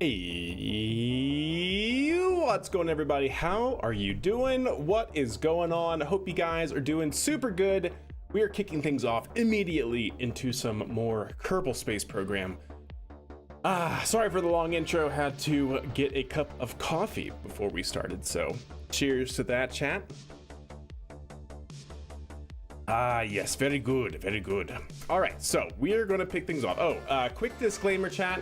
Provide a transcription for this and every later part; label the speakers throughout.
Speaker 1: Hey, what's going on, everybody? How are you doing? What is going on? I hope you guys are doing super good. We are kicking things off immediately into some more Kerbal Space Program. Sorry for the long intro. Had to get a cup of coffee before we started, so cheers to that, chat. Yes, very good, very good. All right, so we are going to pick things off. Quick disclaimer, chat.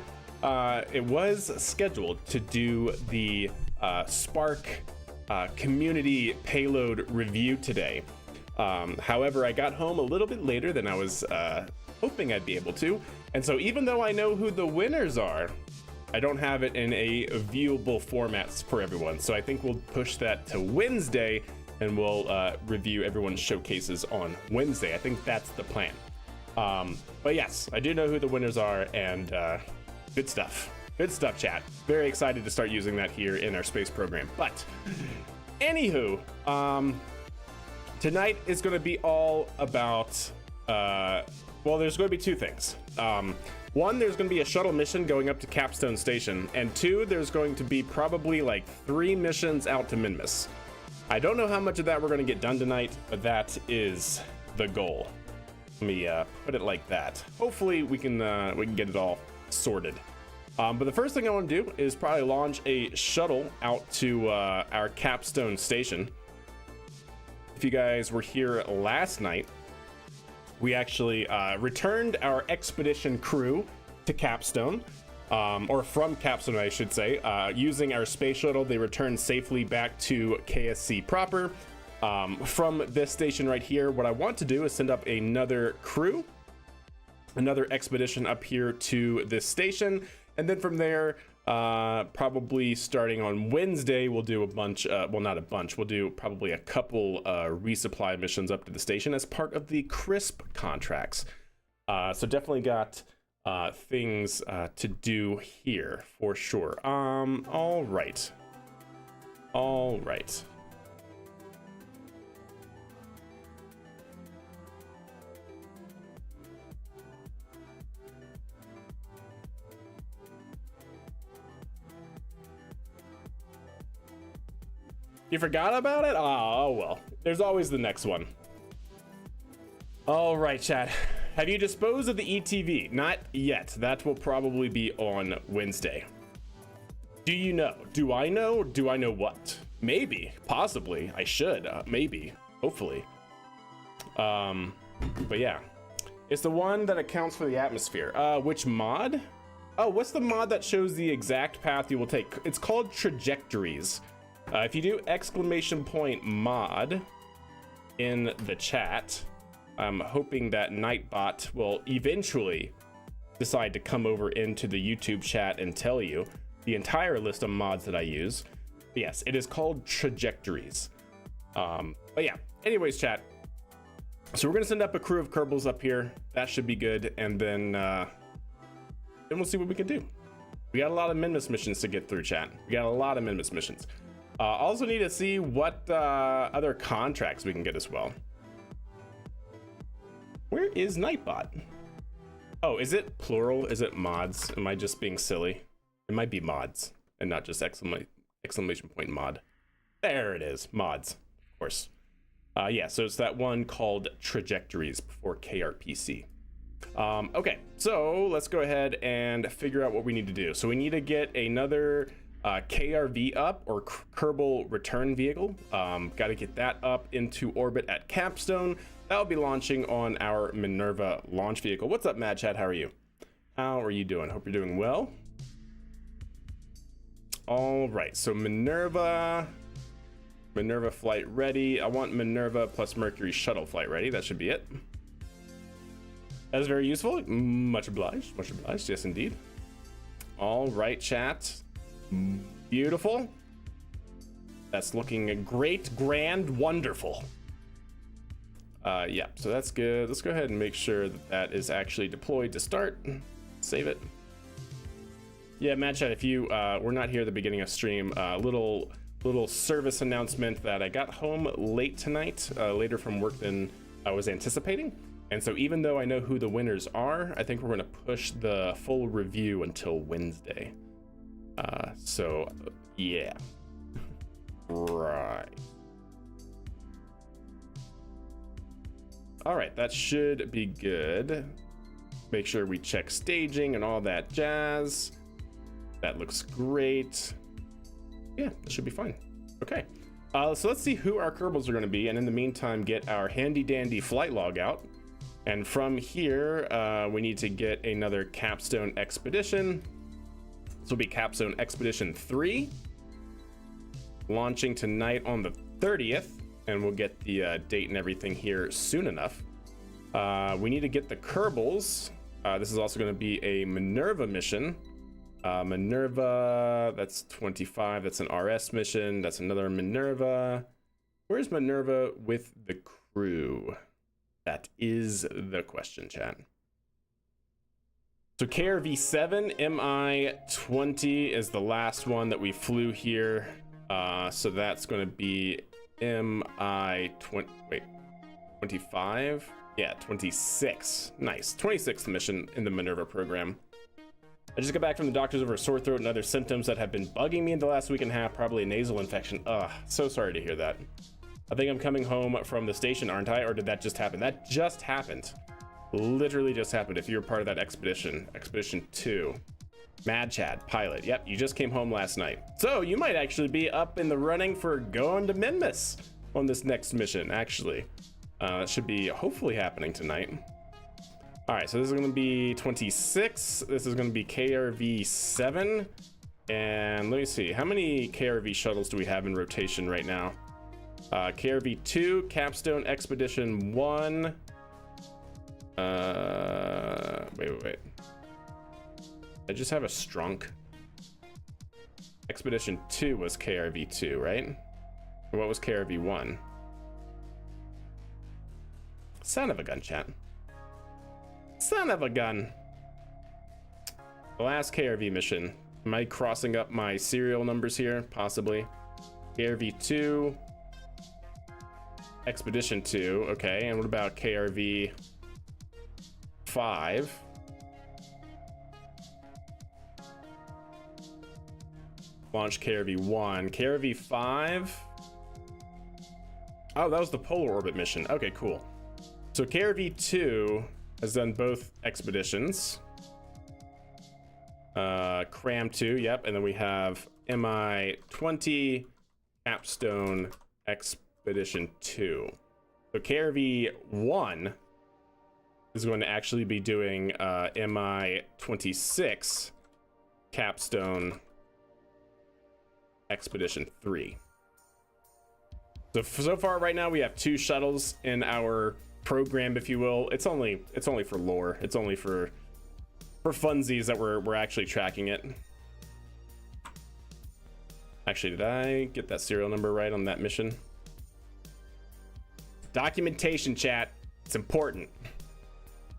Speaker 1: It was scheduled to do the Spark community payload review today. However, I got home a little bit later than I was hoping I'd be able to. And so even though I know who the winners are, I don't have it in a viewable format for everyone. So I think we'll push that to Wednesday and we'll review everyone's showcases on Wednesday. I think that's the plan. But yes, I do know who the winners are, and good stuff, chat. Very excited to start using that here in our space program. But anywho, tonight is going to be all about well, there's going to be two things. One, there's going to be a shuttle mission going up to Capstone Station, and two, there's going to be probably like 3 missions out to Minmus. I don't know how much of that we're going to get done tonight, but that is the goal. Let me put it like that. Hopefully we can get it all sorted. But the first thing I want to do is probably launch a shuttle out to our Capstone Station. If you guys were here last night, we actually returned our expedition crew to Capstone, or from Capstone, I should say. Using our space shuttle, they returned safely back to KSP proper. From this station right here, what I want to do is send up another crew, another expedition up here to this station, and then from there, probably starting on Wednesday, we'll do a bunch, well, not a bunch, we'll do probably a couple resupply missions up to the station as part of the CRISP contracts. So definitely got things to do here for sure. All right. You forgot about it? Oh, well, there's always the next one. All right, chat. Have you disposed of the ETV? Not yet. That will probably be on Wednesday. Do you know? Do I know? Do I know what? Maybe, possibly. I should, maybe, hopefully. But yeah, it's the one that accounts for the atmosphere. Which mod? Oh, what's the mod that shows the exact path you will take? It's called Trajectories. If you do !mod in the chat, I'm hoping that Nightbot will eventually decide to come over into the YouTube chat and tell you the entire list of mods that I use. But yes, it is called Trajectories. But yeah, anyways, chat. So we're gonna send up a crew of Kerbals up here. That should be good, and then we'll see what we can do. We got a lot of Minmus missions to get through, chat. We got a lot of Minmus missions. Also need to see what other contracts we can get as well. Where is Nightbot? Oh, is it plural? Is it mods? Am I just being silly? It might be mods and not just exclamation point mod. There it is, mods, of course. Yeah, so it's that one called Trajectories before KRPC. Okay, so let's go ahead and figure out what we need to do. So we need to get another KRV up, or Kerbal Return Vehicle. Got to get that up into orbit at Capstone. That'll be launching on our Minerva launch vehicle. What's up, Mad Chat? How are you? How are you doing? Hope you're doing well. All right, so Minerva flight ready. I want Minerva plus Mercury shuttle flight ready. That should be it. That is very useful. Much obliged. Much obliged. Yes, indeed. All right, chat. Beautiful. That's looking great, grand, wonderful. Yeah, so that's good. Let's go ahead and make sure that that is actually deployed to start. Save it. Yeah, Mad Chat, if you were not here at the beginning of stream, little service announcement that I got home late tonight, later from work than I was anticipating. And so even though I know who the winners are, I think we're going to push the full review until Wednesday. So yeah. Right. All right, that should be good. Make sure we check staging and all that jazz. That looks great. Yeah, that should be fine. Okay. So let's see who our Kerbals are going to be, and in the meantime, get our handy dandy flight log out. And from here, we need to get another Capstone Expedition. This will be Capstone Expedition 3, launching tonight on the 30th, and we'll get the date and everything here soon enough. We need to get the Kerbals. This is also going to be a Minerva mission. Minerva, that's 25. That's an RS mission. That's another Minerva. Where's Minerva with the crew? That is the question, chat. So KRV-7, MI-20 is the last one that we flew here. So that's going to be MI-20, wait, 25? Yeah, 26. Nice. 26th mission in the Minerva program. I just got back from the doctors over a sore throat and other symptoms that have been bugging me in the last week and a half, probably a nasal infection. Ugh, so sorry to hear that. I think I'm coming home from the station, aren't I? Or did that just happen? That just happened. Literally just happened if you're part of that expedition. Expedition 2. Mad Chad, pilot. Yep, you just came home last night. So you might actually be up in the running for going to Minmus on this next mission, actually. That should be hopefully happening tonight. All right, so this is going to be 26. This is going to be KRV-7. And let me see, how many KRV shuttles do we have in rotation right now? KRV-2, Capstone Expedition 1. Wait. I just have a strunk. Expedition 2 was KRV-2, right? Or what was KRV-1? Son of a gun, chat. Son of a gun. The last KRV mission. Am I crossing up my serial numbers here? Possibly. KRV-2. Expedition 2. Okay, and what about KRV-5? Launch KRV-1. KRV-5. Oh, that was the polar orbit mission. Okay, cool. So KRV-2 has done both expeditions. Cram 2, yep. And then we have MI-20, Capstone Expedition 2. So KRV-1 is going to actually be doing MI-26, Capstone Expedition 3. So far right now we have 2 shuttles in our program, if you will. It's only for lore. It's only for funsies that we're actually tracking it. Actually, did I get that serial number right on that mission? Documentation, chat. It's important.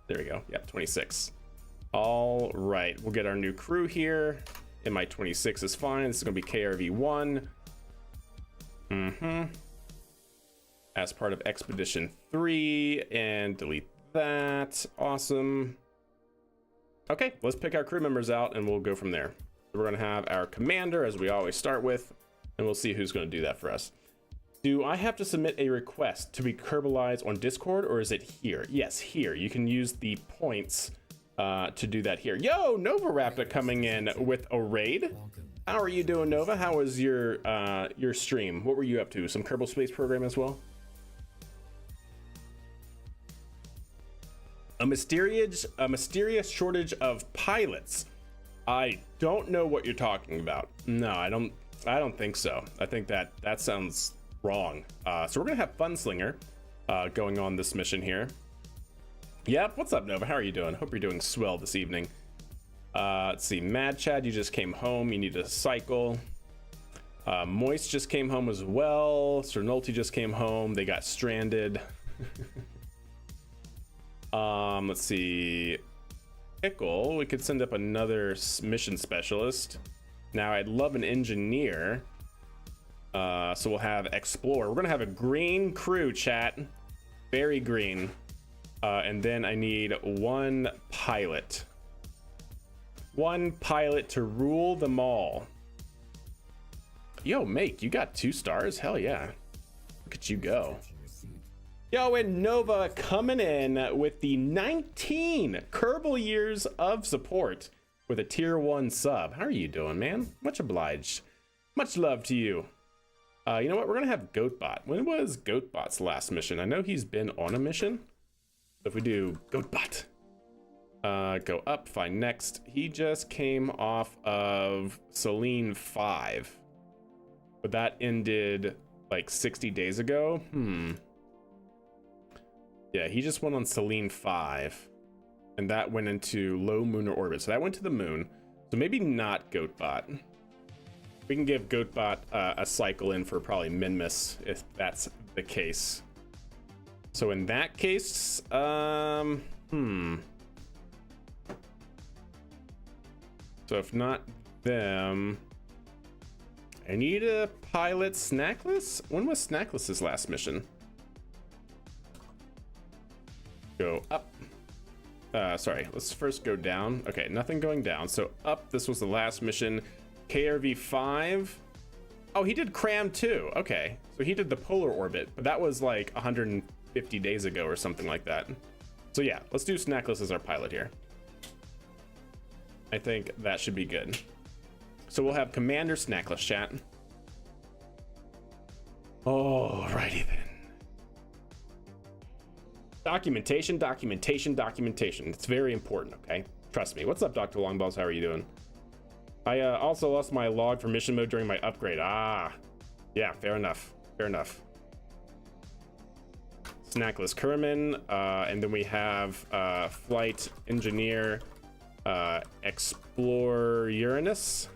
Speaker 1: There we go. Yep, 26. All right, we'll get our new crew here. MI-26 is fine. This is going to be KRV-1. As part of Expedition 3, and delete that. Awesome. Okay, let's pick our crew members out and we'll go from there. So we're going to have our commander, as we always start with, and we'll see who's going to do that for us. Do I have to submit a request to be Kerbalized on Discord, or is it here? Yes, here. You can use the points to do that here. Yo, Nova Raptor coming in with a raid. How are you doing, Nova? How was your stream? What were you up to? Some Kerbal Space program as well? A mysterious shortage of pilots. I don't know what you're talking about. No, I don't think so. I think that sounds wrong. So we're gonna have Funslinger going on this mission here. Yep, what's up, Nova? How are you doing? Hope you're doing swell this evening. Let's see, Mad Chad, you just came home. You need to cycle. Moist just came home as well. Sir Nulty just came home. They got stranded. Let's see. Pickle, we could send up another mission specialist. Now, I'd love an engineer. So we'll have Explorer. We're gonna have a green crew, chat. Very green. And then I need one pilot. One pilot to rule them all. Yo, mate, you got 2 stars? Hell yeah. Look at you go. Yo, and Nova coming in with the 19 Kerbal years of support with a tier 1 sub. How are you doing, man? Much obliged. Much love to you. You know what? We're going to have Goatbot. When was Goatbot's last mission? I know he's been on a mission. If we do Goatbot, go up, find next. He just came off of Selene 5. But that ended like 60 days ago. Yeah, he just went on Selene 5. And that went into low lunar orbit. So that went to the moon. So maybe not Goatbot. We can give Goatbot a cycle in for probably Minmus if that's the case. So in that case, So if not them, I need a pilot Snackless. When was Snackless's last mission? Go up. Sorry, let's first go down. Okay, nothing going down. So up, this was the last mission. KRV 5. Oh, he did Cram too. Okay, so he did the polar orbit, but that was like 150 days ago or something like that. So yeah, let's do Snackless as our pilot here. I think that should be good. So we'll have Commander Snackless, chat. Alrighty then. Documentation, documentation, documentation. It's very important, okay? Trust me. What's up, Dr. Longballs? How are you doing? I also lost my log for mission mode during my upgrade. Ah, yeah, fair enough. Fair enough. Snackless Kerman, and then we have Flight Engineer Explore Uranus.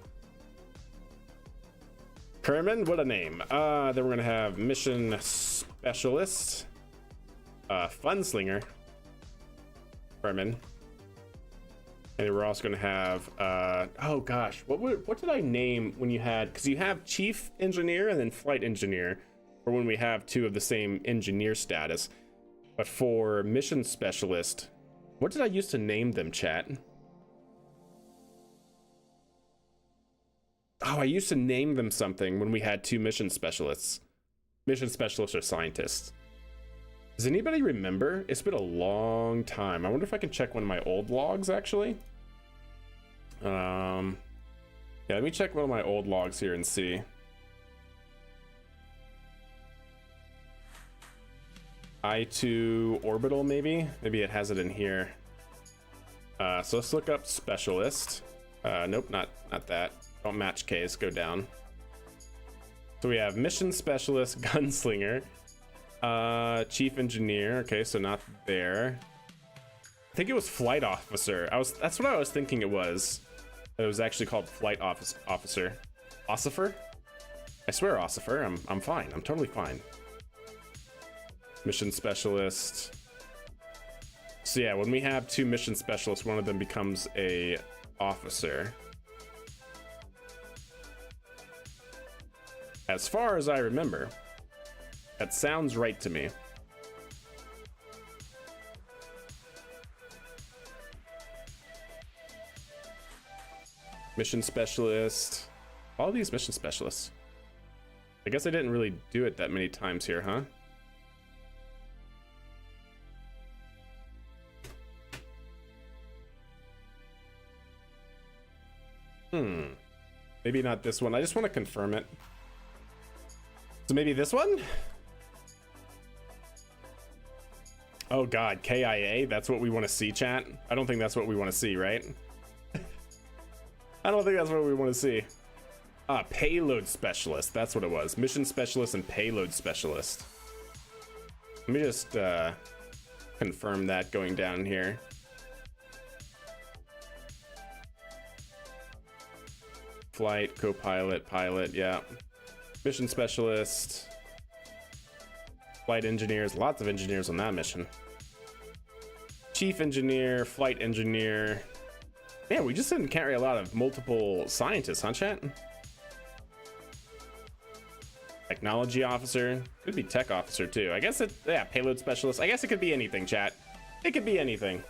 Speaker 1: Kerman, what a name. Then we're gonna have Mission Specialist, Funslinger, Kerman. And we're also going to have, oh gosh, what did I name when you had, because you have Chief Engineer and then Flight Engineer, or when we have 2 of the same engineer status. But for Mission Specialist, what did I use to name them, chat? Oh, I used to name them something when we had 2 Mission Specialists. Mission Specialists or Scientists. Does anybody remember? It's been a long time. I wonder if I can check one of my old logs, actually. Yeah, let me check one of my old logs here and see. I2 orbital, maybe? Maybe it has it in here. So let's look up Specialist. Nope, not that. Don't match case, go down. So we have Mission Specialist, Gunslinger. Chief Engineer. Okay, so not there. I think it was Flight Officer. That's what I was thinking it was. It was actually called Flight Officer. Ossifer? I swear, Ossifer. I'm fine. I'm totally fine. Mission Specialist. So yeah, when we have 2 mission specialists, one of them becomes a officer. As far as I remember. That sounds right to me. Mission Specialist. All these mission specialists. I guess I didn't really do it that many times here, huh? Maybe not this one. I just want to confirm it. So maybe this one? Oh god, KIA? That's what we want to see, chat? I don't think that's what we want to see, right? I don't think that's what we want to see. Payload Specialist. That's what it was. Mission Specialist and Payload Specialist. Let me just confirm that going down here. Flight, co-pilot, pilot, yeah. Mission Specialist. Flight engineers, lots of engineers on that mission. Chief Engineer, Flight Engineer. Man, we just didn't carry a lot of multiple scientists, huh, chat? Technology Officer. Could be Tech Officer, too. I guess it, yeah, Payload Specialist. I guess it could be anything, chat. It could be anything.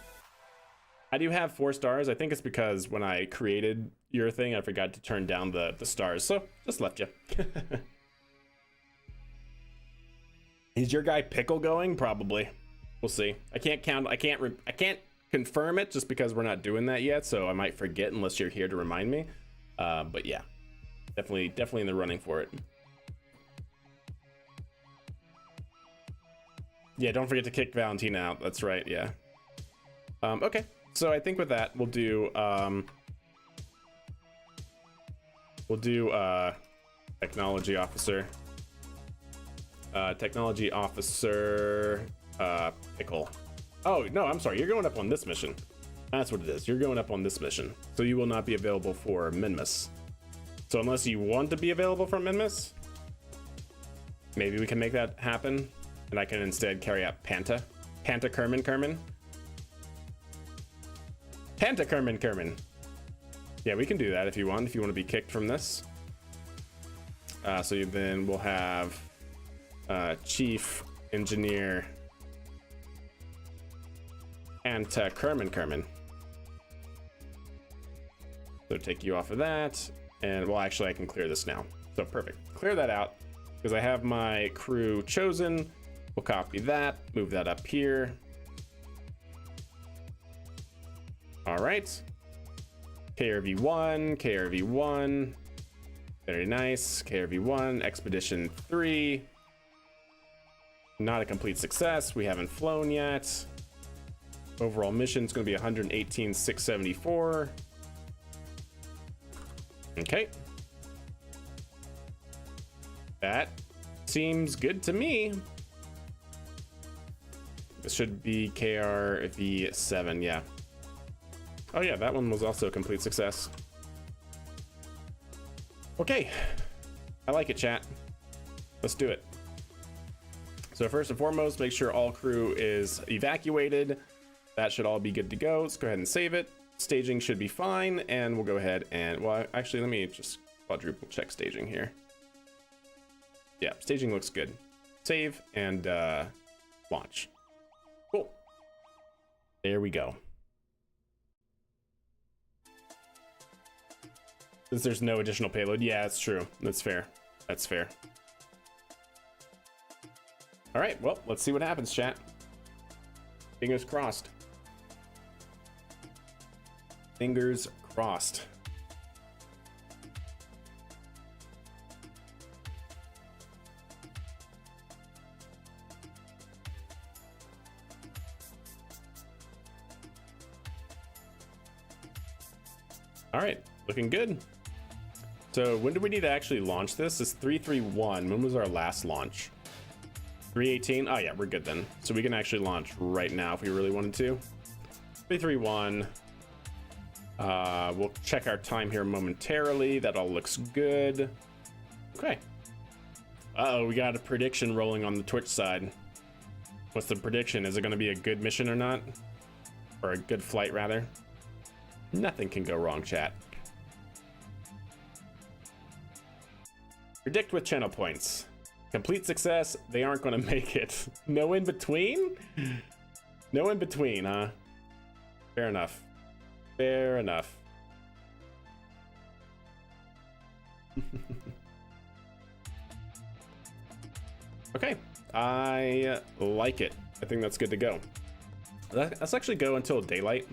Speaker 1: I do have 4 stars. I think it's because when I created your thing, I forgot to turn down the stars, so just left you. Is your guy Pickle going? Probably. We'll see. I can't confirm it just because we're not doing that yet, so I might forget unless you're here to remind me. But yeah, definitely in the running for it. Yeah, don't forget to kick Valentina out. That's right. Yeah. Okay. So I think with that we'll do technology officer. Technology officer Pickle. Oh no, I'm sorry, you're going up on this mission. That's what it is. You're going up on this mission. So you will not be available for Minmus. So unless you want to be available for Minmus, maybe we can make that happen. And I can instead carry out Panta Kerman. Yeah, we can do that if you want to be kicked from this. So then we'll have Chief Engineer Panta Kerman. So take you off of that. And well, actually I can clear this now. So perfect. Clear that out because I have my crew chosen. We'll copy that, move that up here. All right. KRV1. Very nice. KRV1, Expedition 3. Not a complete success. We haven't flown yet. Overall mission is going to be 118,674. Okay. That seems good to me. This should be KRV7, yeah. Oh yeah, that one was also a complete success. Okay, I like it, chat. Let's do it. So first and foremost, make sure all crew is evacuated. That should all be good to go. Let's go ahead and save it. Staging should be fine, and we'll go ahead and, well, actually, let me just quadruple check staging here. Yeah, staging looks good. Save and launch. Cool. There we go. Since there's no additional payload, yeah, that's true. That's fair. That's fair. All right, well, let's see what happens, chat. Fingers crossed. Fingers crossed. All right, looking good. So when do we need to actually launch this? It's 331. When was our last launch? 318. Oh yeah, we're good then. So we can actually launch right now if we really wanted to. 331. We'll check our time here momentarily. That all looks good. Okay. Uh-oh, we got a prediction rolling on the Twitch side. What's the prediction? Is it going to be a good mission or not? Or a good flight, rather? Nothing can go wrong, chat. Predict with channel points. Complete success, they aren't going to make it. No in between? No in between, huh? Fair enough. Fair enough. Okay, I like it. I think that's good to go. Let's actually go until daylight.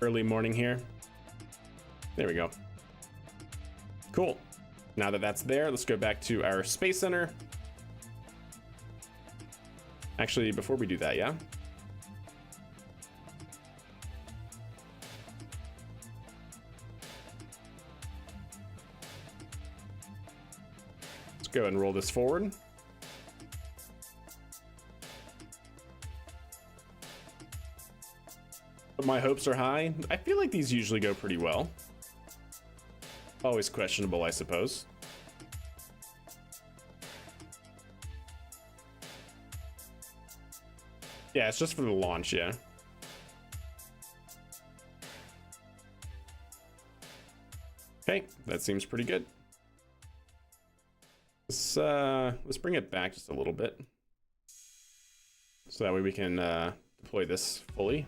Speaker 1: Early morning here. There we go. Cool. Now that that's there, let's go back to our Space Center. Actually, before we do that, yeah? Let's go ahead and roll this forward. But my hopes are high. I feel like these usually go pretty well. Always questionable, I suppose. Yeah, it's just for the launch, yeah. Okay, that seems pretty good. Let's bring it back just a little bit. So that way we can deploy this fully.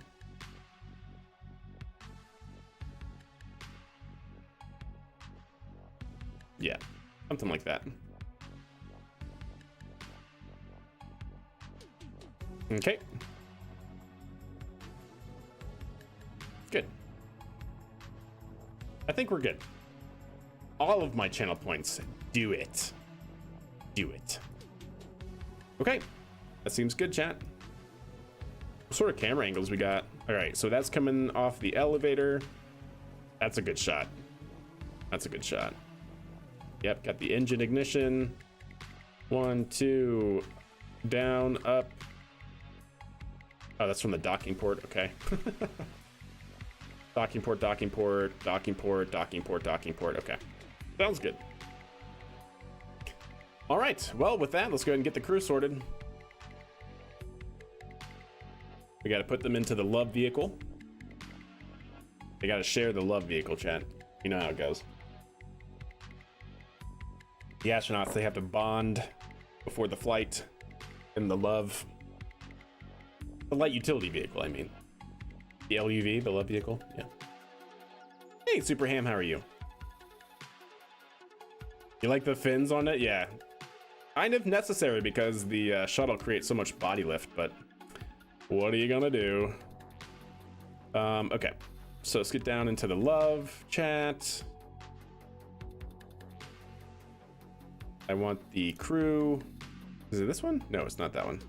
Speaker 1: Yeah, something like that. Okay. Good. I think we're good. All of my channel points. Do it. Do it. Okay. That seems good, chat. What sort of camera angles we got? All right, so that's coming off the elevator. That's a good shot. That's a good shot. Yep, got the engine ignition. 1, 2, down, up. Oh, that's from the docking port. Okay. Docking port, docking port, docking port, docking port, docking port. Okay. Sounds good. All right. Well, with that, let's go ahead and get the crew sorted. We got to put them into the love vehicle. They got to share the love vehicle, chat. You know how it goes. The astronauts, they have to bond before the flight in the love. The light utility vehicle, I mean. The LUV, the love vehicle. Yeah. Hey, Super Ham, how are you? You like the fins on it? Yeah. Kind of necessary because the shuttle creates so much body lift, but what are you gonna do? Okay. So let's get down into the love chat. I want the crew. Is it this one? No, it's not that one.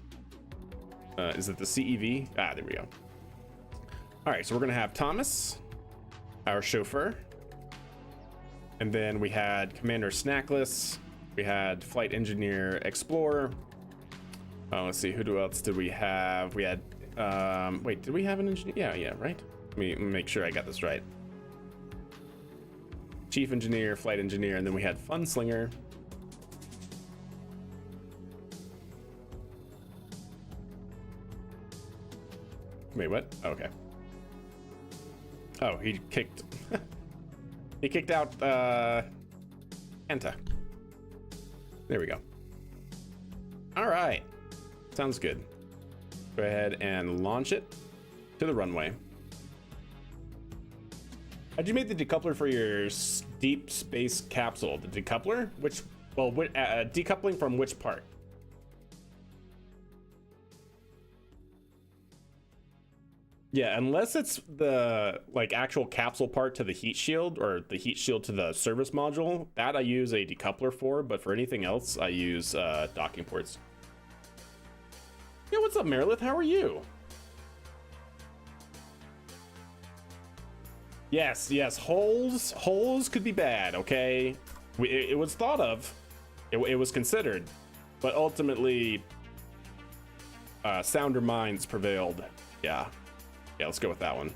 Speaker 1: Is it the CEV? Ah, there we go. All right, so we're gonna have Thomas, our chauffeur. And then we had Commander Snackless. We had Flight Engineer Explorer. Let's see, who else did we have? We had, wait, did we have an engineer? Yeah, right? Let me make sure I got this right. Chief Engineer, Flight Engineer, and then we had Funslinger. Wait, what? Oh, okay. Oh, he kicked. He kicked out Kenta. There we go. All right. Sounds good. Go ahead and launch it to the runway. How'd you make the decoupler for your deep space capsule? The decoupler? Which, well, decoupling from which part? Yeah, unless it's the like actual capsule part to the heat shield or the heat shield to the service module, that I use a decoupler for, but for anything else, I use docking ports. Yeah, what's up, Merilith? How are you? Yes, yes, holes could be bad, okay? It was thought of, it was considered, but ultimately, sounder minds prevailed, yeah. Yeah, let's go with that one.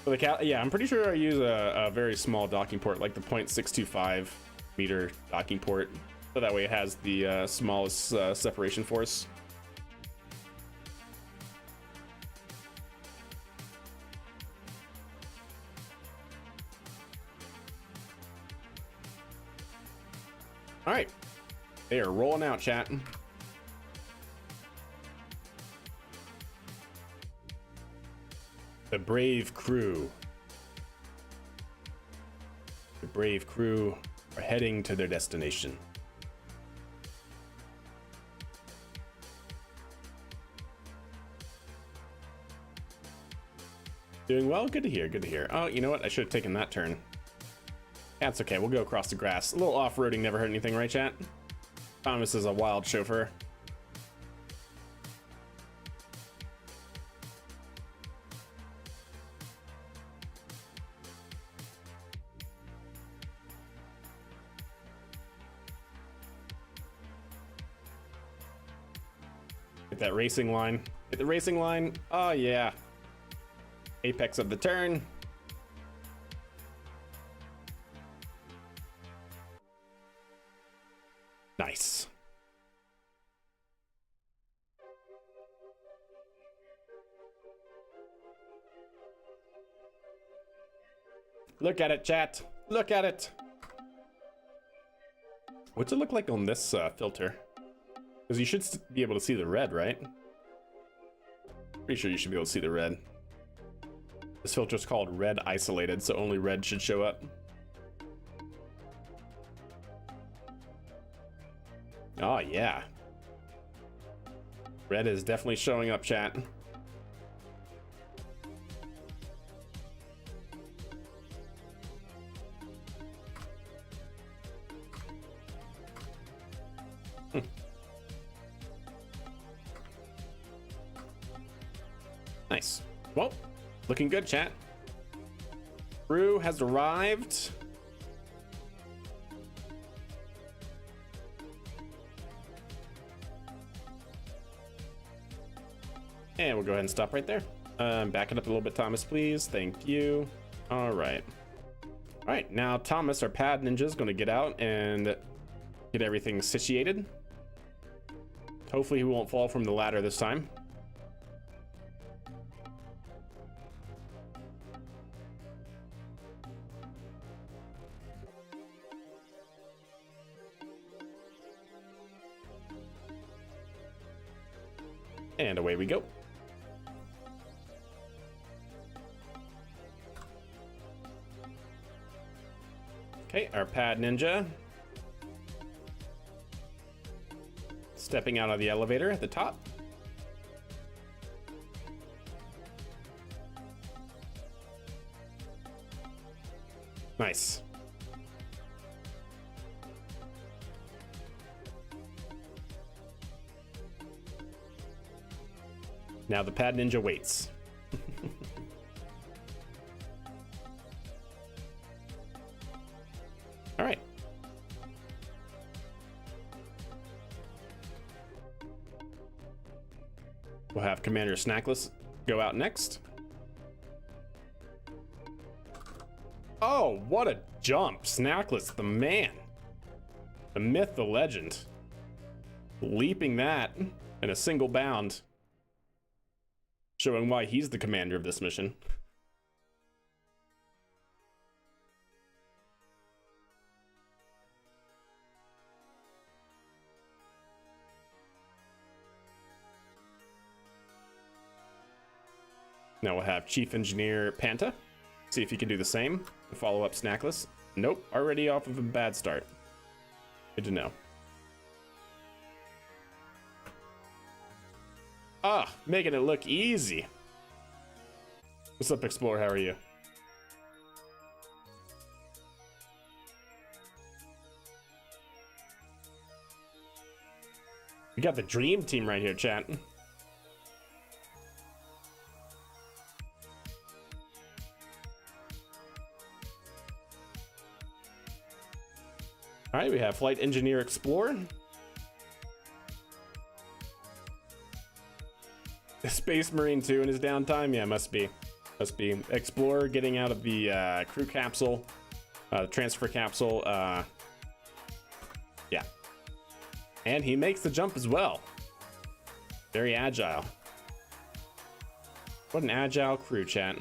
Speaker 1: For the yeah, I'm pretty sure I use a very small docking port, like the 0.625 meter docking port, so that way it has the smallest separation force. All right, they are rolling out, chat. The brave crew. The brave crew are heading to their destination. Doing well? Good to hear, good to hear. Oh, you know what? I should have taken that turn. That's okay, we'll go across the grass. A little off-roading never hurt anything, right, chat? Thomas is a wild chauffeur. Hit that racing line. Hit the racing line. Oh, yeah. Apex of the turn. Nice. Look at it, chat. Look at it. What's it look like on this filter? Because you should be able to see the red, right? Pretty sure you should be able to see the red. This filter is called red isolated, so only red should show up. Oh, yeah. Red is definitely showing up, chat. Nice. Well, looking good, chat. Crew has arrived. And we'll go ahead and stop right there. Back it up a little bit, Thomas, please. Thank you. All right. All right, now Thomas, our pad ninja, is going to get out and get everything situated. Hopefully he won't fall from the ladder this time. And away we go. Okay, our pad ninja stepping out of the elevator at the top. Nice. Now the pad ninja waits. All right. We'll have Commander Snackless go out next. Oh, what a jump. Snackless, the man. The myth, the legend. Leaping that in a single bound. Showing why he's the commander of this mission. Now we'll have Chief Engineer Panta. See if he can do the same. Follow up Snackless. Nope, already off of a bad start. Good to know. Ah, making it look easy. What's up, Explorer? How are you? We got the dream team right here, chat. All right, we have Flight Engineer Explorer. Space Marine 2 in his downtime? Yeah, must be. Must be. Explorer getting out of the crew capsule, transfer capsule. Yeah. And he makes the jump as well. Very agile. What an agile crew, chat.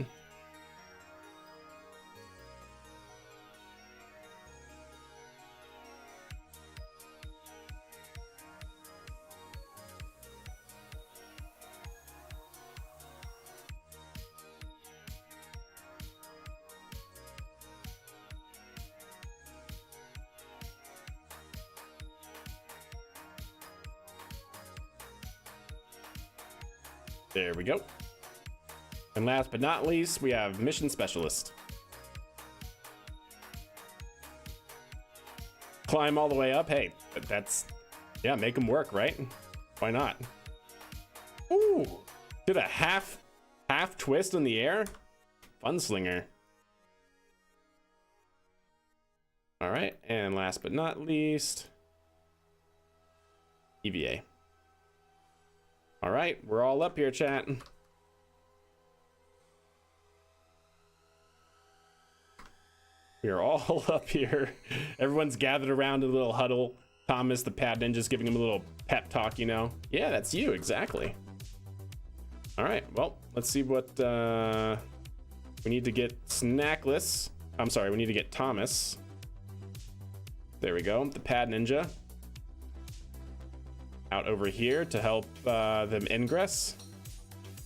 Speaker 1: There we go. And last but not least, we have Mission Specialist. Climb all the way up. Hey, that's, yeah, make them work, right? Why not? Ooh, did a half twist in the air. Funslinger. All right, and last but not least, EVA. All right, we're all up here, chat. We are all up here. Everyone's gathered around a little huddle. Thomas, the pad ninja's giving him a little pep talk, you know? Yeah, that's you, exactly. All right, well, let's see what we need to get Snackless. I'm sorry, we need to get Thomas. There we go, the pad ninja. Out over here to help them ingress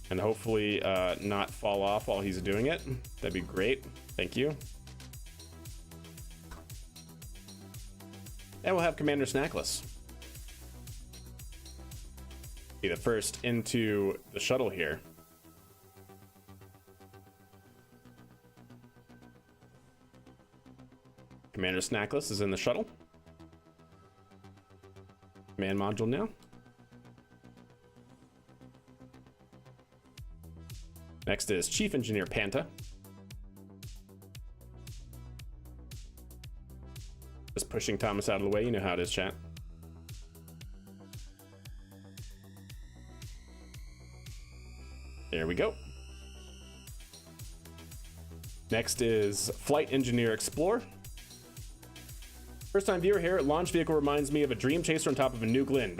Speaker 1: and hopefully not fall off while he's doing it. That'd be great. Thank you. And we'll have Commander Snackless. be the first into the shuttle here. Commander Snackless is in the shuttle. Command module now. Next is Chief Engineer Panta. Just pushing Thomas out of the way. You know how it is, chat. There we go. Next is Flight Engineer Explorer. First time viewer here, launch vehicle reminds me of a Dream Chaser on top of a New Glenn.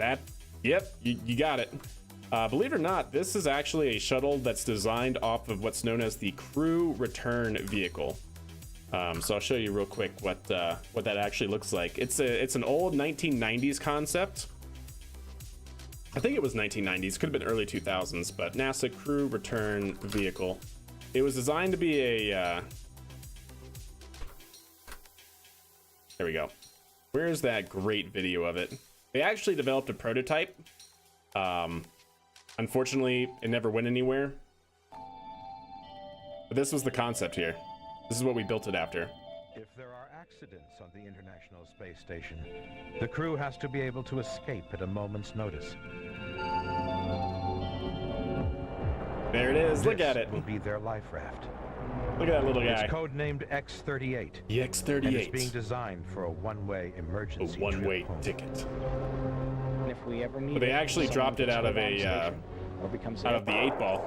Speaker 1: Yep, you got it. Believe it or not, this is actually a shuttle that's designed off of what's known as the crew return vehicle. So I'll show you real quick what that actually looks like. It's an old 1990s concept. I think it was 1990s, could have been early 2000s, but NASA crew return vehicle. It was designed to be a there we go. Where's that great video of it? They actually developed a prototype. Unfortunately, it never went anywhere. But this was the concept here. This is what we built it after.
Speaker 2: If there are accidents on the International Space Station, the crew has to be able to escape at a moment's notice.
Speaker 1: There it is. Look at it.
Speaker 2: This will be their life raft.
Speaker 1: Look at that little guy.
Speaker 2: It's codenamed X-38.
Speaker 1: The X-38.
Speaker 2: And it's being designed for a one-way emergency
Speaker 1: A one-way
Speaker 2: trip home.
Speaker 1: ticket.
Speaker 3: And if we ever need
Speaker 1: But they actually dropped it out of the 8-ball,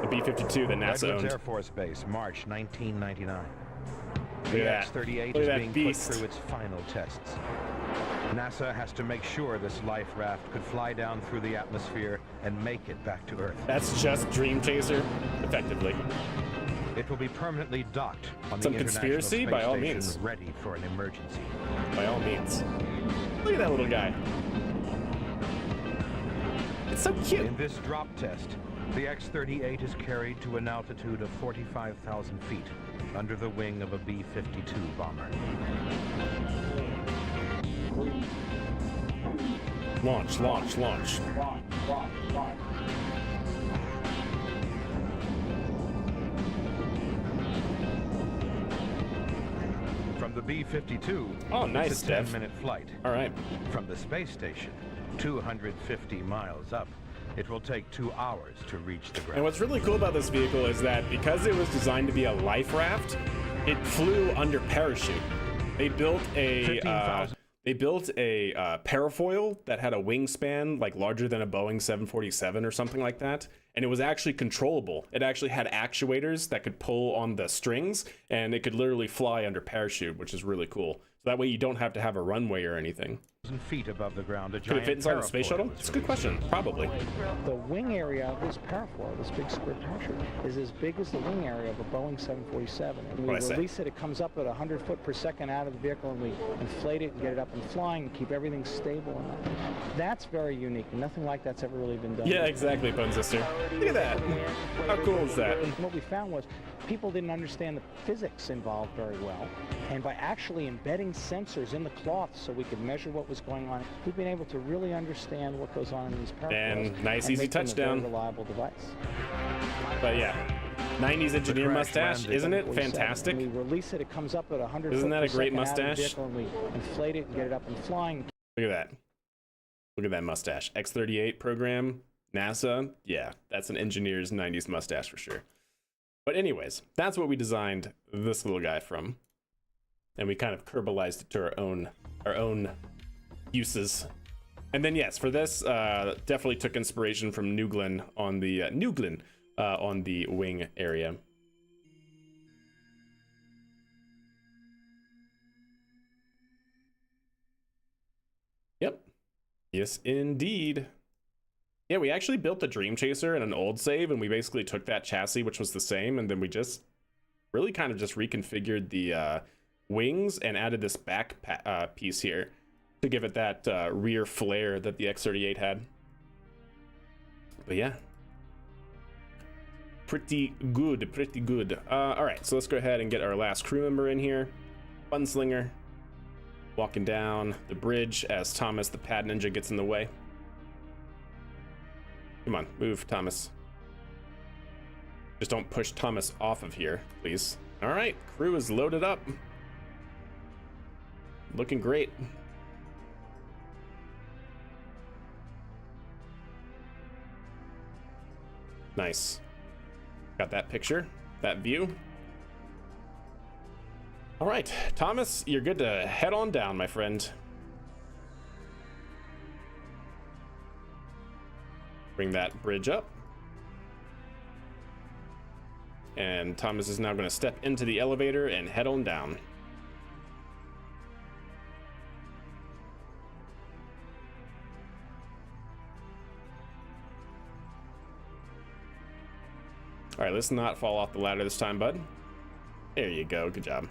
Speaker 1: the B-52 that NASA
Speaker 2: Redwoods
Speaker 1: owned.
Speaker 2: Air Force Base, March 1999.
Speaker 1: Look
Speaker 2: The
Speaker 1: at that.
Speaker 2: X-38
Speaker 1: Look
Speaker 2: is
Speaker 1: at that
Speaker 2: being
Speaker 1: beast.
Speaker 2: put through its final tests. NASA has to make sure this life raft could fly down through the atmosphere and make it back to Earth.
Speaker 1: That's just Dream Chaser, effectively.
Speaker 2: It will be permanently docked on
Speaker 1: Some
Speaker 2: the International
Speaker 1: conspiracy?
Speaker 2: Space
Speaker 1: By all
Speaker 2: Station,
Speaker 1: means.
Speaker 2: ready for an emergency.
Speaker 1: By all means. Look at that little guy. It's so cute.
Speaker 2: In this drop test, the X-38 is carried to an altitude of 45,000 feet under the wing of a B-52 bomber.
Speaker 1: Launch, launch, launch.
Speaker 2: From the B-52,
Speaker 1: Oh, nice,
Speaker 2: it's a
Speaker 1: Steph.
Speaker 2: 10-minute flight.
Speaker 1: All right.
Speaker 2: From the space station, 250 miles up, it will take 2 hours to reach the ground.
Speaker 1: And what's really cool about this vehicle is that because it was designed to be a life raft, it flew under parachute. They built a
Speaker 2: 15,000.
Speaker 1: parafoil that had a wingspan like larger than a Boeing 747 or something like that, and it was actually controllable. It actually had actuators that could pull on the strings, and it could literally fly under parachute, which is really cool. So that way you don't have to have a runway or anything.
Speaker 2: Feet above the ground, a
Speaker 1: Could
Speaker 2: giant
Speaker 1: it fit inside the space
Speaker 2: parafoil
Speaker 1: shuttle?
Speaker 2: is
Speaker 1: It's a good question. Probably.
Speaker 3: The wing area of this parafoil, this big square parachute, is as big as the wing area of a Boeing 747. And we
Speaker 1: What'd I say?
Speaker 3: release it, it comes up at 100 foot per second out of the vehicle, and we inflate it and get it up and flying and keep everything stable. And that's very unique. Nothing like that's ever really been done.
Speaker 1: Yeah, exactly, Bone Sister. Look at that. How cool is that?
Speaker 3: And what we found was people didn't understand the physics involved very well. And by actually embedding sensors in the cloth so we could measure what was going on, we've been able to really understand what goes on in these parafoils.
Speaker 1: And nice, easy
Speaker 3: make them a
Speaker 1: touchdown.
Speaker 3: very reliable device.
Speaker 1: But yeah, 90s engineer
Speaker 2: crash
Speaker 1: mustache,
Speaker 2: landed.
Speaker 1: isn't it
Speaker 3: What we said,
Speaker 1: fantastic?
Speaker 3: when we release it, it comes up at 100
Speaker 1: Isn't
Speaker 3: foot
Speaker 1: that
Speaker 3: per
Speaker 1: a great
Speaker 3: second out of the
Speaker 1: mustache?
Speaker 3: vehicle, and we inflate it and get it up and flying.
Speaker 1: Look at that. Look at that mustache. X-38 program, NASA. Yeah, that's an engineer's 90s mustache for sure. But anyways, that's what we designed this little guy from. And we kind of Kerbalized it to our own uses. And then yes, for this, definitely took inspiration from New Glenn on the on the wing area. Yep. Yes, indeed. Yeah, we actually built the Dream Chaser in an old save, and we basically took that chassis, which was the same, and then we just really kind of just reconfigured the wings and added this back piece here to give it that rear flare that the X-38 had. But yeah, pretty good, pretty good. All right, so let's go ahead and get our last crew member in here. Gunslinger walking down the bridge as Thomas the Pad Ninja gets in the way. Come on, move, Thomas. Just don't push Thomas off of here, please. All right, crew is loaded up. Looking great. Nice. Got that picture, that view. All right, Thomas, you're good to head on down, my friend. Bring that bridge up. And Thomas is now going to step into the elevator and head on down. All right, let's not fall off the ladder this time, bud. There you go, good job.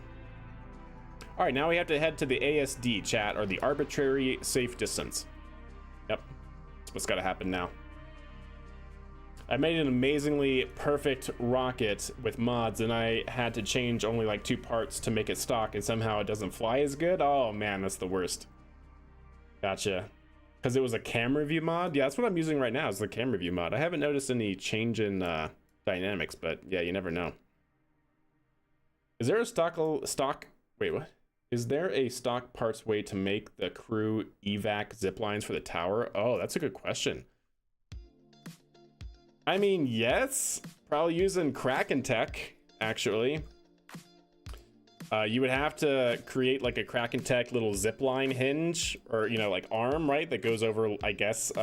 Speaker 1: All right, now we have to head to the ASD, chat, or the arbitrary safe distance. Yep, that's what's gotta happen now. I made an amazingly perfect rocket with mods, and I had to change only like 2 parts to make it stock, and somehow it doesn't fly as good. Oh man, that's the worst. Gotcha. Because it was a camera view mod? Yeah, that's what I'm using right now, is the camera view mod. I haven't noticed any change in dynamics, but yeah, you never know. Is there a wait, what? Is there a stock parts way to make the crew evac zip lines for the tower? Oh, that's a good question. I mean, yes, probably using Kraken tech, actually. You would have to create like a Kraken tech little zip line hinge, or, you know, like arm, right? That goes over, I guess,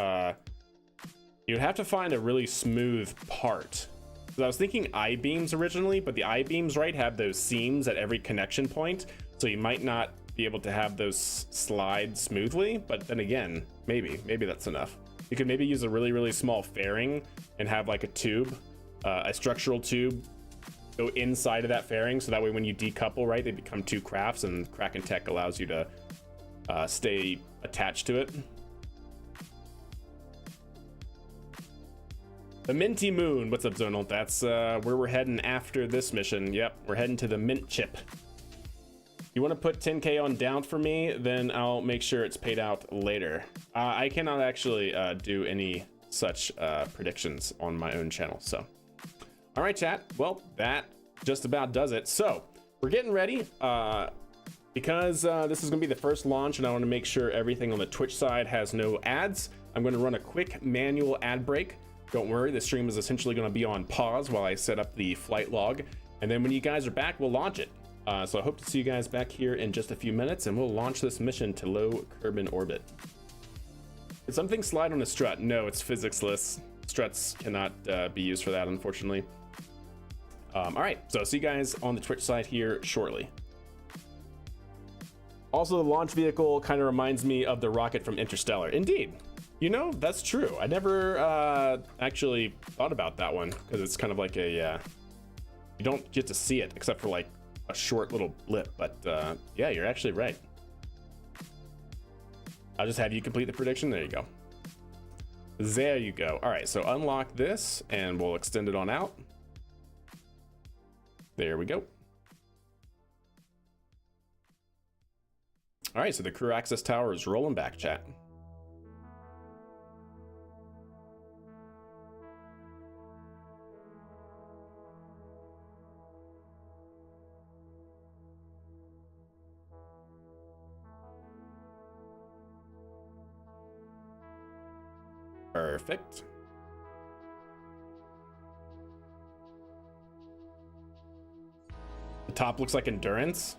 Speaker 1: you'd have to find a really smooth part. I was thinking I-beams originally, but the I-beams, right, have those seams at every connection point, so you might not be able to have those slide smoothly, but then again, maybe that's enough. You could maybe use a really small fairing and have like a tube, a structural tube, go inside of that fairing, so that way when you decouple, right, they become 2 crafts, and Kraken Tech allows you to stay attached to it. The Minty Moon. What's up, Zonal? That's where we're heading after this mission. Yep, we're heading to the Mint Chip. You want to put 10K on down for me, then I'll make sure it's paid out later. I cannot actually do any such predictions on my own channel, so. All right, chat. Well, that just about does it. So we're getting ready because this is going to be the first launch, and I want to make sure everything on the Twitch side has no ads. I'm going to run a quick manual ad break. Don't worry, the stream is essentially going to be on pause while I set up the flight log, and then when you guys are back, we'll launch it. So I hope to see you guys back here in just a few minutes, and we'll launch this mission to low Kerbal orbit. Did something slide on a strut? No, it's physics-less. Struts cannot be used for that, unfortunately. All right, so see you guys on the Twitch side here shortly. Also, the launch vehicle kind of reminds me of the rocket from Interstellar. Indeed. You know, that's true. I never actually thought about that one, because it's kind of like a, you don't get to see it except for like a short little blip, but yeah, you're actually right. I'll just have you complete the prediction. There you go. There you go. All right, so unlock this and we'll extend it on out. There we go. All right, so the crew access tower is rolling back, chat. Perfect. The top looks like endurance.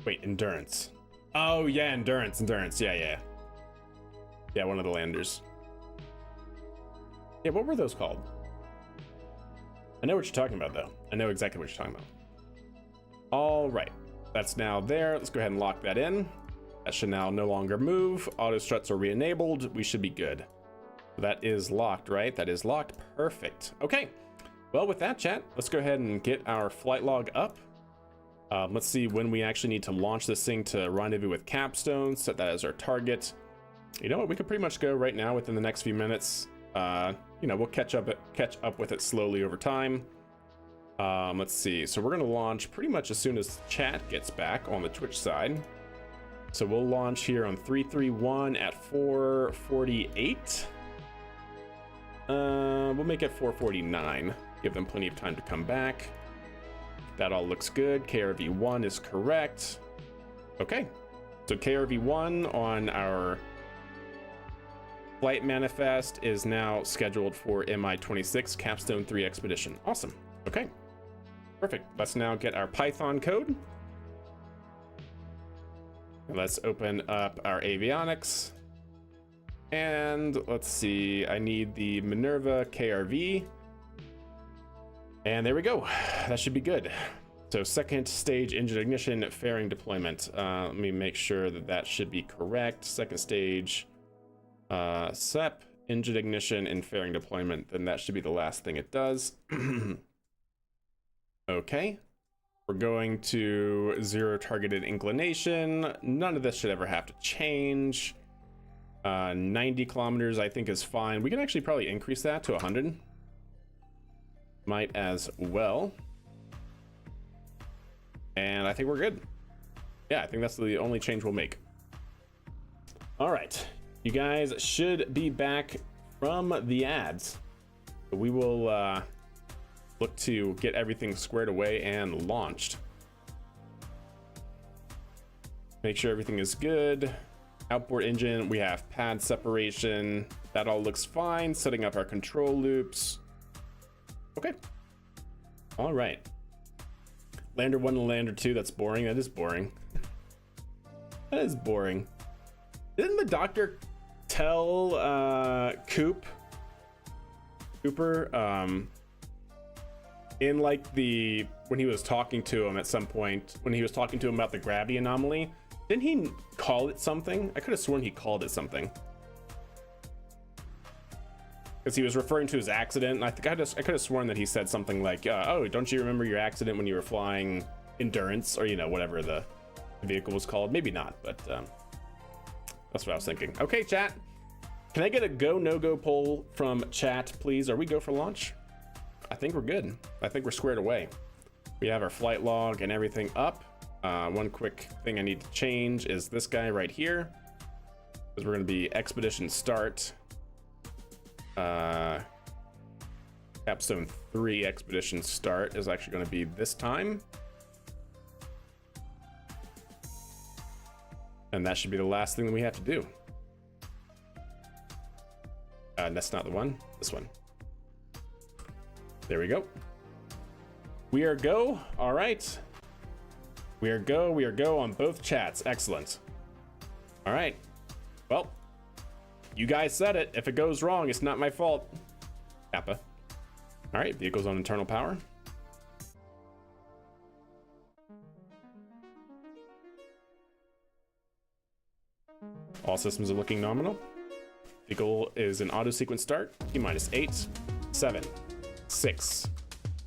Speaker 1: Wait, endurance. Oh yeah, endurance. Yeah, one of the landers. Yeah, what were those called? I know what you're talking about, though. I know exactly what you're talking about. All right, that's now there. Let's go ahead and lock that in. That should now no longer move. Auto struts are re-enabled. We should be good. That is locked, right? That is locked. Perfect. Okay. Well, with that, chat, let's go ahead and get our flight log up. Let's see when we actually need to launch this thing to rendezvous with Capstone. Set that as our target. You know what? We could pretty much go right now within the next few minutes. You know, we'll catch up with it slowly over time. Let's see. So we're going to launch pretty much as soon as chat gets back on the Twitch side. So we'll launch here on 331 at 448. We'll make it 449. Give them plenty of time to come back. That all looks good. KRV1 is correct. Okay. So KRV1 on our flight manifest is now scheduled for MI-26 Capstone 3 expedition. Awesome. Okay. Perfect. Let's now get our Python code. Let's open up our avionics. And let's see, I need the Minerva KRV. And there we go. That should be good. So second stage engine ignition fairing deployment. Let me make sure that that should be correct. Second stage SEP, engine ignition and fairing deployment. Then that should be the last thing it does. Okay. We're going to 0 targeted inclination. None of this should ever have to change. 90 kilometers I think is fine. We can actually probably increase that to 100. Might as well. And I think we're good. Yeah, I think that's the only change we'll make. All right, you guys should be back from the ads. We will look to get everything squared away and launched. Make sure everything is good. Outboard engine, we have pad separation. That all looks fine. Setting up our control loops. Okay. All right. Lander 1 and Lander 2, that's boring. That is boring. That is boring. Didn't the doctor tell Cooper in like when he was talking to him at some point, when he was talking to him about the gravity anomaly, didn't he call it something? I could have sworn he called it something. Because he was referring to his accident, and I could have sworn that he said something like, oh, don't you remember your accident when you were flying Endurance, or, you know, whatever the vehicle was called? Maybe not, but that's what I was thinking. Okay, chat. Can I get a go, no-go poll from chat, please? Are we go for launch? I think we're good. I think we're squared away. We have our flight log and everything up. One quick thing I need to change is this guy right here, because we're going to be expedition start. Capstone 3 expedition start is actually going to be this time. And that should be the last thing that we have to do. That's not the one. This one. There we go. We are go. All right. We are go. We are go on both chats. Excellent. All right. Well, you guys said it. If it goes wrong, it's not my fault. Kappa. All right. Vehicles on internal power. All systems are looking nominal. Vehicle is an auto sequence start. T-minus 8, 7, 6,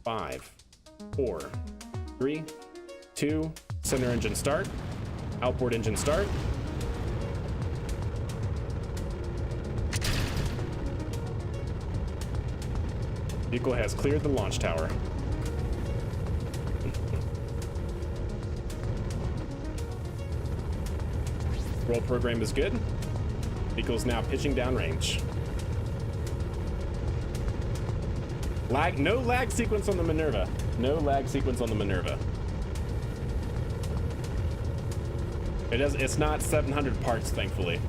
Speaker 1: 5, 4, 3, 2, center engine start. Outboard engine start. Vehicle has cleared the launch tower. Roll program is good. Vehicle is now pitching downrange. Lag, no lag sequence on the Minerva. No lag sequence on the Minerva. It's not 700 parts, thankfully.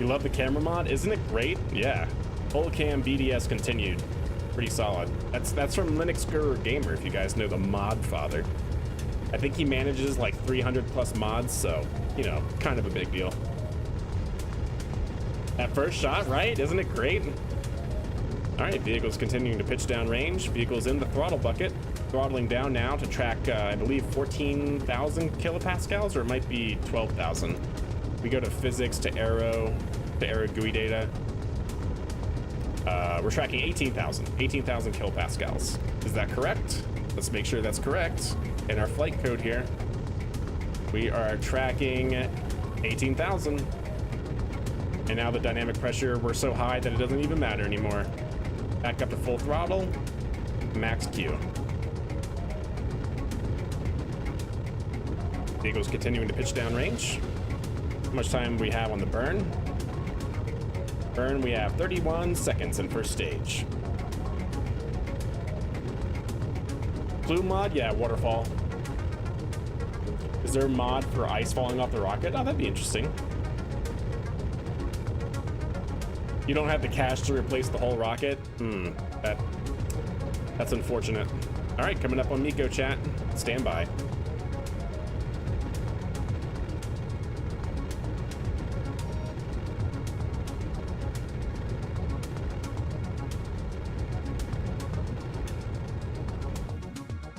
Speaker 1: You love the camera mod? Isn't it great? Yeah. Full cam BDS continued. Pretty solid. That's from Linux Guru Gamer, if you guys know the mod father. I think he manages like 300 plus mods, so, you know, kind of a big deal. At first shot, right? Isn't it great? All right, vehicle's continuing to pitch down range. Vehicle's in the throttle bucket, throttling down now to track, I believe, 14,000 kilopascals, or it might be 12,000. We go to physics, to aero GUI data. We're tracking 18,000 kilopascals. Is that correct? Let's make sure that's correct. In our flight code here, we are tracking 18,000. And now the dynamic pressure, we're so high that it doesn't even matter anymore. Back up to full throttle, max Q. Vehicle's continuing to pitch down range. much time we have on the burn. Burn, we have 31 seconds in first stage. Plume mod, yeah, waterfall. Is there a mod for ice falling off the rocket? Oh, that'd be interesting. You don't have the cash to replace the whole rocket? That's unfortunate. All right, coming up on Miko chat. Stand by.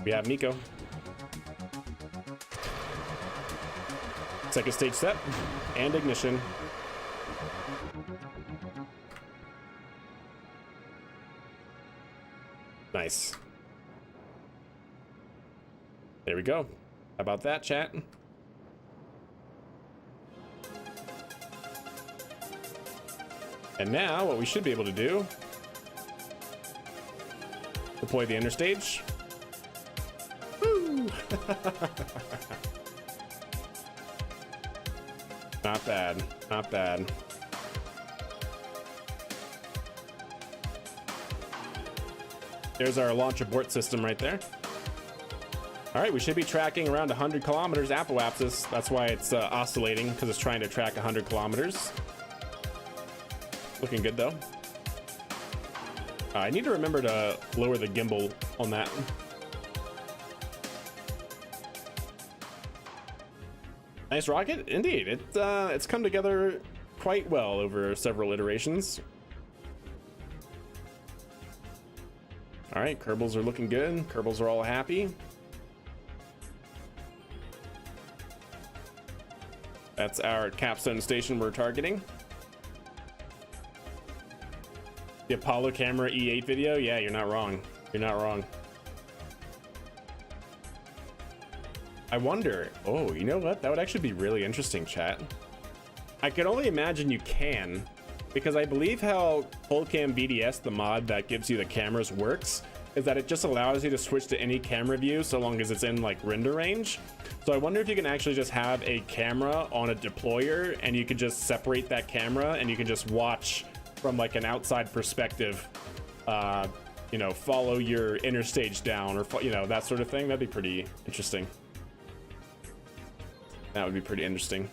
Speaker 1: We have Miko. Second stage set and ignition. Nice. There we go. How about that, chat? And now what we should be able to do, deploy the interstage. Woo! Not bad, not bad. There's our launch abort system right there. All right, we should be tracking around 100 kilometers apoapsis. That's why it's oscillating, because it's trying to track 100 kilometers. Looking good though. I need to remember to lower the gimbal on that. Nice rocket, indeed. It's come together quite well over several iterations. All right, Kerbals are looking good. Kerbals are all happy. That's our capstone station we're targeting. The Apollo camera E8 video? Yeah, you're not wrong. You're not wrong. I wonder, oh, you know what? That would actually be really interesting, chat. I can only imagine you can, because I believe how Fullcam BDS, the mod that gives you the cameras, works is that it just allows you to switch to any camera view so long as it's in like render range. So I wonder if you can actually just have a camera on a deployer and you could just separate that camera and you can just watch from like an outside perspective, you know, follow your interstage down, or you know, that sort of thing. That'd be pretty interesting. That would be pretty interesting.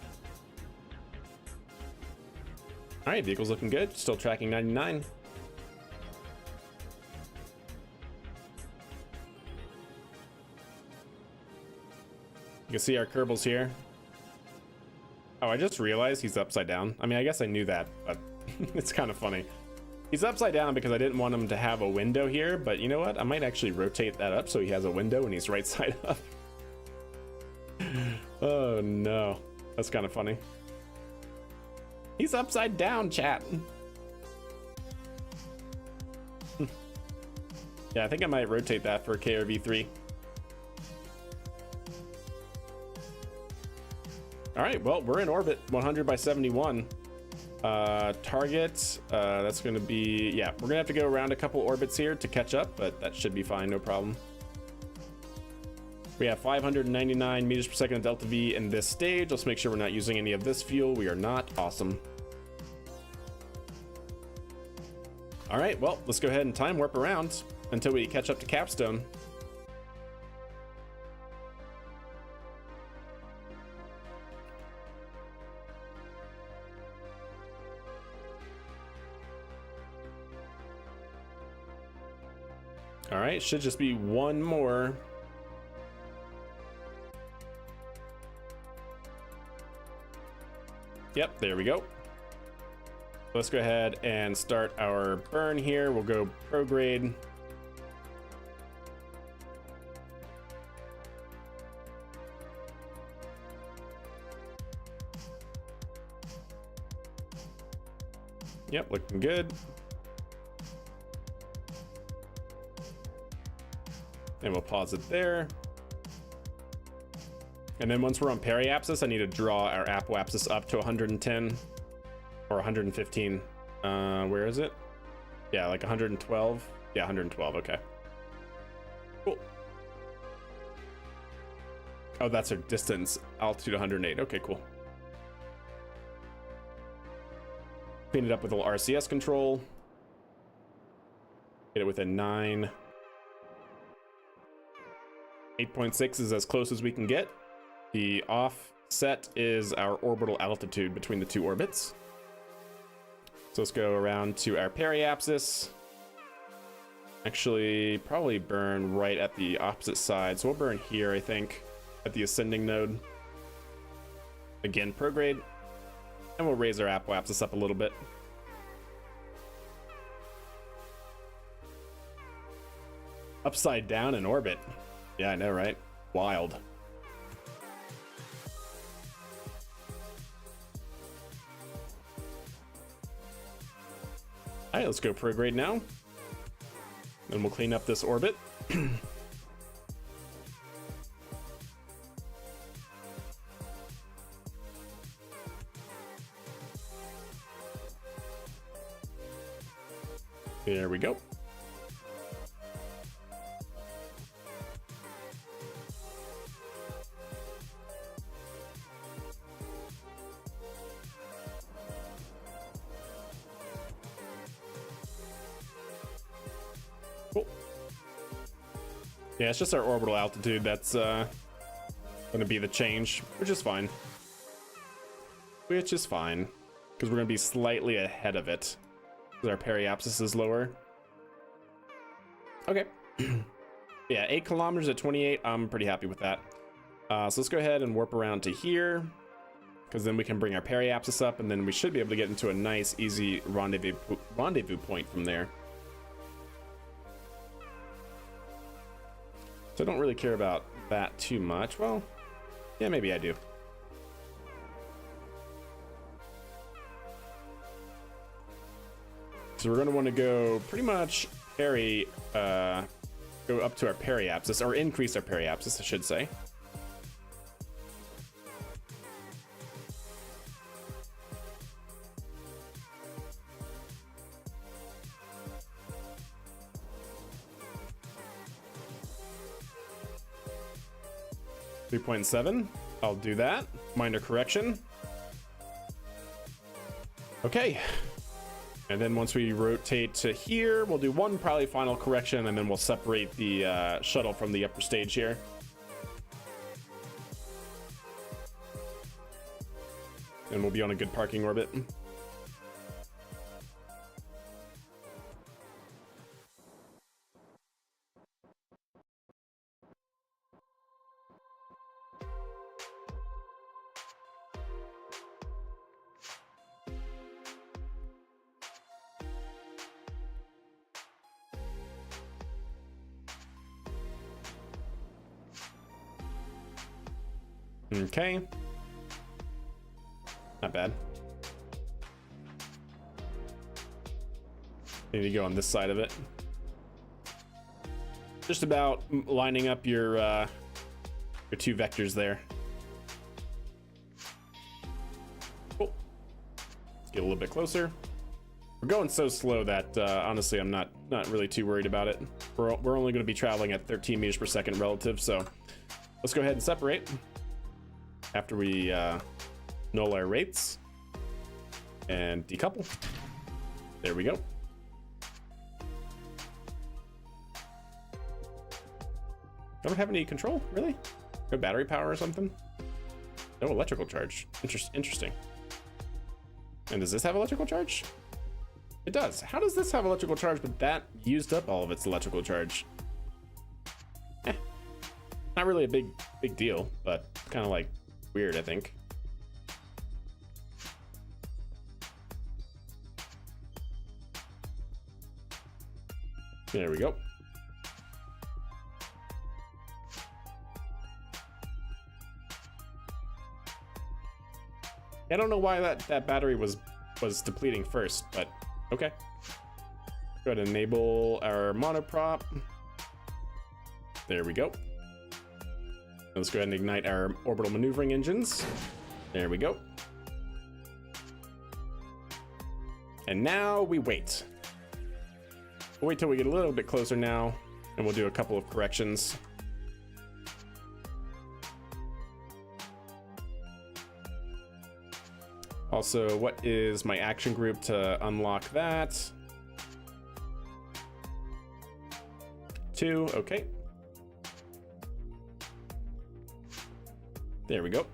Speaker 1: All right, vehicle's looking good. Still tracking 99. You can see our Kerbals here. Oh, I just realized he's upside down. I mean, I guess I knew that, but it's kind of funny. He's upside down because I didn't want him to have a window here, but you know what? I might actually rotate that up so he has a window and he's right side up. Oh no, that's kind of funny. He's upside down, chat. Yeah, I think I might rotate that for KRV3. All right, well, we're in orbit, 100 by 71. Target, that's gonna be, yeah, we're gonna have to go around a couple orbits here to catch up, but that should be fine, no problem. We have 599 meters per second of delta V in this stage. Let's make sure we're not using any of this fuel. We are not. Awesome. All right, well, let's go ahead and time warp around until we catch up to Capstone. All right, should just be one more. Yep, there we go. Let's go ahead and start our burn here. We'll go prograde. Yep, looking good. And we'll pause it there. And then once we're on periapsis, I need to draw our apoapsis up to 110 or 115. Where is it? Yeah, like 112. Yeah, 112. Okay. Cool. Oh, that's our distance. Altitude 108. Okay, cool. Clean it up with a little RCS control. Get it within 9. 8.6 is as close as we can get. The offset is our orbital altitude between the two orbits. So let's go around to our periapsis. Actually, probably burn right at the opposite side. So we'll burn here, I think, at the ascending node. Again, prograde. And we'll raise our apoapsis up a little bit. Upside down in orbit. Yeah, I know, right? Wild. All right, let's go prograde now. Then we'll clean up this orbit. There we go. Cool. Yeah, it's just our orbital altitude that's gonna be the change, which is fine. Which is fine, because we're gonna be slightly ahead of it. Our periapsis is lower. Okay. Yeah, 8 kilometers at 28. I'm pretty happy with that. So let's go ahead and warp around to here, because then we can bring our periapsis up, and then we should be able to get into a nice, easy rendezvous point from there. So I don't really care about that too much. Well, yeah, maybe I do. So we're going to want to go pretty much go up to our periapsis, or increase our periapsis, I should say. .7. I'll do that. Minor correction. Okay. And then once we rotate to here, we'll do one probably final correction, and then we'll separate the shuttle from the upper stage here. And we'll be on a good parking orbit. Okay. Not bad. Need to go on this side of it. Just about lining up your two vectors there. Cool. Let's get a little bit closer. We're going so slow that honestly I'm not really too worried about it. We're only going to be traveling at 13 meters per second relative, so let's go ahead and separate after we null our rates and decouple. There we go. Don't have any control, really? No battery power or something? No electrical charge. Interesting. And does this have electrical charge? It does. How does this have electrical charge, but that used up all of its electrical charge? Not really a big deal, but kind of like weird, I think. There we go. I don't know why that battery was depleting first, but okay. Go ahead and enable our monoprop. There we go. Let's go ahead and ignite our orbital maneuvering engines. There we go. And now we wait. We'll wait till we get a little bit closer now, and we'll do a couple of corrections. Also, what is my action group to unlock that? 2, okay. There we go.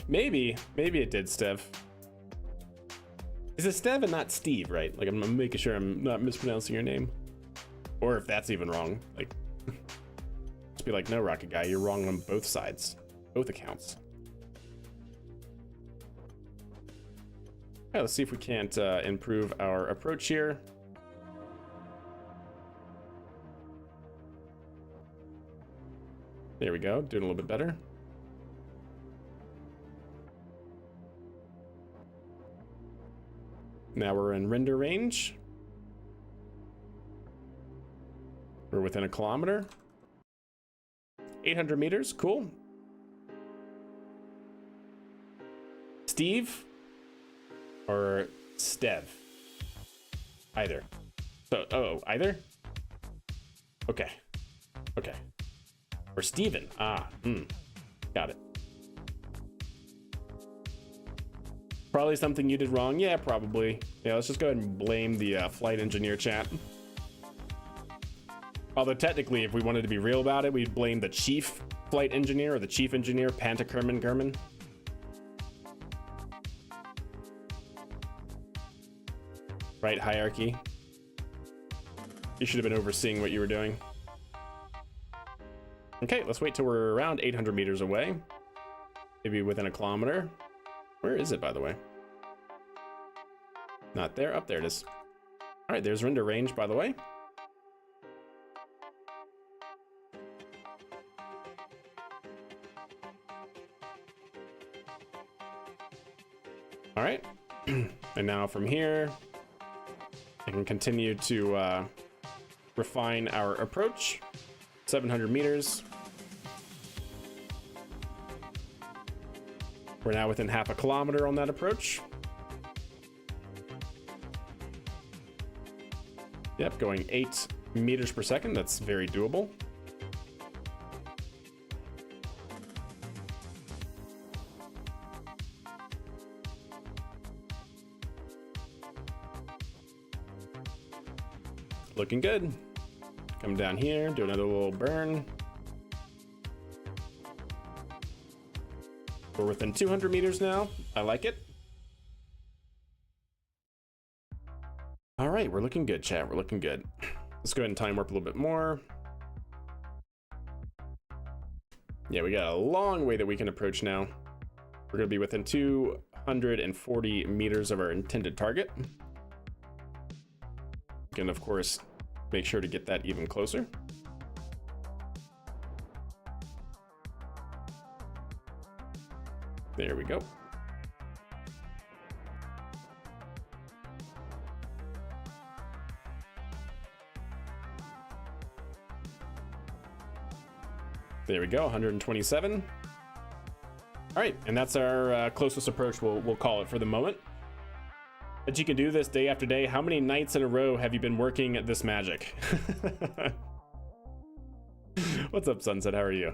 Speaker 1: Maybe it did, Stev. Is it Stev and not Steve, right? Like, I'm making sure I'm not mispronouncing your name. Or if that's even wrong, like, just be like, no, Rocket Guy, you're wrong on both sides, both accounts. All right, let's see if we can't improve our approach here. There we go, doing a little bit better. Now we're in render range. We're within a kilometer. 800 meters, cool. Steve or Stev? Either. So, oh, either? Okay. Okay. Or Steven. Got it. Probably something you did wrong. Yeah, probably. Yeah, let's just go ahead and blame the flight engineer chat. Although technically, if we wanted to be real about it, we'd blame the chief flight engineer or the chief engineer, Panta Kerman. Right, hierarchy. You should have been overseeing what you were doing. Okay, let's wait till we're around 800 meters away. Maybe within a kilometer. Where is it, by the way? Not there. Up there it is. All right, there's render range, by the way. All right, and now from here, I can continue to refine our approach. 700 meters. We're now within half a kilometer on that approach. Yep, going 8 meters per second. That's very doable. Looking good. Come down here, do another little burn. We're within 200 meters now. I like it. All right, we're looking good, chat. We're looking good. Let's go ahead and time warp a little bit more. Yeah, we got a long way that we can approach now. We're gonna be within 240 meters of our intended target. We can, of course, make sure to get that even closer. There we go. There we go, 127. All right, and that's our closest approach, we'll call it for the moment. That you can do this day after day. How many nights in a row have you been working at this magic? What's up, Sunset? How are you?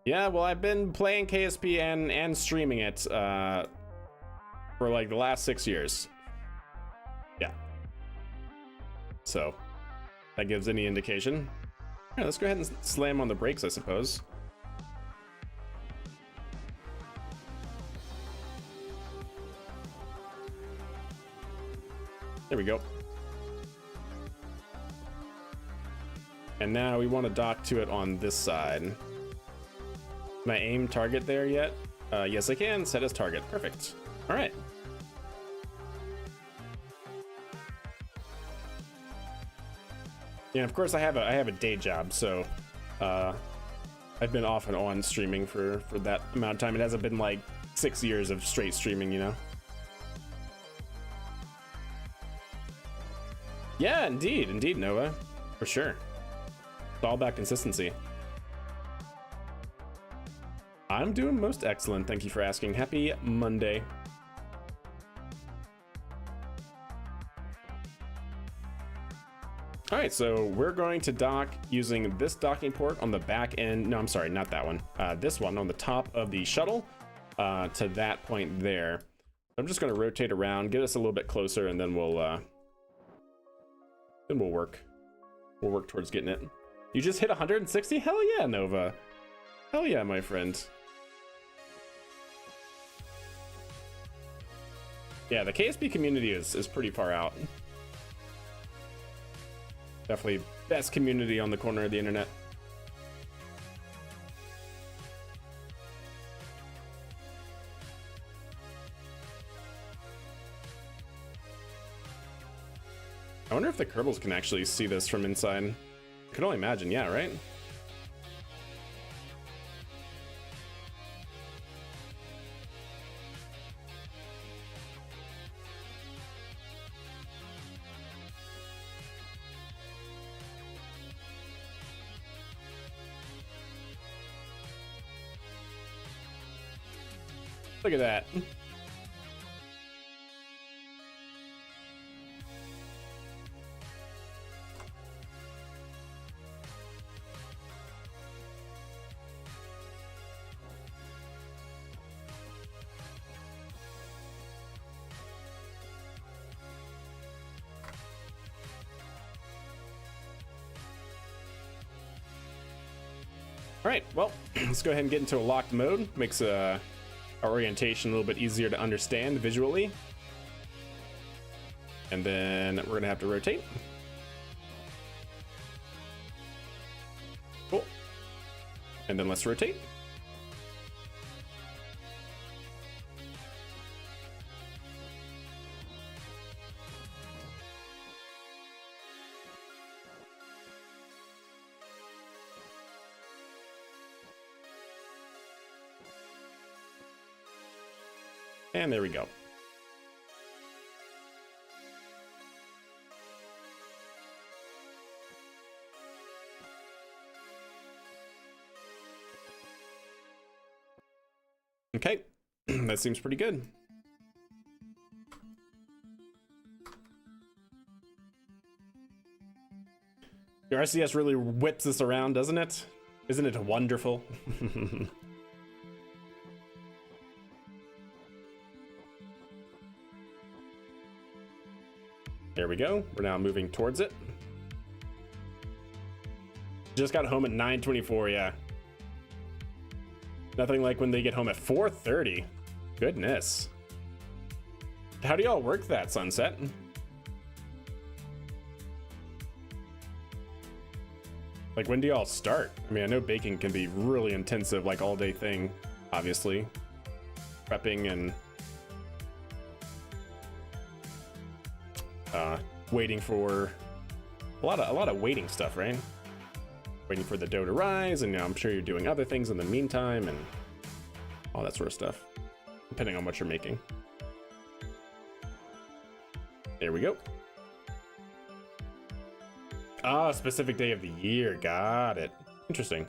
Speaker 1: Yeah, well, I've been playing KSP and streaming it for like the last 6 years. Yeah. So that gives any indication. All right, let's go ahead and slam on the brakes, I suppose. There we go. And now we want to dock to it on this side. Can I aim target there yet? Yes, I can. Set as target. Perfect. All right. Yeah, of course I have a day job, so I've been off and on streaming for that amount of time. It hasn't been like 6 years of straight streaming, you know. Yeah, indeed, Noah, for sure. It's all about consistency. I'm doing most excellent. Thank you for asking. Happy Monday. All right, so we're going to dock using this docking port on the back end. No, I'm sorry, not that one. This one on the top of the shuttle. to that point there. I'm just going to rotate around, get us a little bit closer, and then we'll work. We'll work towards getting it. You just hit 160? Hell yeah, Nova. Hell yeah, my friend. Yeah, the KSP community is pretty far out. Definitely best community on the corner of the internet. I wonder if the Kerbals can actually see this from inside. I can only imagine, yeah, right? Look at that. All right, well, let's go ahead and get into a locked mode. Makes our orientation a little bit easier to understand visually. And then we're gonna have to rotate. Cool. And then let's rotate. And there we go. Okay, that seems pretty good. Your RCS really whips this around, doesn't it? Isn't it wonderful? There we go. We're now moving towards it. Just got home at 9:24, yeah. Nothing like when they get home at 4:30. Goodness. How do y'all work that, Sunset? Like, when do y'all start? I mean, I know baking can be really intensive, like all day thing, obviously. Prepping and waiting for a lot of waiting stuff, right? Waiting for the dough to rise, and I'm sure you're doing other things in the meantime and all that sort of stuff, depending on what you're making. There we go. Ah, specific day of the year. Got it. Interesting.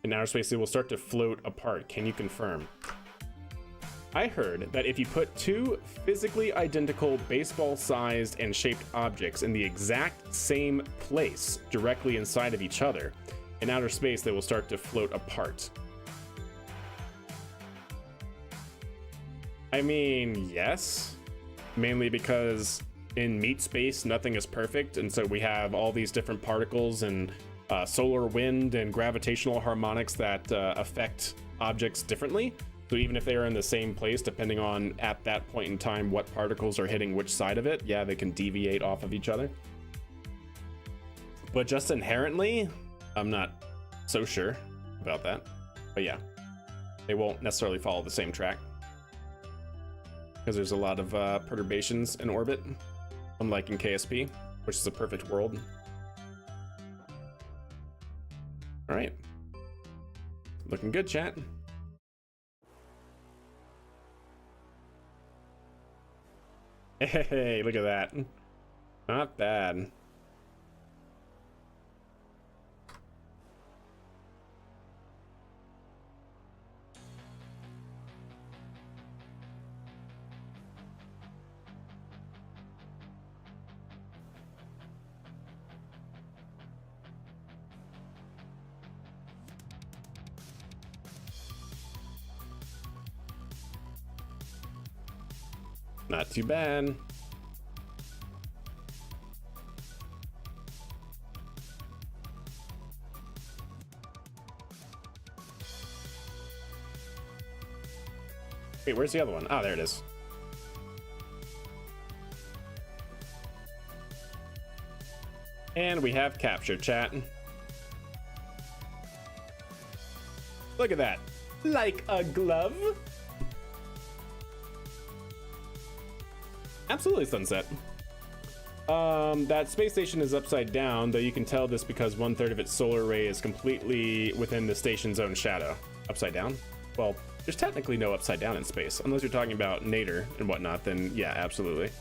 Speaker 1: In outer space, it will start to float apart. Can you confirm? I heard that if you put two physically identical baseball-sized and shaped objects in the exact same place directly inside of each other, in outer space, they will start to float apart. I mean, yes. Mainly because in meat space, nothing is perfect, and so we have all these different particles and solar wind and gravitational harmonics that affect objects differently. So even if they are in the same place, depending on at that point in time what particles are hitting which side of it, yeah, they can deviate off of each other. But just inherently, I'm not so sure about that. But yeah, they won't necessarily follow the same track, because there's a lot of perturbations in orbit, unlike in KSP, which is a perfect world. All right, looking good, chat. Hey, look at that. Not bad. Not too bad. Wait, where's the other one? Ah, there it is. And we have captured, chat. Look at that. Like a glove. Absolutely, Sunset. That space station is upside down, though you can tell this because 1/3 of its solar array is completely within the station's own shadow. Upside down? Well, there's technically no upside down in space, unless you're talking about nadir and whatnot, then yeah, absolutely.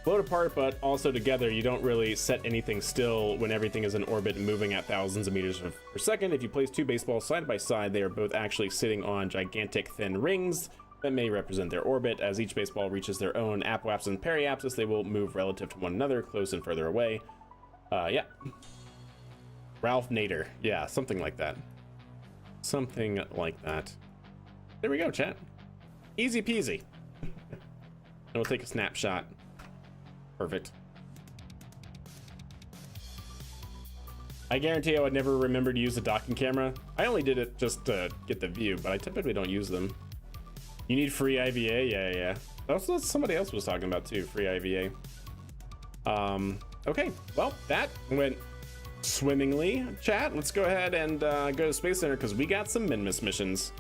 Speaker 1: Float apart, but also together, you don't really set anything still when everything is in orbit and moving at thousands of meters per second. If you place two baseballs side by side, they are both actually sitting on gigantic thin rings that may represent their orbit. As each baseball reaches their own apoapsis and periapsis, they will move relative to one another, close and further away. Yeah. Ralph Nader. Yeah, something like that. Something like that. There we go, chat. Easy peasy. And we'll take a snapshot. Perfect. I guarantee I would never remember to use the docking camera. I only did it just to get the view, but I typically don't use them. You need free IVA? Yeah. That's what somebody else was talking about too, free IVA. Okay, well, that went swimmingly. Chat, let's go ahead and go to Space Center because we got some Minmus missions.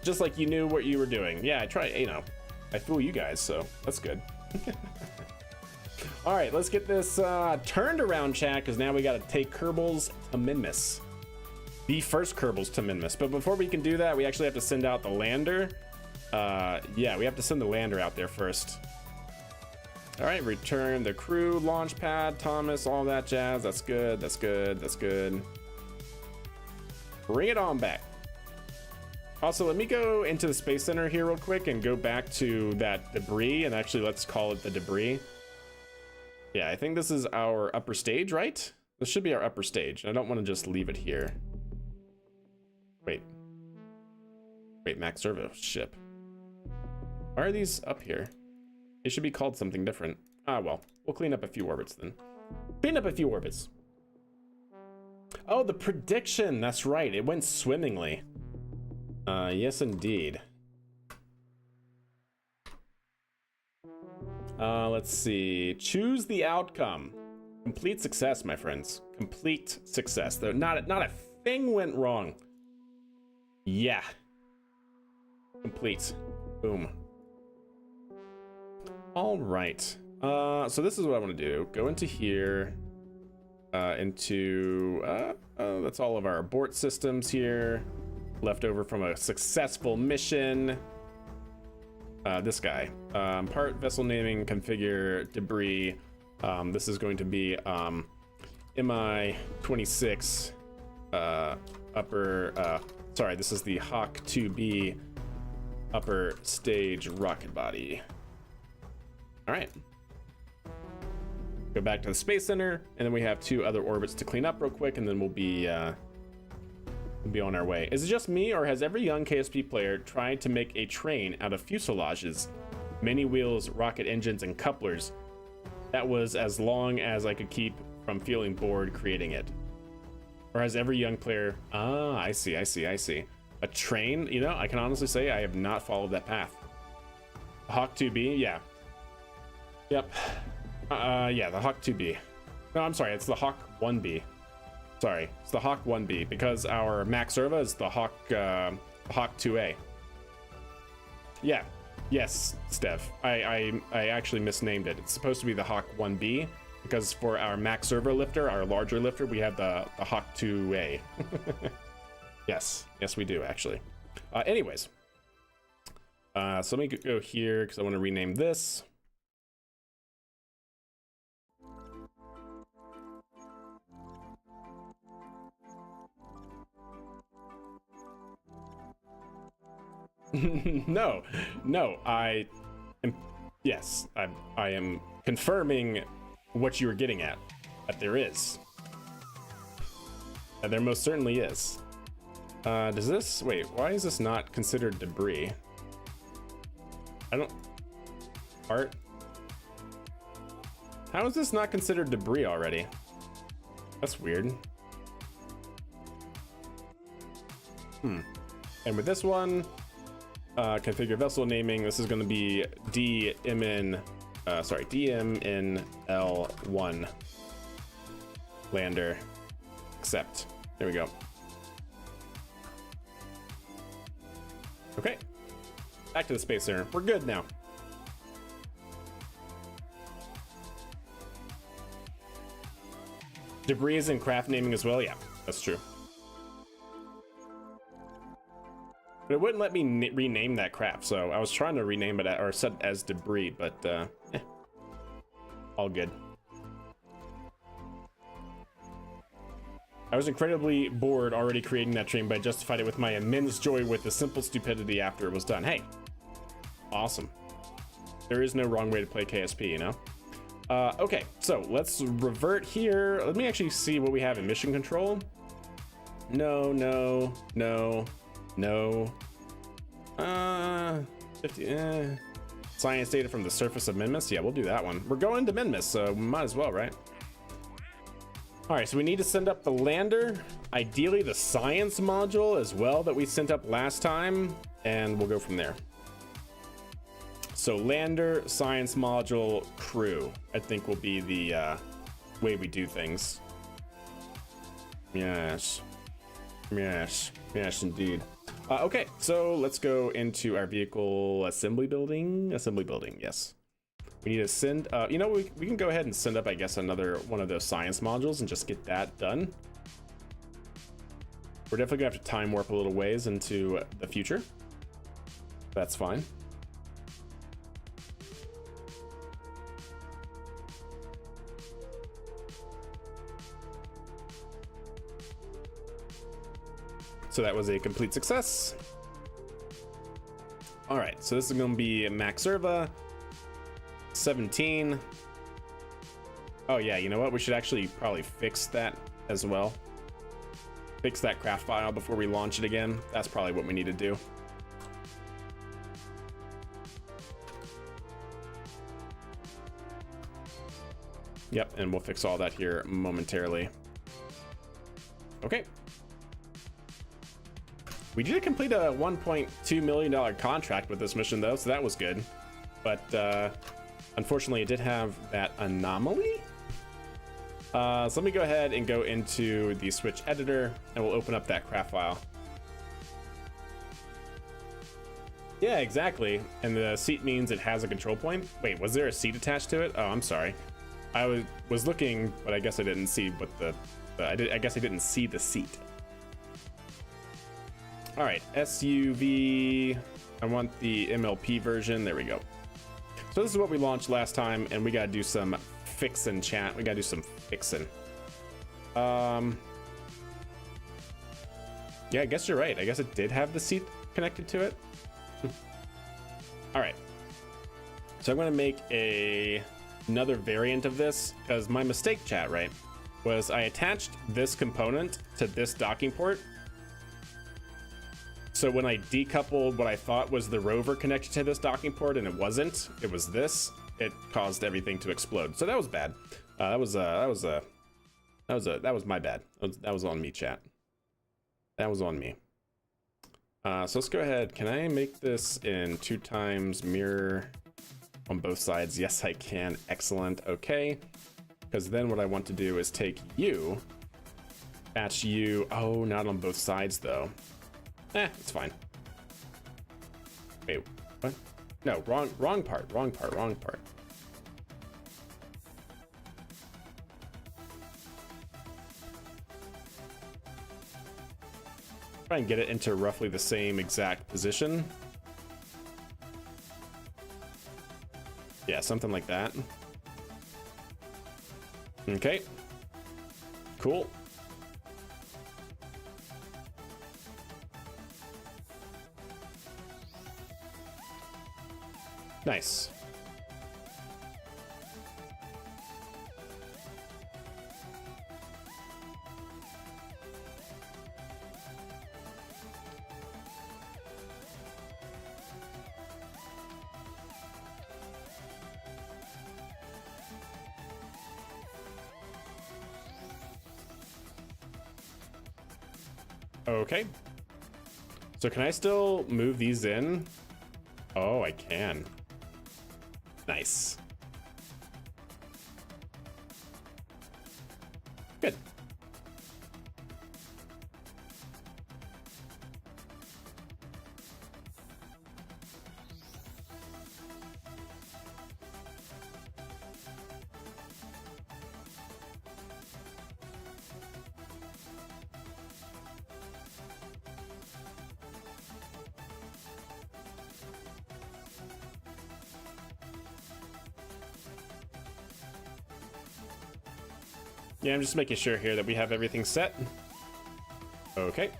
Speaker 1: Just like you knew what you were doing. Yeah, I try, you know, I fool you guys, so that's good. All right, let's get this turned around, chat, because now we got to take Kerbals to Minmus. The first Kerbals to Minmus. But before we can do that, we actually have to send out the lander. Yeah, we have to send the lander out there first. All right, return the crew, launch pad, Thomas, all that jazz. That's good, that's good, that's good. Bring it on back. Also, let me go into the Space Center here real quick and go back to that debris, and actually let's call it the debris. Yeah, I think this is our upper stage, right? This should be our upper stage. I don't want to just leave it here. Wait, Max Servo ship. Why are these up here? It should be called something different. Ah, well, we'll clean up a few orbits then. Clean up a few orbits. Oh, the prediction, that's right. It went swimmingly. Yes, indeed. Let's see. Choose the outcome. Complete success, my friends. Complete success. Though not a thing went wrong. Yeah. Complete. Boom. All right. So this is what I want to do. Go into here. That's all of our abort systems here. Left over from a successful mission. This guy. Part vessel naming, configure, debris. This is going to be MI-26 upper, sorry, this is the Hawk 2B upper stage rocket body. All right. Go back to the Space Center, and then we have 2 other orbits to clean up real quick, and then we'll be on our way. Is it just me, or has every young KSP player tried to make a train out of fuselages, many wheels, rocket engines, and couplers? That was as long as I could keep from feeling bored creating it. Or has every young player... Ah, I see. A train? You know, I can honestly say I have not followed that path. Hawk 2B? Yeah. Yep. Yeah, the Hawk 2B. No, I'm sorry, it's the Hawk 1B. Sorry, it's the Hawk 1B, because our Max Serva is the Hawk 2A. Yeah, yes, Stev. I actually misnamed it. It's supposed to be the Hawk 1B, because for our Max Serva lifter, our larger lifter, we have the Hawk 2A. Yes, we do, actually. Anyways. So let me go here, because I want to rename this. No, I am confirming what you were getting at, that there is. There most certainly is. Does this, wait, why is this not considered debris? I don't... Art? How is this not considered debris already? That's weird. And with this one, configure vessel naming. This is going to be DMNL1 lander. Accept. There we go. Okay. Back to the Space Center. We're good now. Debris is in craft naming as well. Yeah, that's true. But it wouldn't let me rename that craft, so I was trying to rename it or set it as debris, but all good. I was incredibly bored already creating that train, but I justified it with my immense joy with the simple stupidity after it was done. Hey, awesome. There is no wrong way to play KSP, you know? Okay, so let's revert here. Let me actually see what we have in mission control. No. 50, science data from the surface of Minmus. Yeah, we'll do that one. We're going to Minmus, so might as well, right? All right, so we need to send up the lander, ideally the science module as well that we sent up last time, and we'll go from there. So lander, science module, crew, I think will be the way we do things. Yes, indeed. Okay, so let's go into our vehicle assembly building. Yes. We need to send, you know, we can go ahead and send up, I guess, another one of those science modules and just get that done. We're definitely gonna have to time warp a little ways into the future. That's fine. So that was a complete success. All right, so this is gonna be max serva 17. Oh yeah, you know what? We should actually probably fix that as well. Fix that craft file before we launch it again. That's probably what we need to do. Yep, and we'll fix all that here momentarily. Okay. We did complete a $1.2 million contract with this mission though, so that was good. But unfortunately it did have that anomaly. So let me go ahead and go into the switch editor and we'll open up that craft file. Yeah, exactly. And the seat means it has a control point. Wait, was there a seat attached to it? Oh, I'm sorry. I was looking, but I guess I didn't see what I guess I didn't see the seat. All right, SUV. I want the MLP version. There we go. So this is what we launched last time, and we gotta do some fixing, chat. We gotta do some fixing. Yeah, I guess you're right. I guess it did have the seat connected to it. All right. So I'm gonna make another variant of this because my mistake, chat, right, was I attached this component to this docking port. So when I decoupled what I thought was the rover connected to this docking port and it wasn't, it was this, it caused everything to explode. So that was bad. That was my bad. That was on me, chat. That was on me. So let's go ahead. Can I make this in 2x mirror on both sides? Yes, I can. Excellent. Okay. Because then what I want to do is take you, patch you. Oh, not on both sides though. It's fine. Wait, what? No, wrong part. Try and get it into roughly the same exact position. Yeah, something like that. Okay. Cool. Nice. Okay. So can I still move these in? Oh, I can. Nice. Good. Yeah, I'm just making sure here that we have everything set. Okay.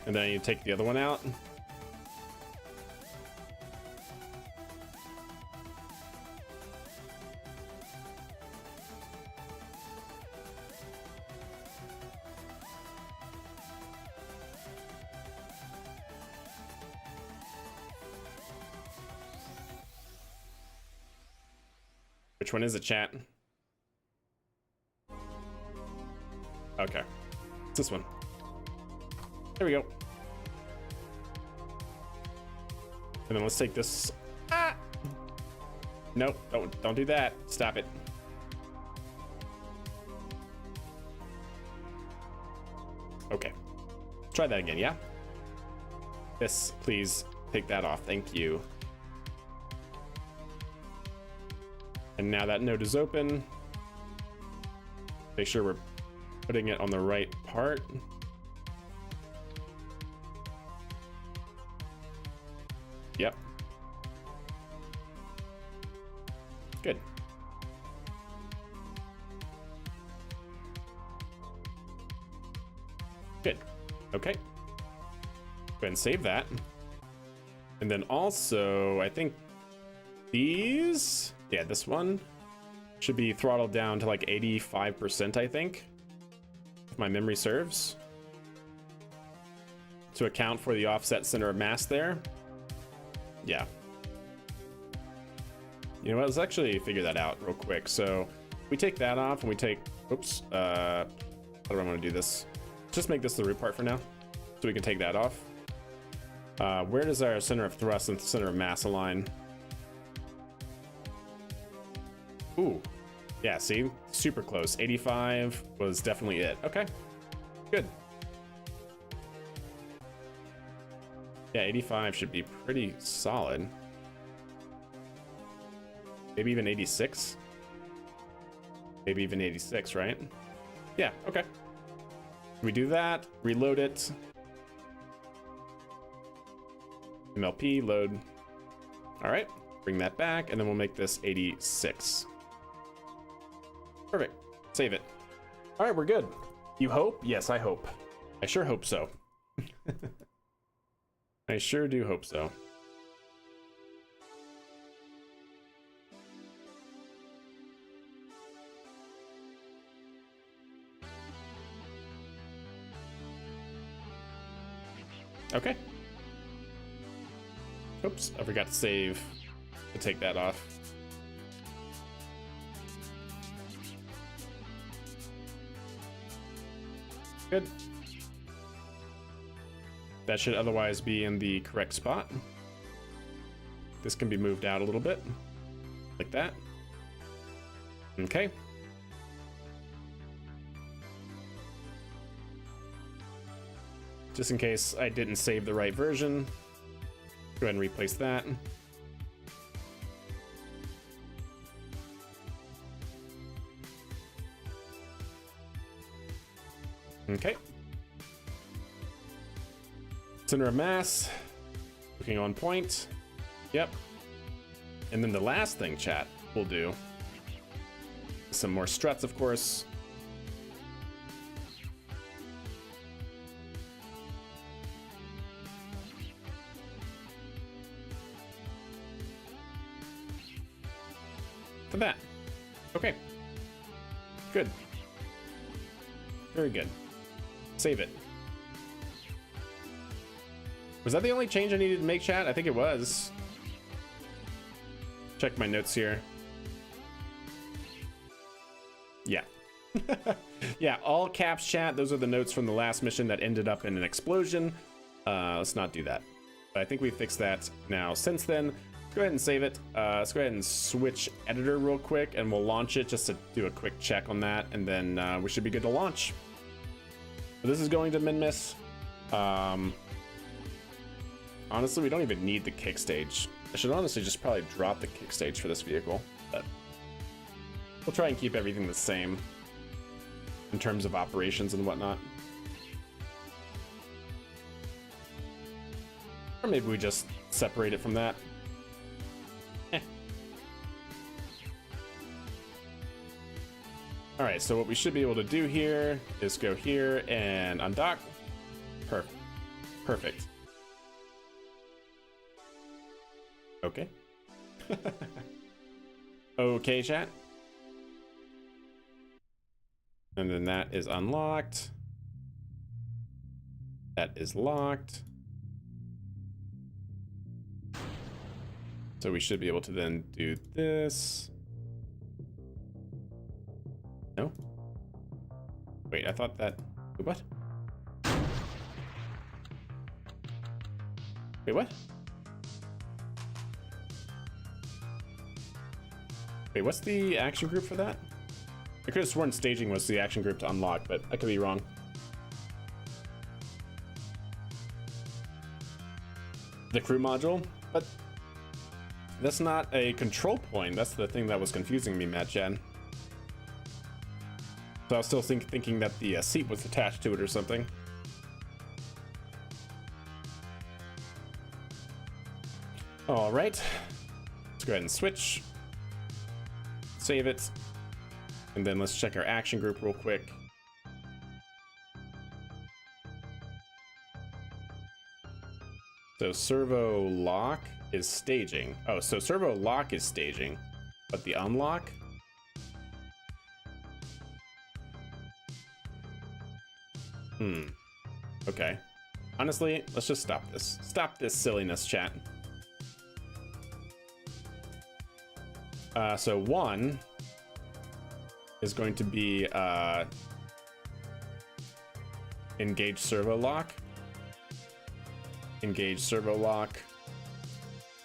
Speaker 1: And then you take the other one out. Which one is it, chat? Okay, it's this one. There we go. And then let's take this. Ah! Nope, don't do that. Stop it. Okay, try that again. Yeah. This, please take that off. Thank you. And now that node is open. Make sure we're putting it on the right part. Yep. Good. Good. Okay. Go ahead and save that. And then also, I think these, yeah, this one should be throttled down to like 85%, I think. If my memory serves, to account for the offset center of mass there. Yeah. You know what, let's actually figure that out real quick. So we take that off and we take, oops, how do I want to do this? Just make this the root part for now, so we can take that off. Where does our center of thrust and center of mass align? Ooh. Yeah, see? Super close. 85 was definitely it. Okay. Good. Yeah, 85 should be pretty solid. Maybe even 86? Maybe even 86, right? Yeah, okay. We do that, reload it. MLP, load. All right, bring that back, and then we'll make this 86. Perfect. Save it. All right, we're good. You hope? Yes, I hope. I sure hope so. I sure do hope so. Okay. Oops, I forgot to save to take that off. Good. That should otherwise be in the correct spot. This can be moved out a little bit, like that. Okay. Just in case I didn't save the right version, go ahead and replace that. Okay. Center of mass, looking on point. Yep. And then the last thing, chat, we'll do, some more struts, of course. For that. Okay. Good. Very good. Save it. Was that the only change I needed to make, chat? I think it was. Check my notes here. Yeah. Yeah, all caps chat. Those are the notes from the last mission that ended up in an explosion. Let's not do that. But I think we fixed that now. Since then, let's go ahead and save it. Let's go ahead and switch editor real quick, and we'll launch it just to do a quick check on that, and then we should be good to launch. So this is going to Minmus. Honestly, we don't even need the kick stage. I should honestly just probably drop the kick stage for this vehicle, but we'll try and keep everything the same in terms of operations and whatnot. Or maybe we just separate it from that. All right, so what we should be able to do here is go here and undock. Perfect. Okay. Okay, chat. And then that is unlocked. That is locked. So we should be able to then do this. No? Wait, I thought that... What? Wait, what? Wait, what's the action group for that? I could have sworn staging was the action group to unlock, but I could be wrong. The crew module? But that's not a control point. That's the thing that was confusing me, Matt Jen. So I was still thinking that the seat was attached to it or something. All right, let's go ahead and switch. Save it, and then let's check our action group real quick. So servo lock is staging. Oh, so servo lock is staging, but the unlock? Okay. Honestly, let's just stop this. Stop this silliness, chat. So one is going to be engage servo lock. Engage servo lock.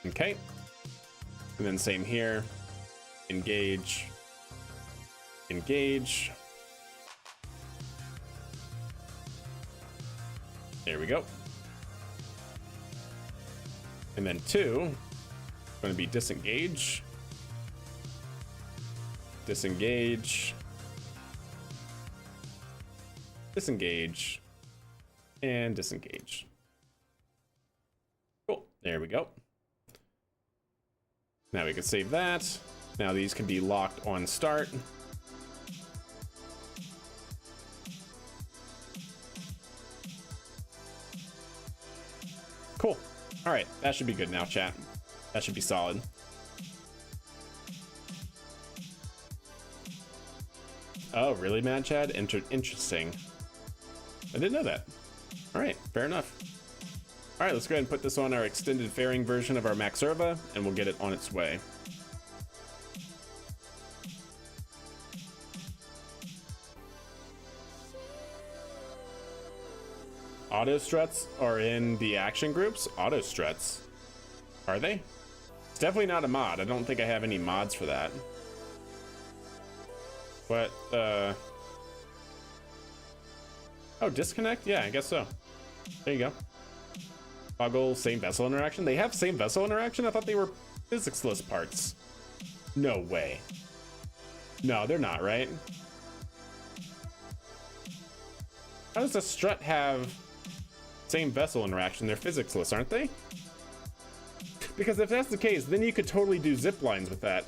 Speaker 1: Okay. And then same here. Engage. Engage. There we go. And then two, going to be disengage. Disengage. Disengage. And disengage. Cool. There we go. Now we can save that. Now these can be locked on start. Cool. All right, that should be good now, chat. That should be solid. Oh, really, Mad Chad? Interesting. I didn't know that. All right, fair enough. All right, let's go ahead and put this on our extended fairing version of our Maxerva, and we'll get it on its way. Auto struts are in the action groups. Auto struts, are they? It's definitely not a mod. I don't think I have any mods for that. But oh, disconnect? Yeah, I guess so. There you go. Toggle same vessel interaction. They have same vessel interaction? I thought they were physics-less parts. No way. No, they're not, right? How does a strut have same vessel interaction? They're physics-less, aren't they? Because if that's the case, then you could totally do zip lines with that.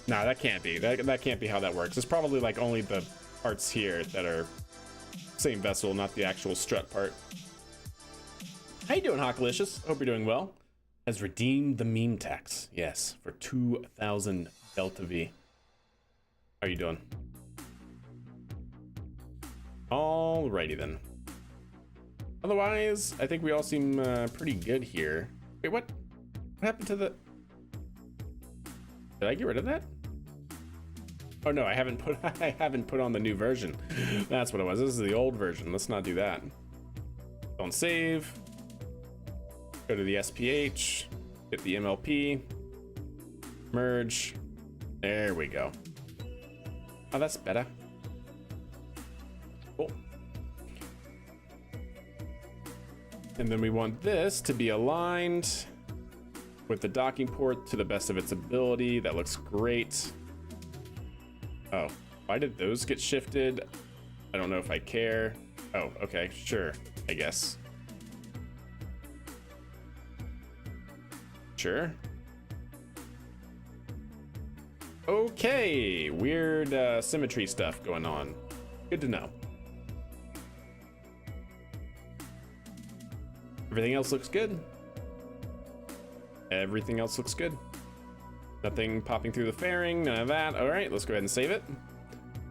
Speaker 1: Nah, that can't be. That can't be how that works. It's probably like only the parts here that are same vessel, not the actual strut part. How you doing, Hawklicious? Hope you're doing well. Has redeemed the meme tax. Yes, for 2,000 Delta V. How are you doing? Alrighty then. Otherwise, I think we all seem pretty good here. Wait, what? What happened to the... Did I get rid of that? Oh no, I haven't put on the new version. That's what it was. This is the old version. Let's not do that. Don't save. Go to the SPH. Hit the MLP. Merge. There we go. Oh, that's better. Cool. And then we want this to be aligned with the docking port to the best of its ability. That looks great. Oh, why did those get shifted? I don't know if I care. Oh, okay, sure, I guess. Sure. Okay, weird symmetry stuff going on. Good to know. Everything else looks good. Everything else looks good. Nothing popping through the fairing, none of that. All right, let's go ahead and save it.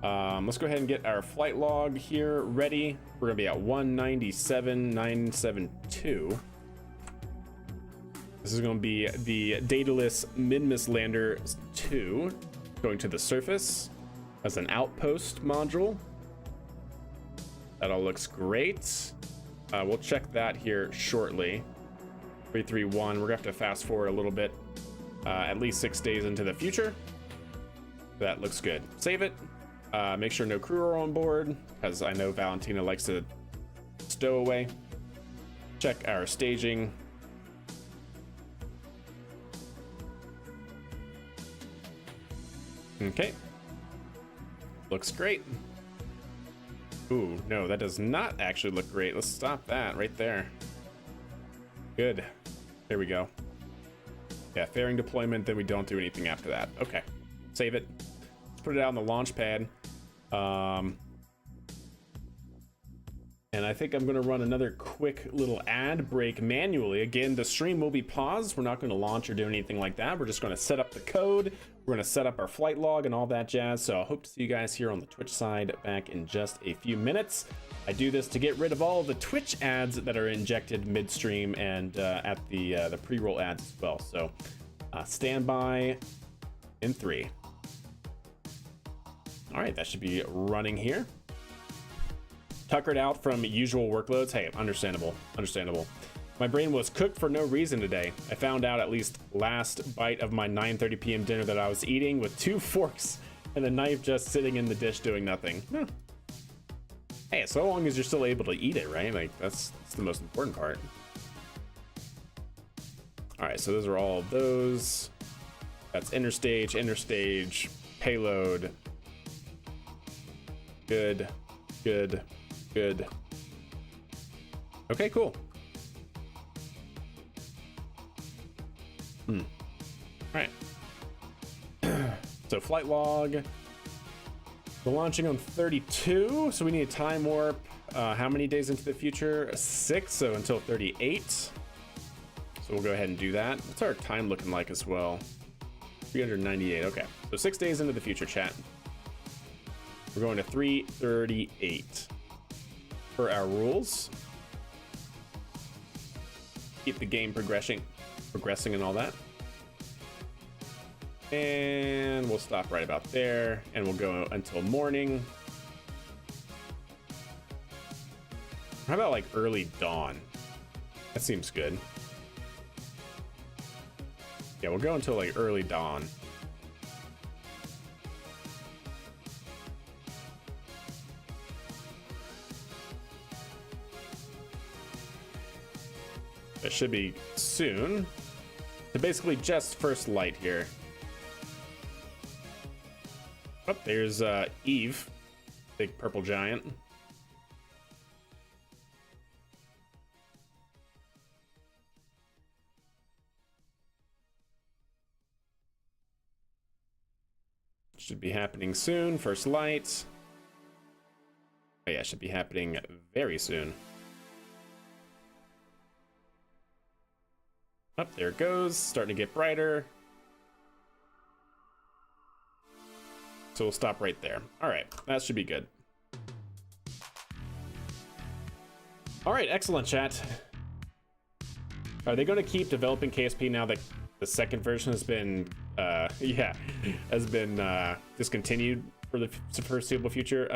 Speaker 1: Let's go ahead and get our flight log here ready. We're gonna be at 197,972. This is gonna be the dataless Minmus lander 2 going to the surface as an outpost module. That all looks great. We'll check that here shortly. 331, we're gonna have to fast forward a little bit, at least 6 days into the future. That looks good. Save it. Make sure no crew are on board, because I know Valentina likes to stow away. Check our staging. Okay. Looks great. Ooh, no, that does not actually look great. Let's stop that right there. Good. There we go. Yeah, fairing deployment, then we don't do anything after that. Okay, save it. Let's put it out on the launch pad. And I think I'm gonna run another quick little ad break manually. Again, the stream will be paused. We're not gonna launch or do anything like that. We're just gonna set up the code. We're gonna set up our flight log and all that jazz. So I hope to see you guys here on the Twitch side back in just a few minutes. I do this to get rid of all of the Twitch ads that are injected midstream and at the pre-roll ads as well. So stand by in 3. All right, that should be running here. Tuckered out from usual workloads. Hey, understandable. My brain was cooked for no reason today. I found out at least last bite of my 9:30 p.m. dinner that I was eating with 2 forks and a knife just sitting in the dish doing nothing. Hey, so long as you're still able to eat it, right? Like that's the most important part. All right, so those are all of those. That's interstage, payload. Good. Okay, cool. All right. So flight log. We're launching on 32, so we need a time warp. How many days into the future? 6, so until 38. So we'll go ahead and do that. What's our time looking like as well? 398, okay. So 6 days into the future, chat. We're going to 338 for our rules. Keep the game progressing and all that. And we'll stop right about there, and we'll go until morning. How about like early dawn? That seems good. Yeah, we'll go until like early dawn. It should be soon. So basically just first light here. Oh, there's Eve, big purple giant. Should be happening soon. First light. Oh yeah, should be happening very soon. Up there it goes, starting to get brighter. So we'll stop right there. All right, that should be good. All right, excellent, chat. Are they going to keep developing KSP now that the second version has been discontinued for the foreseeable future.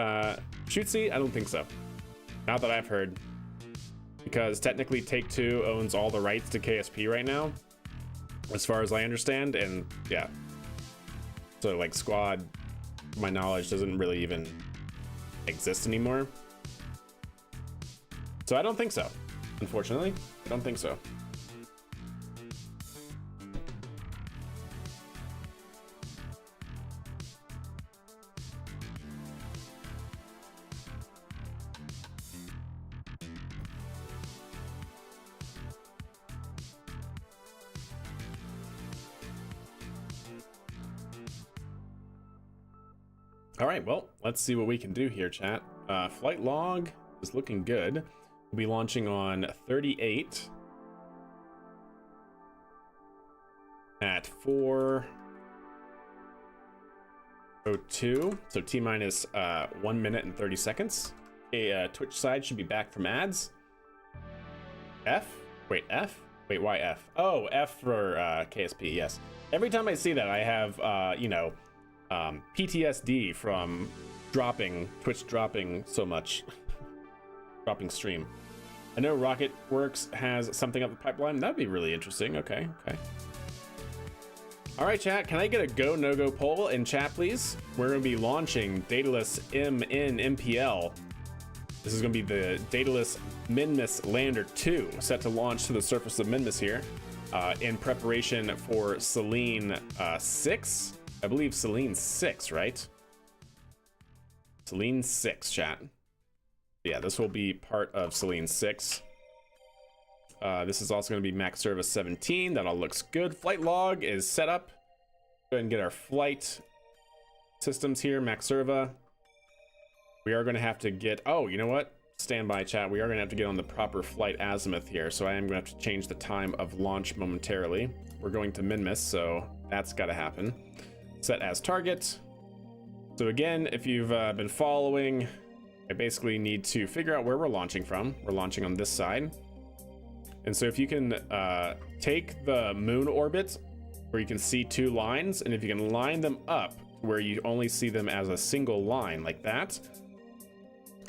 Speaker 1: Shootsy, I don't think so. Not that I've heard, because technically Take-Two owns all the rights to KSP right now, as far as I understand, and yeah. So like Squad, to my knowledge, doesn't really even exist anymore. So I don't think so. Unfortunately, I don't think so. All right, well, let's see what we can do here, chat. Flight log is looking good. We'll be launching on 38 at 4:02, so T-minus 1 minute and 30 seconds. Twitch side should be back from ads. F? Wait, F? Wait, why F? Oh, F for KSP, yes. Every time I see that, I have, PTSD from Twitch dropping so much. Dropping stream. I know RocketWorks has something up the pipeline. That'd be really interesting. Okay. All right, chat, can I get a go, no-go poll in chat, please? We're gonna be launching Daedalus MN-MPL. This is gonna be the Daedalus Minmus Lander 2, set to launch to the surface of Minmus here, in preparation for Selene 6. I believe Selene 6, right? Selene 6, chat. Yeah, this will be part of Selene 6. This is also going to be max service 17. That all looks good. Flight log is set up. Go ahead and get our flight systems here, max serva. We are going to have to get, oh, you know what? Stand by, chat. We are going to have to get on the proper flight azimuth here, so I am going to have to change the time of launch momentarily. We're going to Minmus, so that's got to happen. Set as target. So again, if you've been following, I basically need to figure out where we're launching from. We're launching on this side. And so if you can take the moon orbit where you can see two lines, and if you can line them up where you only see them as a single line like that,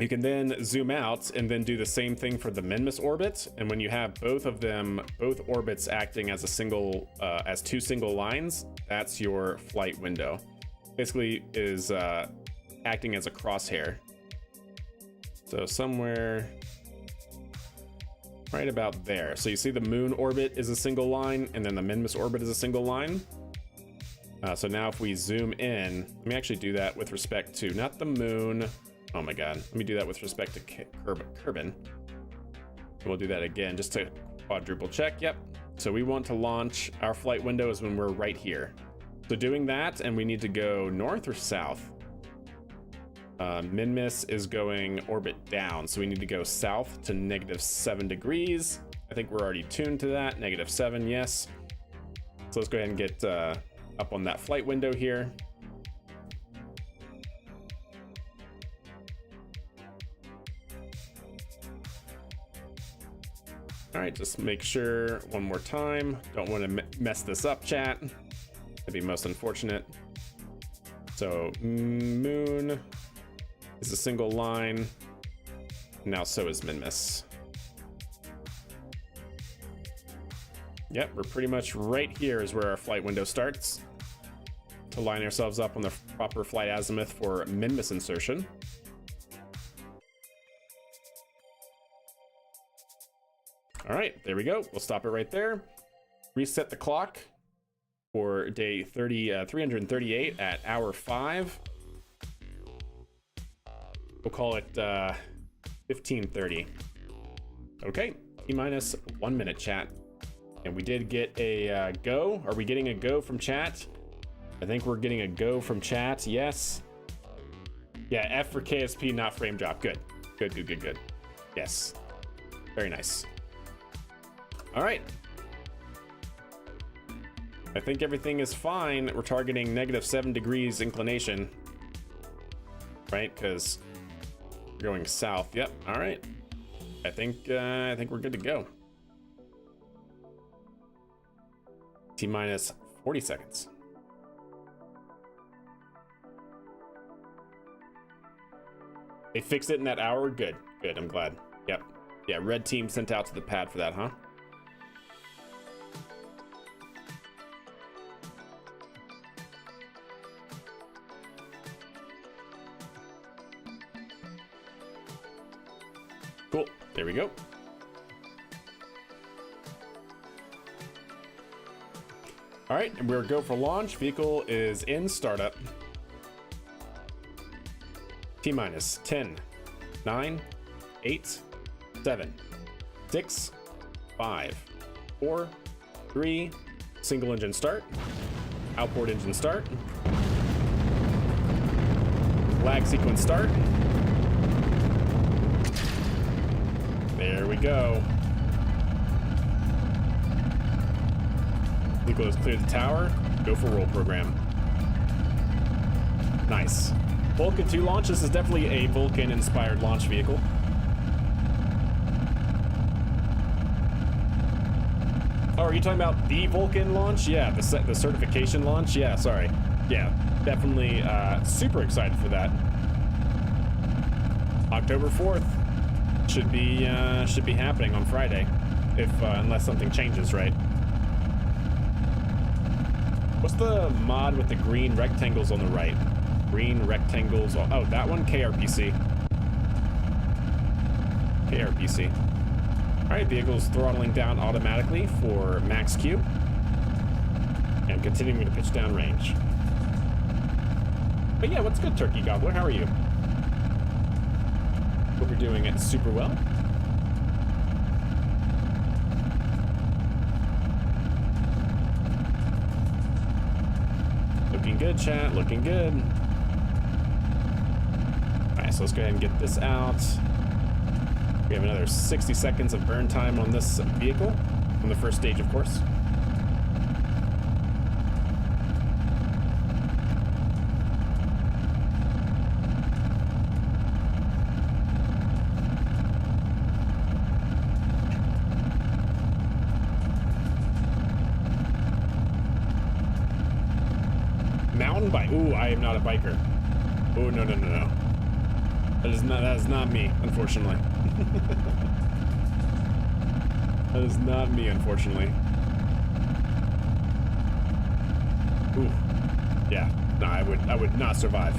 Speaker 1: you can then zoom out and then do the same thing for the Minmus orbit. And when you have both of them, both orbits acting as a single, as two single lines, that's your flight window. Basically is acting as a crosshair. So somewhere right about there. So you see the moon orbit is a single line, and then the Minmus orbit is a single line. So now if we zoom in, let me actually do that with respect to, not the moon. Oh my God, let me do that with respect to Kerbin. We'll do that again just to quadruple check. Yep. So we want to launch, our flight window is when we're right here. So doing that, and we need to go north or south. Minmus is going orbit down, so we need to go south to -7 degrees. I think we're already tuned to that. -7, yes. So let's go ahead and get up on that flight window here. All right, just make sure one more time. Don't want to mess this up, chat. That'd be most unfortunate. So moon is a single line. Now so is Minmus. Yep, we're pretty much right here is where our flight window starts to line ourselves up on the proper flight azimuth for Minmus insertion. All right, there we go. We'll stop it right there. Reset the clock for day 338 at hour 5. We'll call it 15:30. Okay, T-minus 1 minute, chat. And we did get a go. Are we getting a go from chat? I think we're getting a go from chat. Yes. Yeah, F for KSP, not frame drop. Good. Good. Yes. Very nice. All right. I think everything is fine. We're targeting -7 degrees inclination, right? Because we're going south. Yep. All right. I think we're good to go. T-minus 40 seconds. They fixed it in that hour? Good. Good, I'm glad. Yep. Yeah, red team sent out to the pad for that, huh? Cool. There we go. All right, and we're go for launch. Vehicle is in startup. T-minus 10, 9, 8, 7, 6, 5, 4, 3, single engine start, outboard engine start, lag sequence start. There we go. Vehicle has cleared the tower. Go for roll program. Nice. Vulcan 2 launch. This is definitely a Vulcan-inspired launch vehicle. Oh, are you talking about the Vulcan launch? Yeah, the certification launch? Yeah, sorry. Yeah, definitely super excited for that. October 4th should be happening on Friday, if unless something changes, right? What's the mod with the green rectangles on the right? Green rectangles. Oh, that one? KRPC. KRPC. All right, vehicle's throttling down automatically for max Q. And continuing to pitch down range. But yeah, what's good, Turkey Gobbler? How are you? Hope you're doing it super well. Looking good, chat. Looking good. Alright, so let's go ahead and get this out. We have another 60 seconds of burn time on this vehicle. On the first stage, of course. Mountain bike. Ooh, I am not a biker. Oh, no, no, no, no. That is not me, unfortunately. That is not me, unfortunately. Ooh. Yeah. No, I would not survive.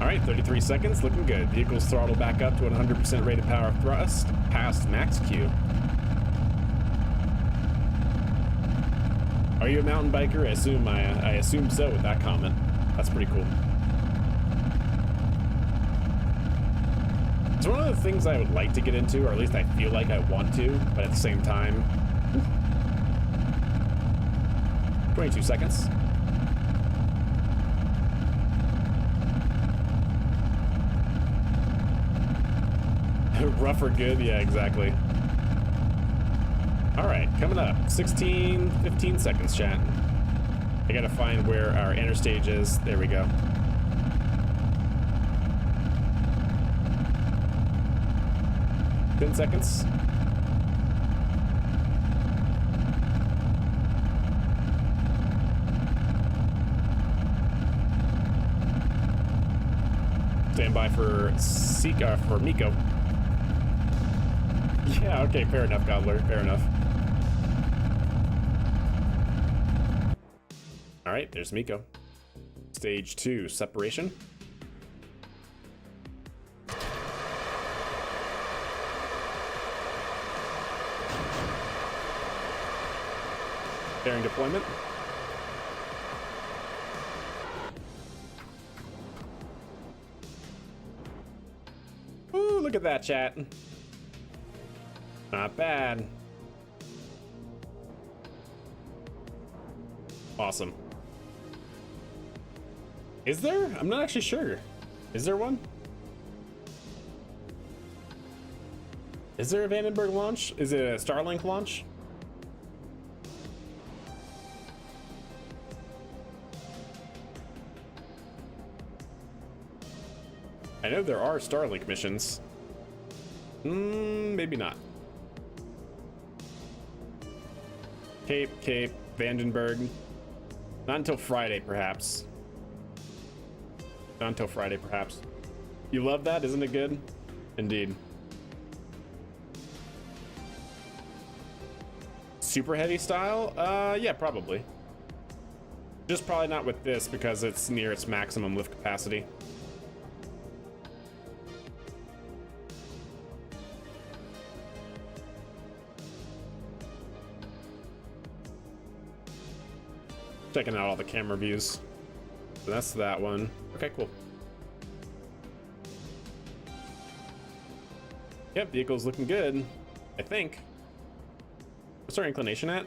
Speaker 1: All right, 33 seconds, looking good. Vehicle's throttled back up to 100% rated power thrust, past max Q. Are you a mountain biker? I assume so with that comment. That's pretty cool. It's one of the things I would like to get into, or at least I feel like I want to, but at the same time, 22 seconds. Rough or good? Yeah, exactly. All right, coming up, 15 seconds, chat. I gotta find where our inner stage is. There we go. Ten seconds. Stand by for Miko. Yeah, okay, fair enough, Gobbler, fair enough. All right, there's Miko. Stage 2, separation. Bearing deployment. Ooh, look at that, chat. Not bad. Awesome. Is there? I'm not actually sure. Is there one? Is there a Vandenberg launch? Is it a Starlink launch? I know there are Starlink missions. Maybe not. Cape, Vandenberg. Not until Friday, perhaps. Not until Friday, perhaps. You love that, isn't it good? Indeed. Super heavy style? Yeah, probably. Just probably not with this because it's near its maximum lift capacity. Checking out all the camera views. So that's that one. Okay, cool. Yep, vehicle's looking good, I think. What's our inclination at?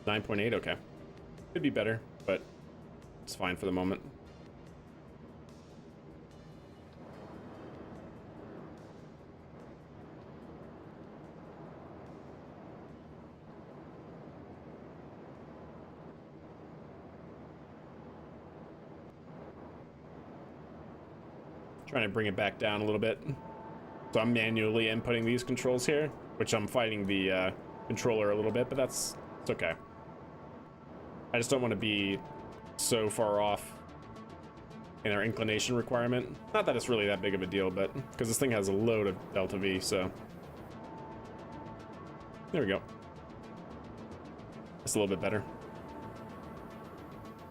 Speaker 1: 9.8, okay. Could be better, but it's fine for the moment. Trying to bring it back down a little bit. So I'm manually inputting these controls here, which I'm fighting the controller a little bit, but it's okay. I just don't want to be so far off in our inclination requirement. Not that it's really that big of a deal, but because this thing has a load of delta V, so there we go. That's a little bit better.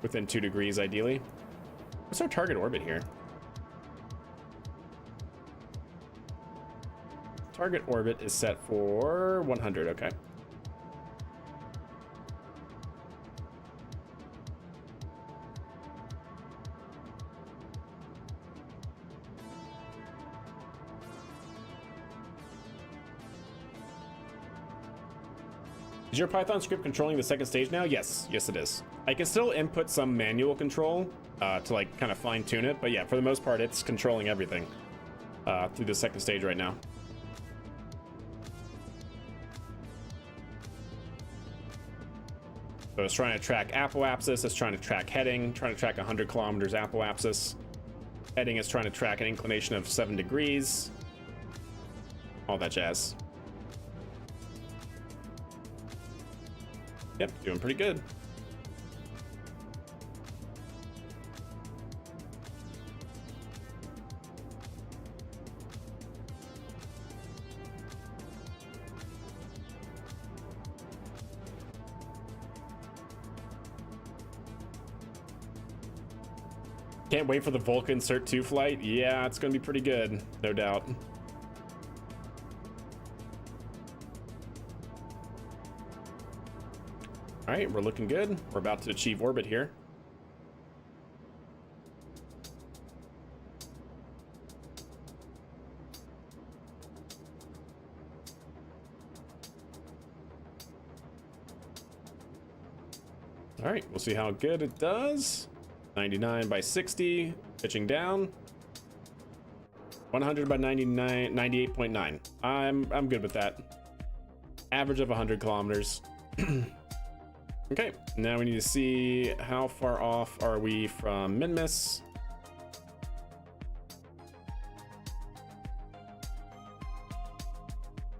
Speaker 1: Within 2 degrees, ideally. What's our target orbit here? Target orbit is set for 100, okay. Is your Python script controlling the second stage now? Yes, yes it is. I can still input some manual control to like kind of fine tune it, but yeah, for the most part, it's controlling everything through the second stage right now. So it's trying to track apoapsis, it's trying to track heading, trying to track 100 kilometers apoapsis. Heading is trying to track an inclination of 7 degrees. All that jazz. Yep, doing pretty good. Can't wait for the Vulcan Cert 2 flight. Yeah, it's gonna be pretty good, no doubt. All right, we're looking good. We're about to achieve orbit here. All right, we'll see how good it does. 99 by 60, pitching down. 100 by 99, 98.9. I'm good with that. Average of 100 kilometers. Okay, now we need to see how far off are we from Minmus.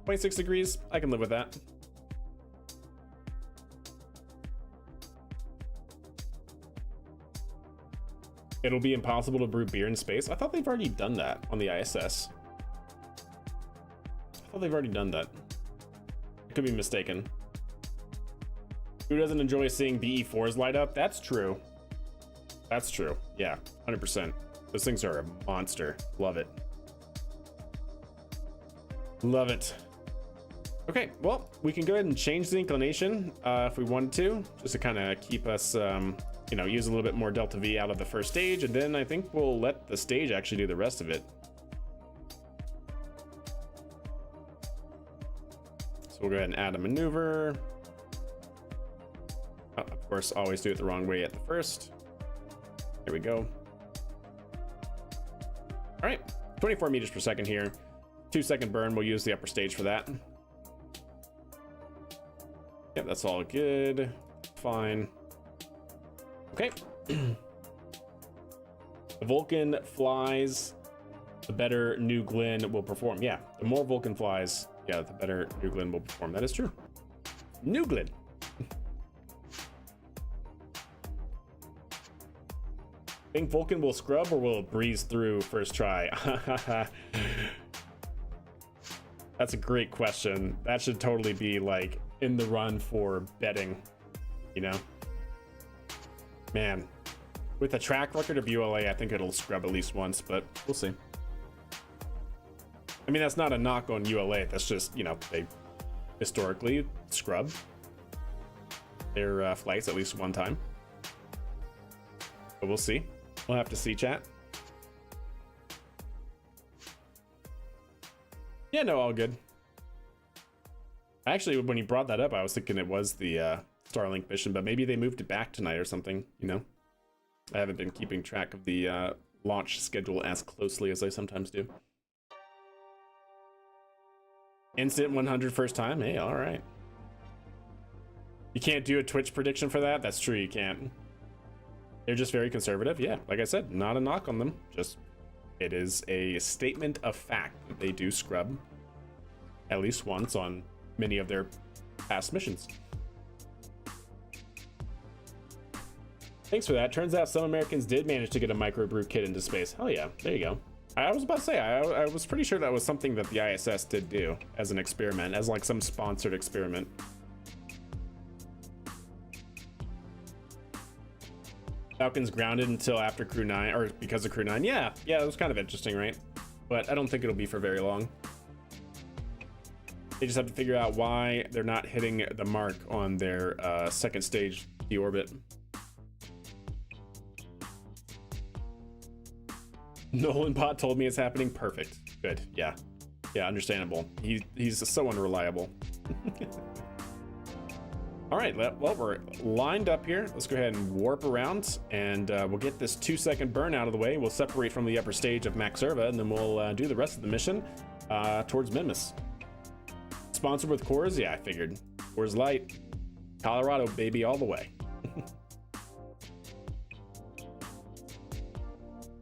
Speaker 1: .6 degrees, I can live with that. It'll be impossible to brew beer in space. I thought they've already done that on the ISS. I thought they've already done that. I could be mistaken. Who doesn't enjoy seeing BE4s light up? That's true. That's true. Yeah, 100%. Those things are a monster. Love it. Love it. Okay, well, we can go ahead and change the inclination if we wanted to, just to kind of keep us, you know, use a little bit more delta V out of the first stage, and then I think we'll let the stage actually do the rest of it. So we'll go ahead and add a maneuver. Oh, of course, always do it the wrong way at the first. There we go. All right, 24 meters per second here. 2-second burn, we'll use the upper stage for that. Yep, that's all good. Fine. Okay. The Vulcan flies, the better New Glenn will perform. Yeah, the more Vulcan flies, yeah, the better New Glenn will perform. That is true. New Glenn. Think Vulcan will scrub or will it breeze through first try? That's a great question. That should totally be like in the run for betting, you know? Man, with a track record of ULA, I think it'll scrub at least once, but we'll see. I mean, that's not a knock on ULA. That's just, you know, they historically scrub their flights at least one time. But we'll see. We'll have to see, chat. Yeah, no, all good. Actually, when you brought that up, I was thinking it was the Starlink mission, but maybe they moved it back tonight or something, you know? I haven't been keeping track of the launch schedule as closely as I sometimes do. Instant 100 first time? Hey, all right. You can't do a Twitch prediction for that? That's true, you can't. They're just very conservative. Yeah, like I said, not a knock on them. Just, it is a statement of fact that they do scrub at least once on many of their past missions. Thanks for that. Turns out some Americans did manage to get a microbrew kit into space. Hell yeah, there you go. I was about to say, I was pretty sure that was something that the ISS did do as an experiment, as like some sponsored experiment. Falcon's grounded until after Crew 9, or because of Crew 9. Yeah, it was kind of interesting, right? But I don't think it'll be for very long. They just have to figure out why they're not hitting the mark on their second stage deorbit. Nolan Bot told me it's happening. Perfect. Good. Yeah, understandable. He's so unreliable. All right, well, we're lined up here. Let's go ahead and warp around, and we'll get this 2-second burn out of the way. We'll separate from the upper stage of Max Serva, and then we'll do the rest of the mission towards Minmus. Sponsored with Coors? Yeah, I figured. Coors Light. Colorado, baby, all the way.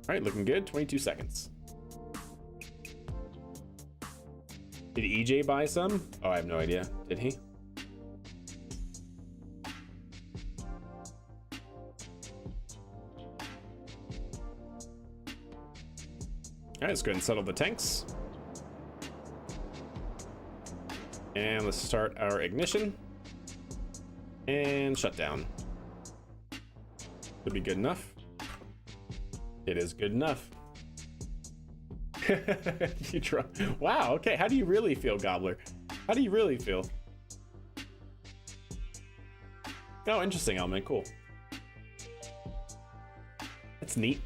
Speaker 1: All right, looking good. 22 seconds. Did EJ buy some? Oh, I have no idea. Did he? All right, let's go ahead and settle the tanks. And let's start our ignition. And shut down. Should be good enough. It is good enough. You try. Wow, okay. How do you really feel, Gobbler? How do you really feel? Oh, interesting, Element. Cool. That's neat.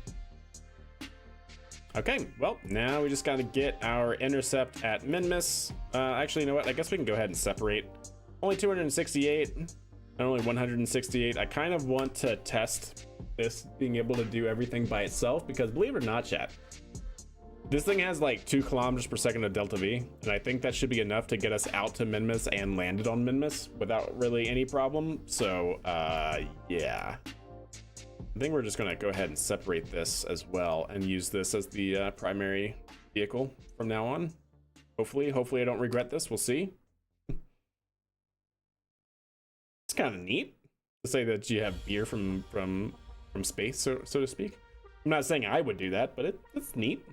Speaker 1: Okay, well, now we just got to get our intercept at Minmus. Actually, you know what? I guess we can go ahead and separate. Only 268 and only 168. I kind of want to test this being able to do everything by itself, because believe it or not, chat, this thing has like 2 kilometers per second of delta V, and I think that should be enough to get us out to Minmus and landed on Minmus without really any problem. So, yeah. I think we're just gonna go ahead and separate this as well and use this as the primary vehicle from now on. Hopefully I don't regret this. We'll see. It's kind of neat to say that you have beer from space, so to speak. I'm not saying I would do that, but it's neat.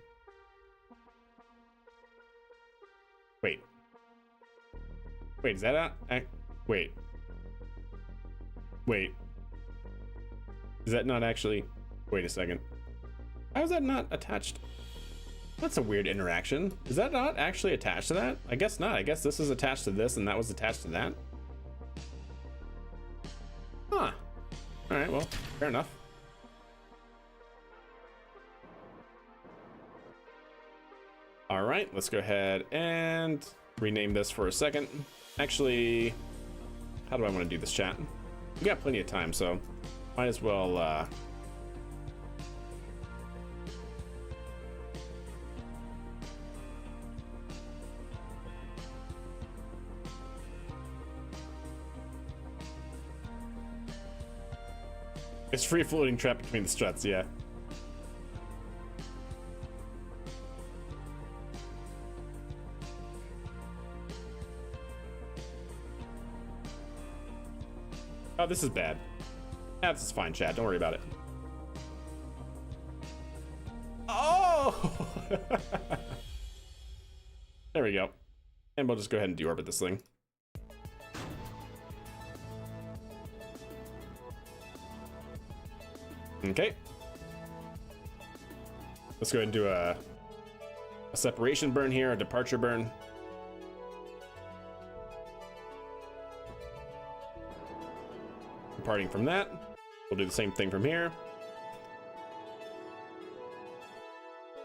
Speaker 1: Wait, is that not? Wait. Is that not actually? Wait a second. How is that not attached? That's a weird interaction. Is that not actually attached to that? I guess not. I guess this is attached to this and that was attached to that. Huh. All right, well, fair enough. All right, let's go ahead and rename this for a second. Actually, how do I want to do this, chat? We got plenty of time, so might as well it's free floating trap between the struts, yeah. Oh, this is bad. That's fine, chat. Don't worry about it. There we go. And we'll just go ahead and deorbit this thing. Okay. Let's go ahead and do a separation burn here, a departure burn. Departing from that, we'll do the same thing from here.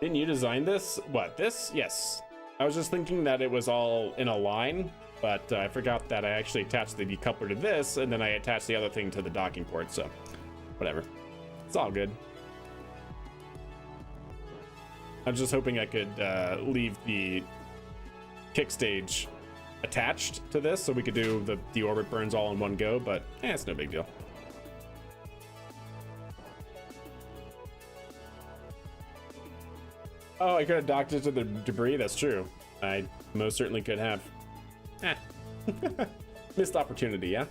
Speaker 1: Didn't you design this? What, this? Yes. I was just thinking that it was all in a line, but I forgot that I actually attached the decoupler to this, and then I attached the other thing to the docking port, so whatever. It's all good. I'm just hoping I could leave the kick stage attached to this so we could do the deorbit burns all in one go, but it's no big deal. Oh, I could have docked it to the debris. That's true. I most certainly could have. Missed opportunity, yeah?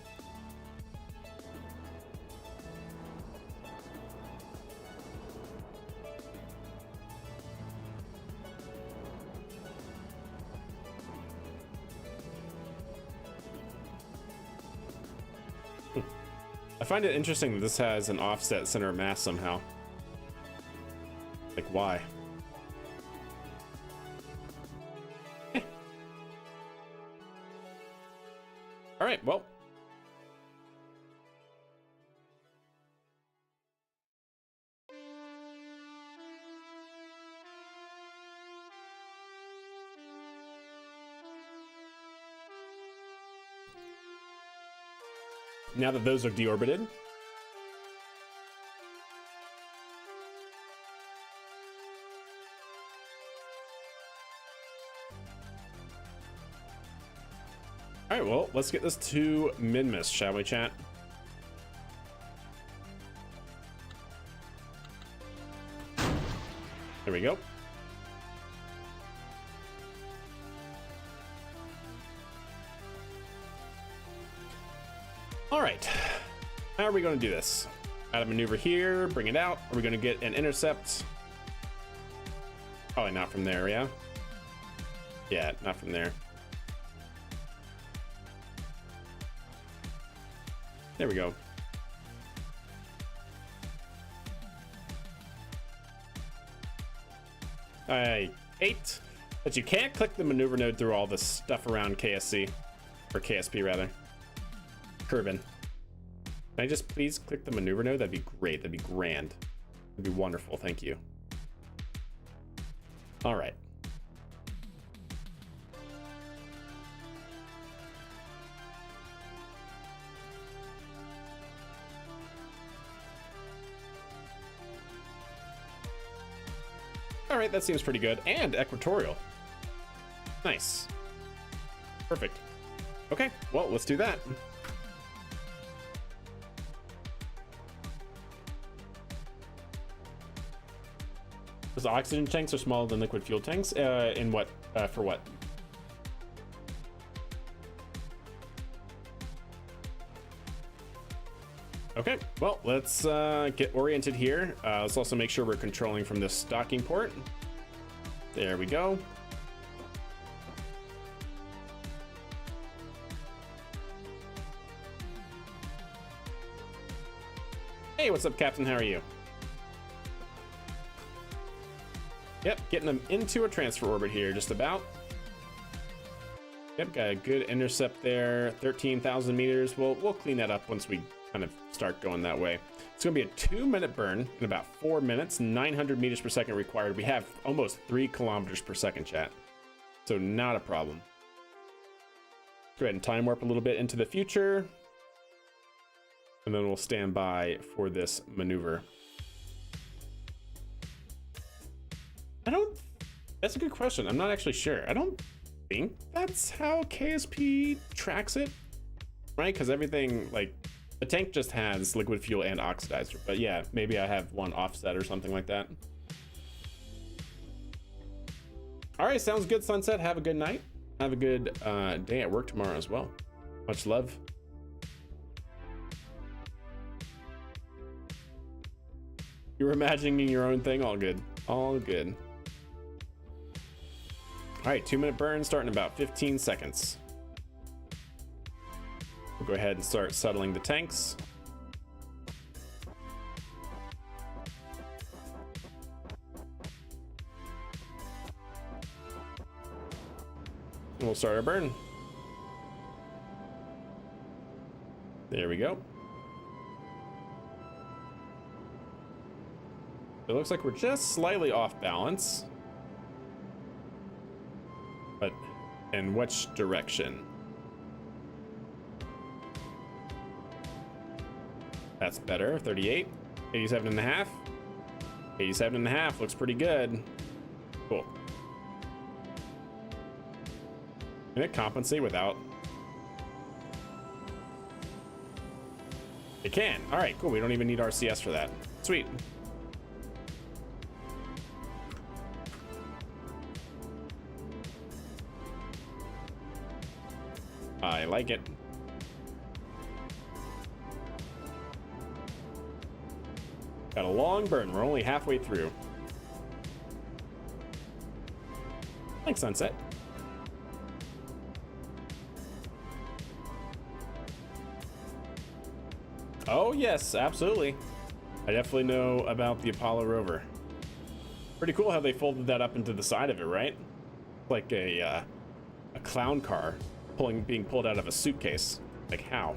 Speaker 1: I find it interesting that this has an offset center of mass somehow. Like, why? All right, well. Now that those are deorbited, all right, well, let's get this to Minmus, shall we, chat? There we go. All right, how are we going to do this? Add a maneuver here, bring it out. Are we going to get an intercept? Probably not from there, yeah? Yeah, not from there. There we go. I hate that you can't click the maneuver node through all this stuff around KSC, or KSP rather. Kerbin. Can I just please click the maneuver node? That'd be great. That'd be grand. That'd be wonderful. Thank you. All right. All right, that seems pretty good. And equatorial. Nice. Perfect. Okay, well, let's do that. Those oxygen tanks are smaller than liquid fuel tanks. In what? For what? Okay, well, let's get oriented here. Let's also make sure we're controlling from this docking port. There we go. Hey, what's up, Captain? How are you? Yep, getting them into a transfer orbit here, just about. Yep, got a good intercept there, 13,000 meters. We'll clean that up once we kind of start going that way. It's gonna be a 2-minute burn in about 4 minutes, 900 meters per second required. We have almost 3 kilometers per second, chat. So not a problem. Go ahead and time warp a little bit into the future. And then we'll stand by for this maneuver. That's a good question. I'm not actually sure. I don't think that's how KSP tracks it, right? Because everything, like, the tank just has liquid fuel and oxidizer. But yeah, maybe I have one offset or something like that. All right, sounds good, Sunset. Have a good night. Have a good day at work tomorrow as well. Much love. You were imagining your own thing. All good. All good. All right, 2-minute burn starting in about 15 seconds. We'll go ahead and start settling the tanks. And we'll start our burn. There we go. It looks like we're just slightly off balance. But in which direction? That's better. 38, 87 and a half. 87 and a half looks pretty good. Cool. Can it compensate without? It can. All right, cool. We don't even need RCS for that. Sweet. I like it. Got a long burn. We're only halfway through. Thanks, Sunset. Oh, yes, absolutely. I definitely know about the Apollo rover. Pretty cool how they folded that up into the side of it, right? Like a clown car being pulled out of a suitcase. Like, how?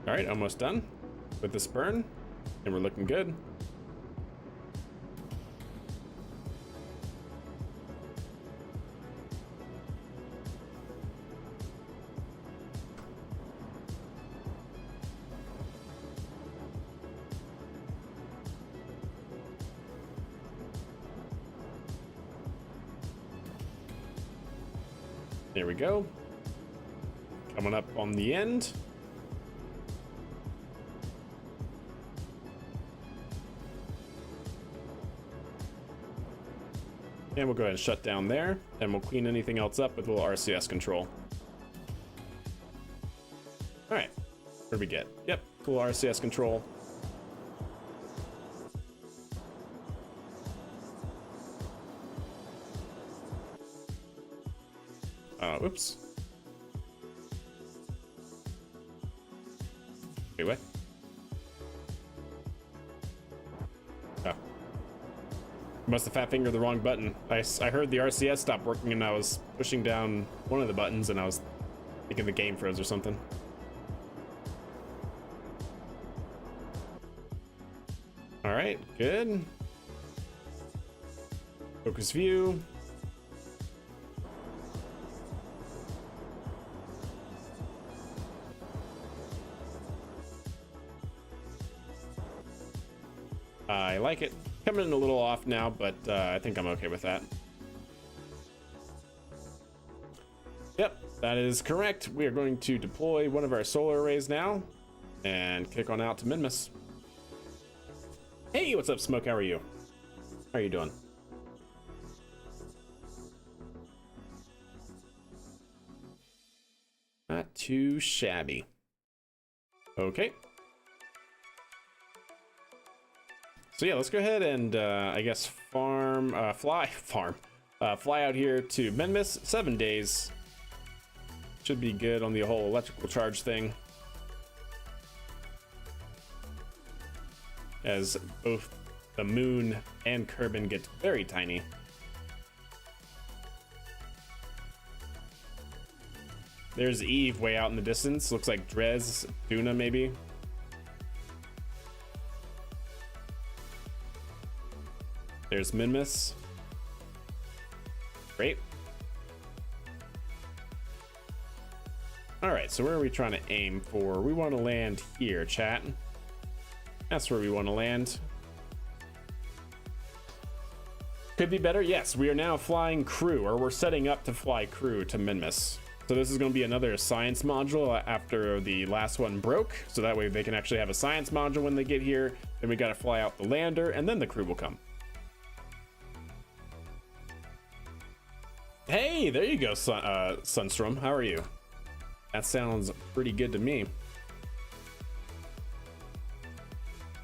Speaker 1: All right, almost done with this burn, and we're looking good. There we go. Coming up on the end. And we'll go ahead and shut down there, and we'll clean anything else up with a little RCS control. All right, what do we get? Yep, cool RCS control. Oops. Wait, what? Oh. Must have fat fingered the wrong button. I heard the RCS stop working and I was pushing down one of the buttons and I was thinking the game froze or something. All right, good. Focus view. I like it. Coming in a little off now, but I think I'm okay with that. Yep, that is correct. We are going to deploy one of our solar arrays now and kick on out to Minmus. Hey, what's up, Smoke? How are you? How are you doing? Not too shabby. Okay. So yeah, let's go ahead and I guess fly out here to Minmus. 7 days. Should be good on the whole electrical charge thing. As both the moon and Kerbin get very tiny. There's Eve way out in the distance. Looks like Drez, Duna maybe. There's Minmus. Great. All right, so where are we trying to aim for? We want to land here, chat. That's where we want to land. Could be better. Yes, we are now flying crew, or we're setting up to fly crew to Minmus. So this is going to be another science module after the last one broke. So that way they can actually have a science module when they get here. Then we got to fly out the lander, and then the crew will come. Hey, there you go, Sunstrom. How are you? That sounds pretty good to me.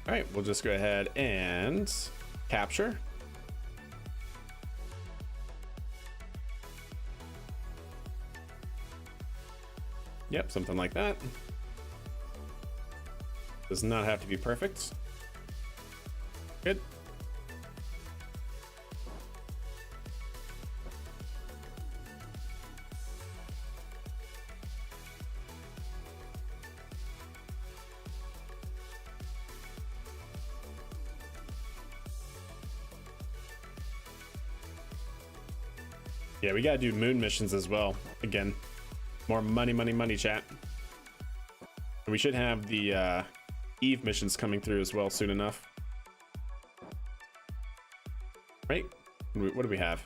Speaker 1: All right, we'll just go ahead and capture. Yep, something like that. Does not have to be perfect. Good. Yeah, we gotta do moon missions as well. Again, more money, money, money, chat. And we should have the Eve missions coming through as well soon enough. Right? What do we have?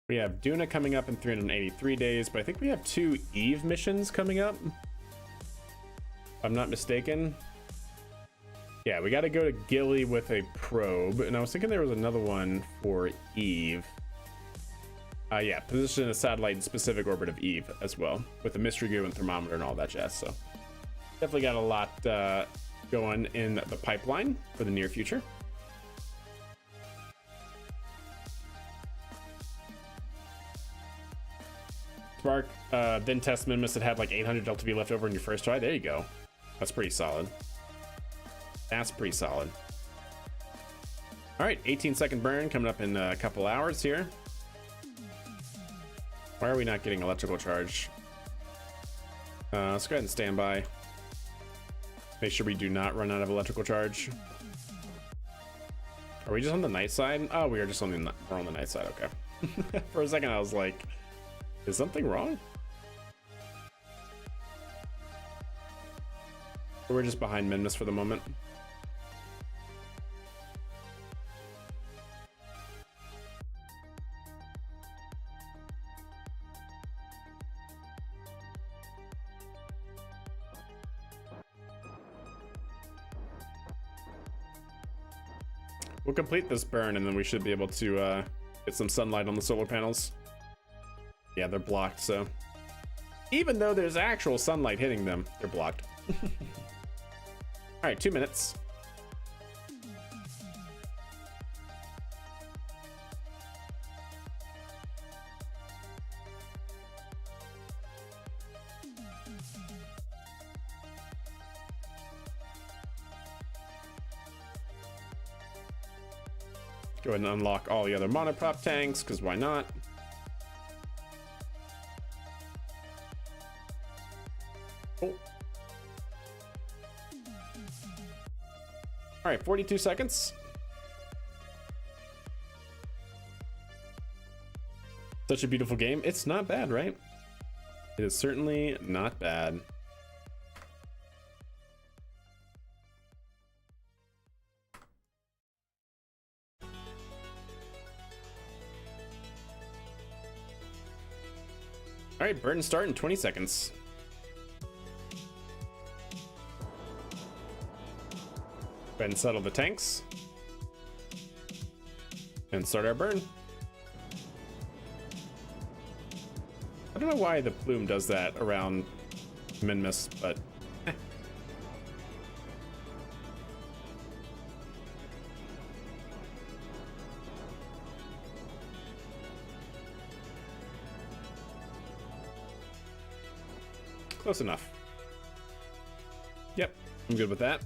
Speaker 1: We have Duna coming up in 383 days, but I think we have 2 Eve missions coming up. If I'm not mistaken. Yeah, we gotta go to Gilly with a probe, and I was thinking there was another one for Eve. Yeah, position a satellite in specific orbit of Eve as well, with the mystery goo and thermometer and all that jazz. So definitely got a lot going in the pipeline for the near future. Spark, then test Minmus that had like 800 Delta V left over in your first try. There you go. That's pretty solid. That's pretty solid. All right, 18-second burn coming up in a couple hours here. Why are we not getting electrical charge? Let's go ahead and stand by. Make sure we do not run out of electrical charge. Are we just on the night side? Oh, we are just on the we're on the night side. Okay. For a second, I was like, is something wrong? We're just behind Minmus for the moment. We'll complete this burn and then we should be able to get some sunlight on the solar panels. Yeah, they're blocked, so even though there's actual sunlight hitting them, they're blocked. All right, 2 minutes. Go ahead and unlock all the other monoprop tanks, because why not? Oh. All right, 42 seconds. Such a beautiful game. It's not bad, right? It is certainly not bad. All right, burn and start in 20 seconds. Go ahead and settle the tanks. And start our burn. I don't know why the plume does that around Minmus, but close enough. Yep, I'm good with that.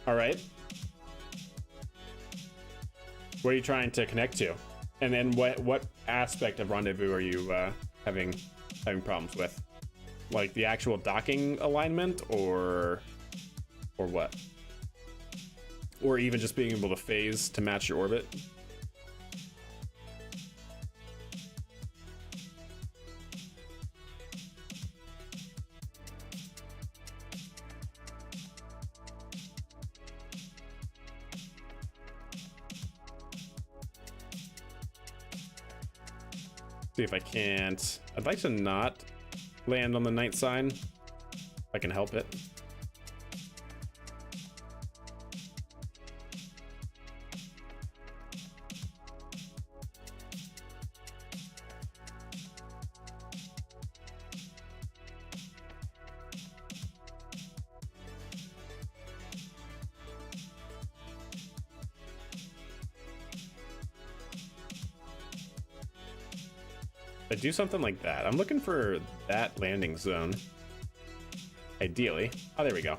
Speaker 1: All right. What are you trying to connect to? And then what aspect of rendezvous are you having problems with? Like the actual docking alignment, or what? Or even just being able to phase to match your orbit? See if I can't. I'd like to not land on the night side if I can help it. I do something like that. I'm looking for that landing zone. Ideally. Oh, there we go.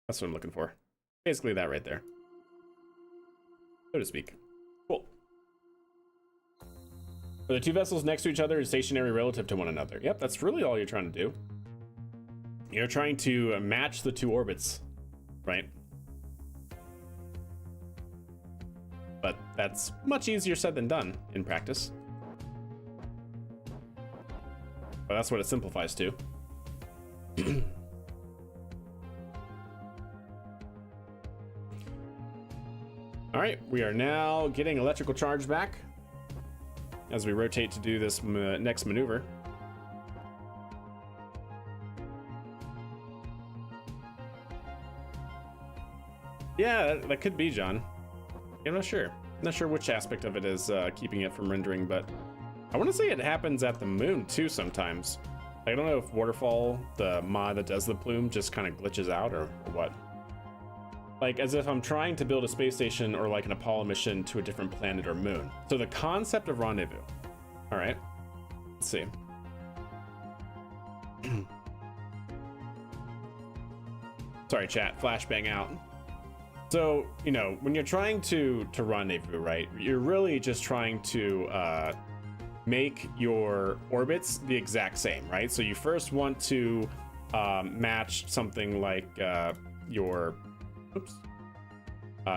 Speaker 1: That's what I'm looking for. Basically that right there, so to speak. Cool. Are the two vessels next to each other and stationary relative to one another? Yep, that's really all you're trying to do. You're trying to match the two orbits, right? But that's much easier said than done in practice. But that's what it simplifies to. All right, we are now getting electrical charge back as we rotate to do this next maneuver. Yeah, that could be, John. I'm not sure. I'm not sure which aspect of it is keeping it from rendering, but I want to say it happens at the moon too sometimes. I don't know if Waterfall, the mod that does the plume, just kind of glitches out or what. Like as if I'm trying to build a space station or like an Apollo mission to a different planet or moon. So the concept of rendezvous. All right, let's see. Sorry, chat, flashbang out. So, you know, when you're trying to rendezvous, right, you're really just trying to make your orbits the exact same, right? So you first want to match something like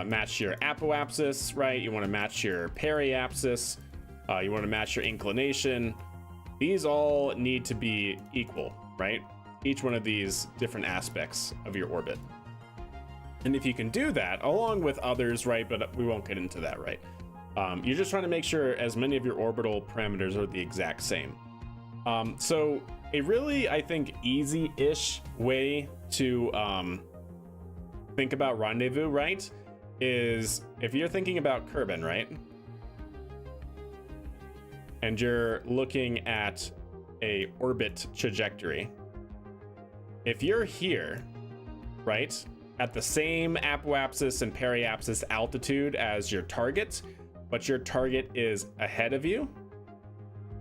Speaker 1: match your apoapsis, right? You want to match your periapsis. You want to match your inclination. These all need to be equal, right? Each one of these different aspects of your orbit. And if you can do that, along with others, right, but we won't get into that, right? You're just trying to make sure as many of your orbital parameters are the exact same. So a really, I think, easy-ish way to think about rendezvous, right, is if you're thinking about Kerbin, right, and you're looking at a orbit trajectory, if you're here, right, at the same apoapsis and periapsis altitude as your target, but your target is ahead of you,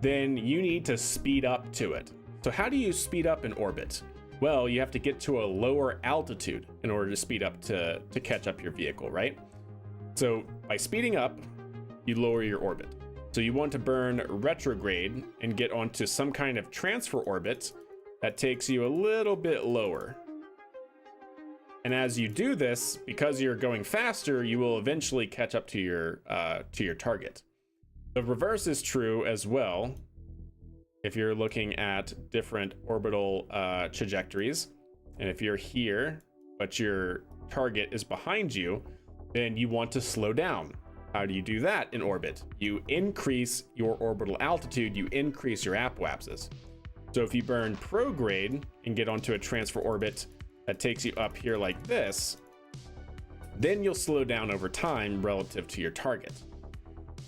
Speaker 1: then you need to speed up to it. So how do you speed up in orbit? Well, you have to get to a lower altitude in order to speed up to catch up your vehicle, right? So by speeding up, you lower your orbit. So you want to burn retrograde and get onto some kind of transfer orbit that takes you a little bit lower. And as you do this, because you're going faster, you will eventually catch up to your target. The reverse is true as well. If you're looking at different orbital trajectories, and if you're here, but your target is behind you, then you want to slow down. How do you do that in orbit? You increase your orbital altitude, you increase your apoapsis. So if you burn prograde and get onto a transfer orbit that takes you up here like this, then you'll slow down over time relative to your target.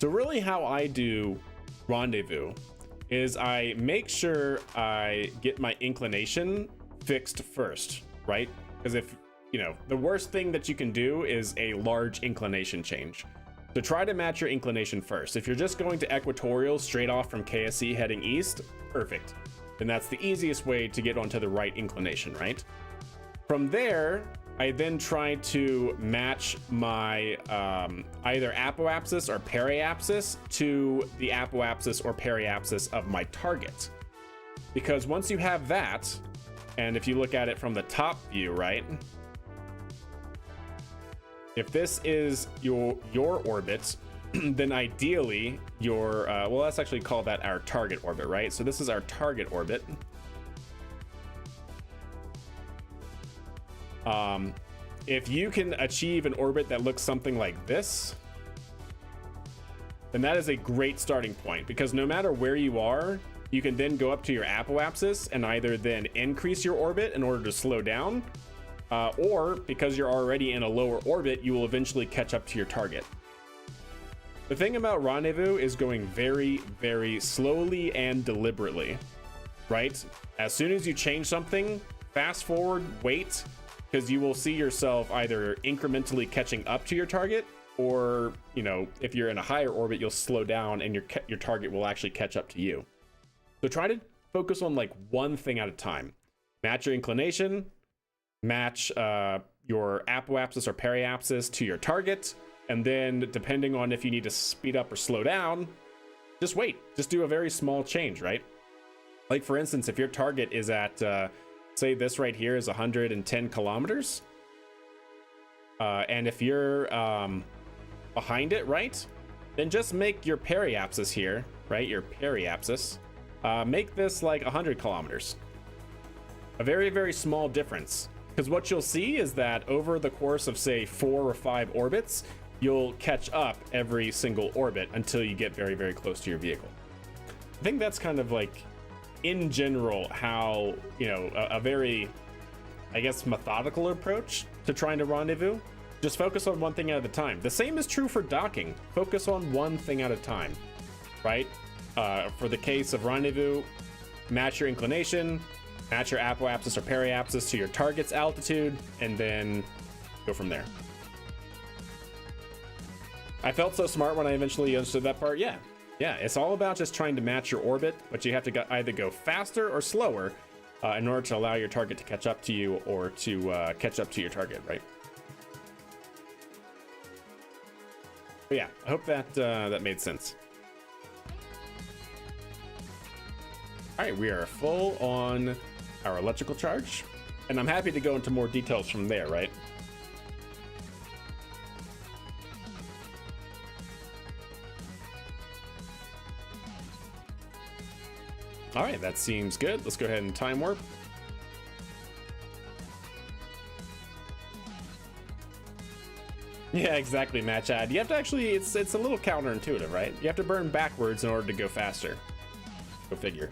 Speaker 1: So really how I do rendezvous is I make sure I get my inclination fixed first, right? Because if, you know, the worst thing that you can do is a large inclination change. So try to match your inclination first. If you're just going to equatorial straight off from KSC heading east, perfect. Then that's the easiest way to get onto the right inclination, right? From there, I then try to match my either apoapsis or periapsis to the apoapsis or periapsis of my target. Because once you have that, and if you look at it from the top view, right? If this is your orbit, then ideally your, well, let's actually call that our target orbit, right? So this is our target orbit. If you can achieve an orbit that looks something like this, then that is a great starting point, because no matter where you are, you can then go up to your apoapsis and either then increase your orbit in order to slow down, or because you're already in a lower orbit, you will eventually catch up to your target. The thing about rendezvous is going very, very slowly and deliberately, right? As soon as you change something, fast forward, wait, because you will see yourself either incrementally catching up to your target or, you know, if you're in a higher orbit, you'll slow down and your target will actually catch up to you. So try to focus on like one thing at a time. Match your inclination, match your apoapsis or periapsis to your target, and then depending on if you need to speed up or slow down, just wait. Just do a very small change, right? Like for instance, if your target is at, say this right here is 110 kilometers, and if you're behind it, right, then just make your periapsis here, right, your periapsis, make this like 100 kilometers. A very, very small difference. Because what you'll see is that over the course of, say, 4 or 5 orbits, you'll catch up every single orbit until you get very, very close to your vehicle. I think that's kind of like, in general, how, you know, a very, I guess, methodical approach to trying to rendezvous. Just focus on one thing at a time. The same is true for docking. Focus on one thing at a time, right? For the case of rendezvous, match your inclination, match your apoapsis or periapsis to your target's altitude, and then go from there. I felt so smart when I eventually understood that part. Yeah, it's all about just trying to match your orbit, but you have to either go faster or slower in order to allow your target to catch up to you, or to catch up to your target, right? But yeah, I hope that that made sense. All right, we are full on our electrical charge, and I'm happy to go into more details from there, right? All right, that seems good. Let's go ahead and time warp. Yeah, exactly, Matchad. You have to actually, it's a little counterintuitive, right? You have to burn backwards in order to go faster. Go figure.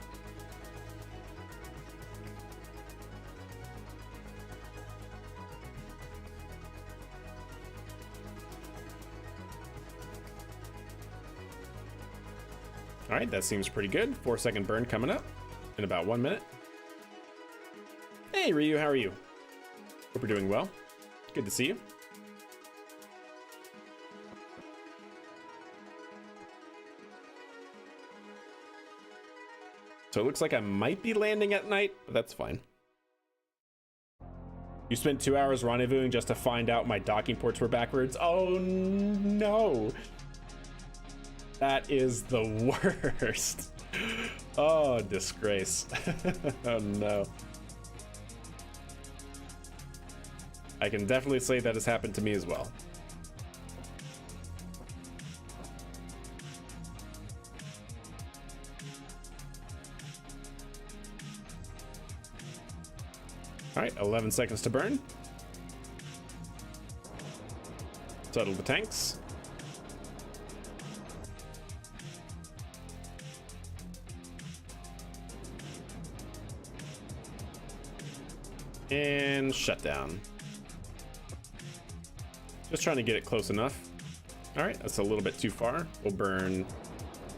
Speaker 1: All right, that seems pretty good. 4-second burn coming up in about 1 minute. Hey, Ryu, how are you? Hope you're doing well. Good to see you. So it looks like I might be landing at night, but that's fine. You spent 2 hours rendezvousing just to find out my docking ports were backwards. Oh no. That is the worst. Oh, disgrace. Oh no. I can definitely say that has happened to me as well. All right, 11 seconds to burn. Settle the tanks. And shut down. Just trying to get it close enough. All right, that's a little bit too far. We'll burn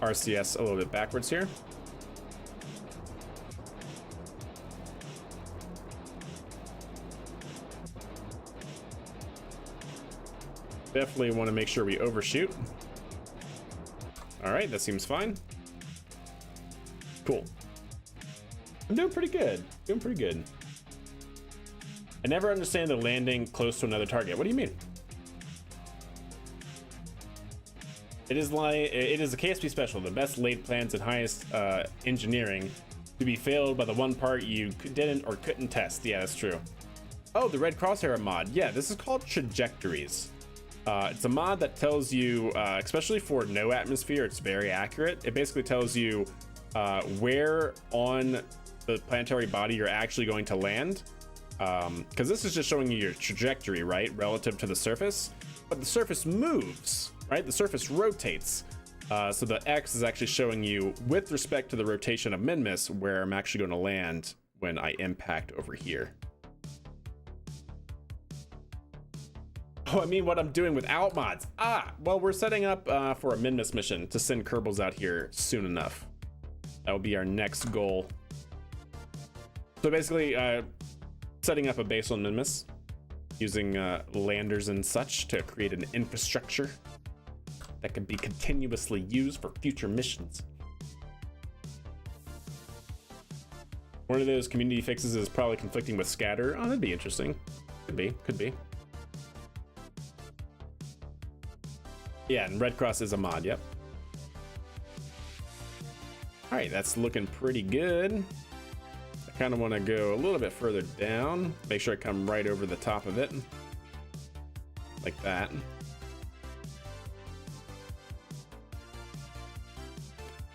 Speaker 1: RCS a little bit backwards here. Definitely want to make sure we overshoot. All right, that seems fine. Cool. I'm doing pretty good. Doing pretty good. I never understand the landing close to another target. What do you mean? It is a KSP special, the best laid plans and highest engineering to be failed by the one part you didn't or couldn't test. Yeah, that's true. Oh, the red crosshair mod. Yeah, this is called trajectories. It's a mod that tells you, especially for no atmosphere, it's very accurate. It basically tells you where on the planetary body you're actually going to land. Because this is just showing you your trajectory, right, relative to the surface. But the surface moves, right? The surface rotates. So the X is actually showing you, with respect to the rotation of Minmus, where I'm actually going to land when I impact over here. Oh, I mean what I'm doing without mods. Ah, well, we're setting up for a Minmus mission to send Kerbals out here soon enough. That will be our next goal. So basically, setting up a base on Minmus. using landers and such to create an infrastructure that can be continuously used for future missions. One of those community fixes is probably conflicting with scatter. Oh, that'd be interesting. Could be. Yeah, and Red Cross is a mod, yep. All right, that's looking pretty good. I kind of want to go a little bit further down. Make sure I come right over the top of it. Like that.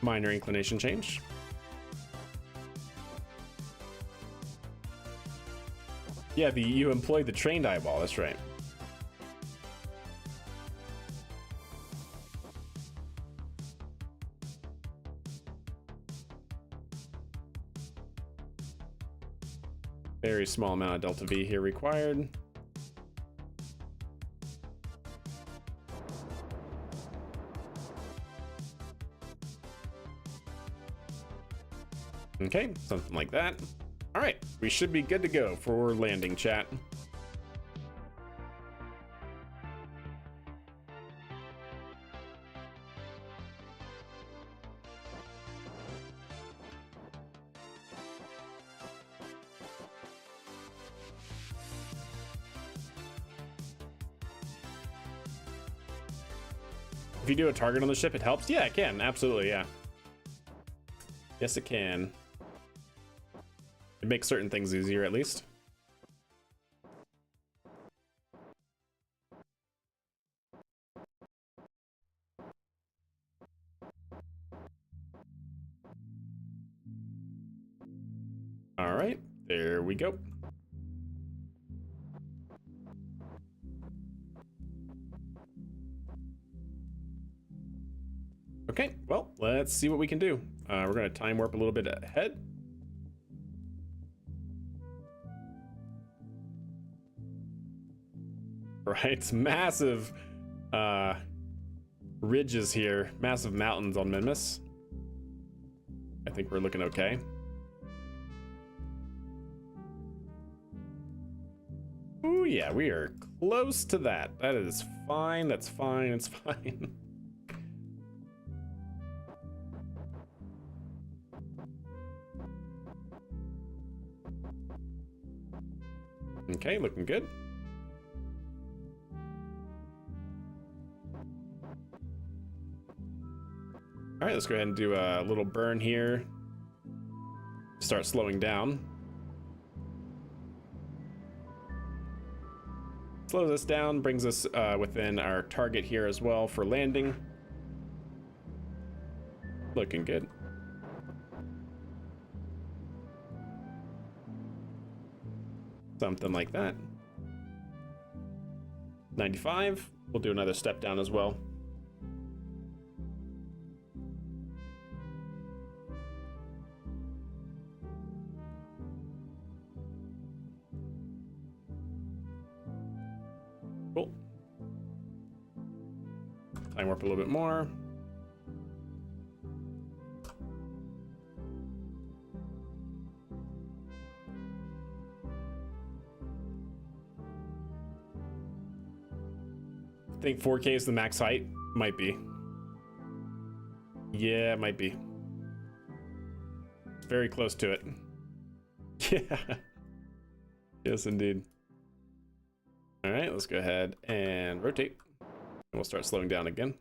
Speaker 1: Minor inclination change. Yeah, you employed the trained eyeball, that's right. Very small amount of delta V here required. Okay, something like that. All right, we should be good to go for landing, chat. If you do a target on the ship, it helps? Yeah, it can. Absolutely, yeah. Yes, it can. It makes certain things easier, at least. All right, there we go. Okay, well, let's see what we can do. We're gonna time warp a little bit ahead. Right, massive ridges here, massive mountains on Minmus. I think we're looking okay. Ooh, yeah, we are close to that. That is fine, that's fine, it's fine. Okay, looking good. All right, let's go ahead and do a little burn here. Start slowing down. Slows us down, brings us within our target here as well for landing. Looking good. Something like that. 95. We'll do another step down as well. Cool. Time warp a little bit more. I think 4K is the max height. Might be. Yeah, it might be. Very close to it. Yeah. Yes, indeed. All right, let's go ahead and rotate. And we'll start slowing down again.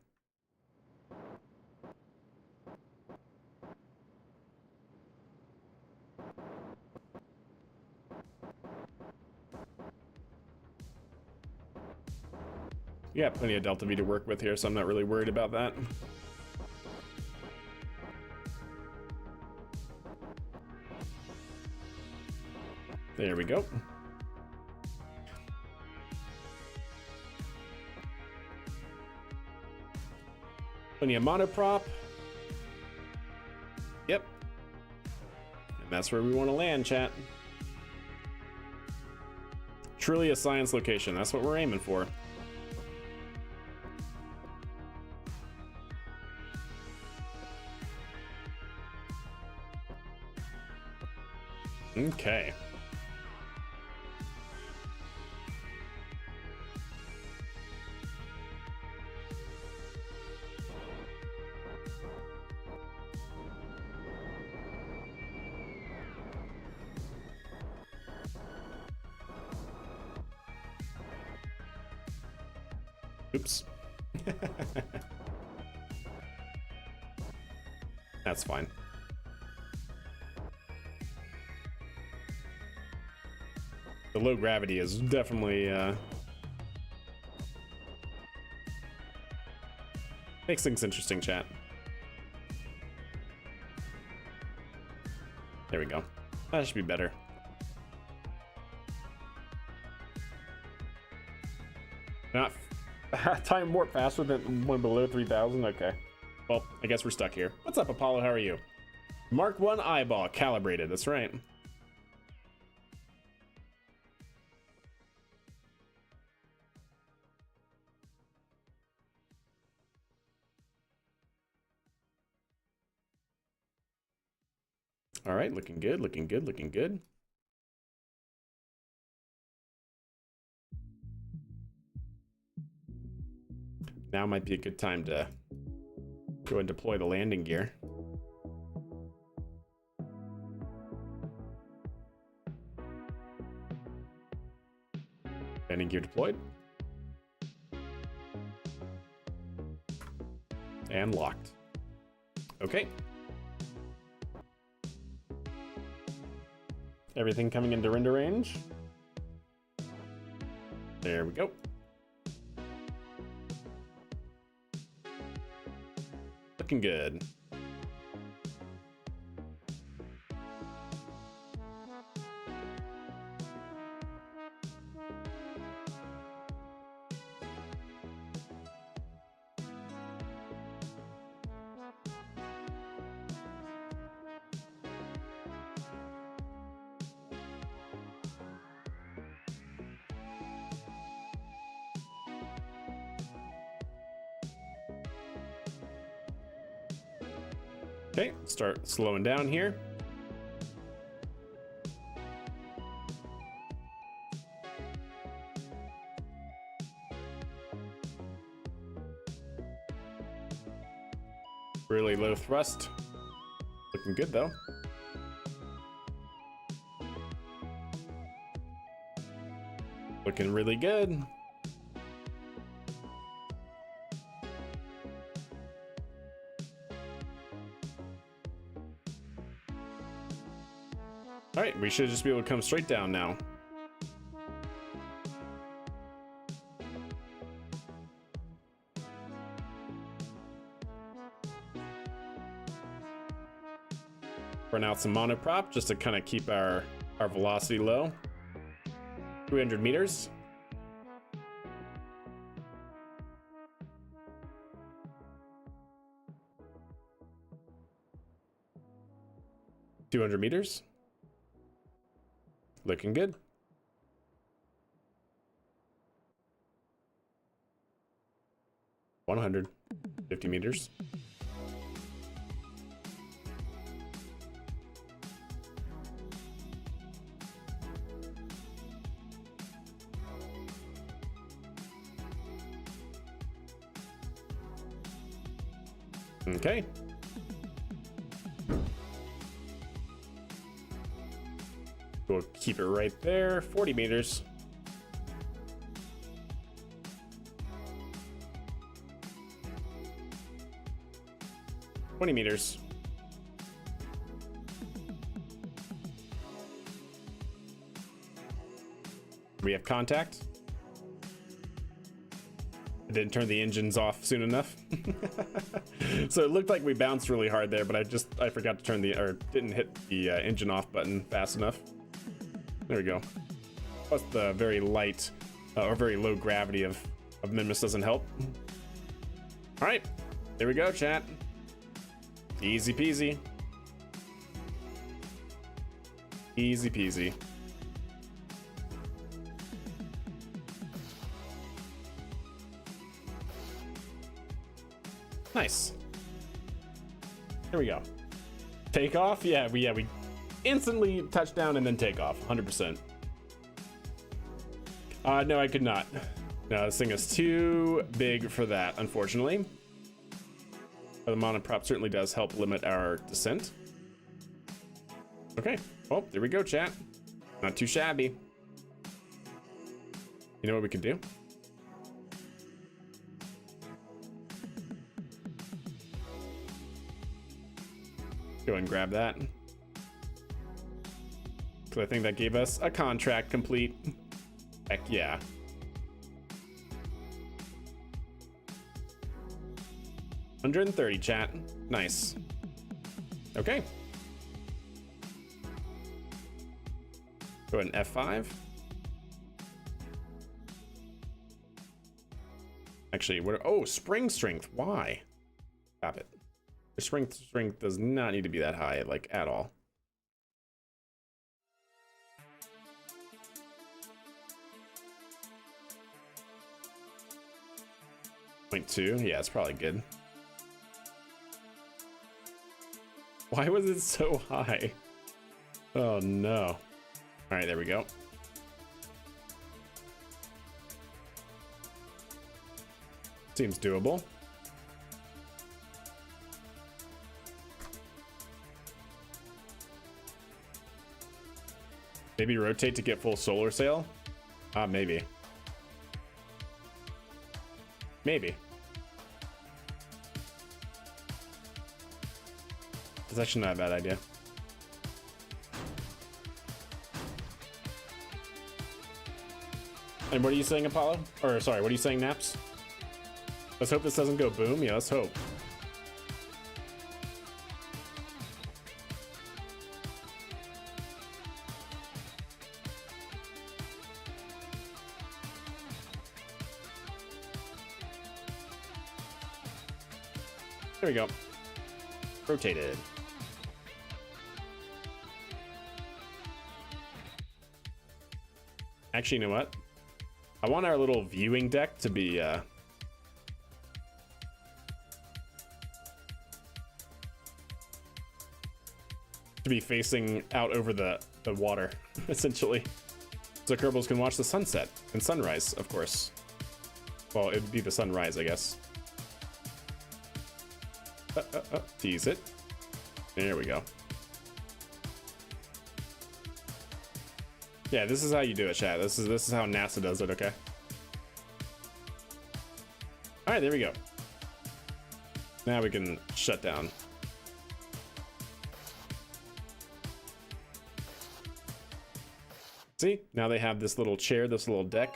Speaker 1: Yeah, plenty of delta V to work with here, so I'm not really worried about that. There we go. Plenty of monoprop. Yep. And that's where we want to land, chat. Truly a science location. That's what we're aiming for. Okay. Oops. That's fine. The low gravity is definitely makes things interesting, chat. There we go. That should be better. Not time warp faster than one below 3,000. Okay. Well, I guess we're stuck here. What's up, Apollo? How are you? Mark 1 eyeball calibrated. That's right. All right, looking good, looking good, looking good. Now might be a good time to go and deploy the landing gear. Landing gear deployed. And locked. Okay. Everything coming into render range. There we go. Looking good. Okay, start slowing down here. Really low thrust. Looking good though. Looking really good. All right, we should just be able to come straight down now. Run out some monoprop just to kind of keep our velocity low. 300 meters. $200 meters. Looking good. $150 meters. Okay. We'll keep it right there. 40 meters. $20 meters. We have contact. I didn't turn the engines off soon enough. So it looked like we bounced really hard there, but I forgot to turn didn't hit the engine off button fast enough. There we go. Plus the very light or very low gravity of Minmus doesn't help. All right, there we go, chat. Easy peasy. Easy peasy. Nice. Here we go. Take off? Yeah, we instantly touch down and then take off. 100%. No, I could not. No, this thing is too big for that, unfortunately. The monoprop certainly does help limit our descent. Okay. Well, there we go, chat. Not too shabby. You know what we could do? Go and grab that. Because I think that gave us a contract complete. Heck yeah. $130, chat. Nice. Okay. Go ahead and F5. Actually, what? Oh, spring strength. Why? Stop it. The strength does not need to be that high, like, at all. .2. Yeah, it's probably good. Why was it so high? Oh no. All right, there we go. Seems doable. Maybe rotate to get full solar sail? Maybe. Maybe. It's actually not a bad idea. And what are you saying, Apollo? Or sorry, what are you saying, Naps? Let's hope this doesn't go boom. Yeah, let's hope. There we go. Rotated. Actually, you know what? I want our little viewing deck to be facing out over the water, essentially. So Kerbals can watch the sunset and sunrise, of course. Well, it'd be the sunrise, I guess. Tease it. There we go. Yeah, this is how you do it, chat. This is how NASA does it, okay? All right, there we go. Now we can shut down. See, now they have this little chair, this little deck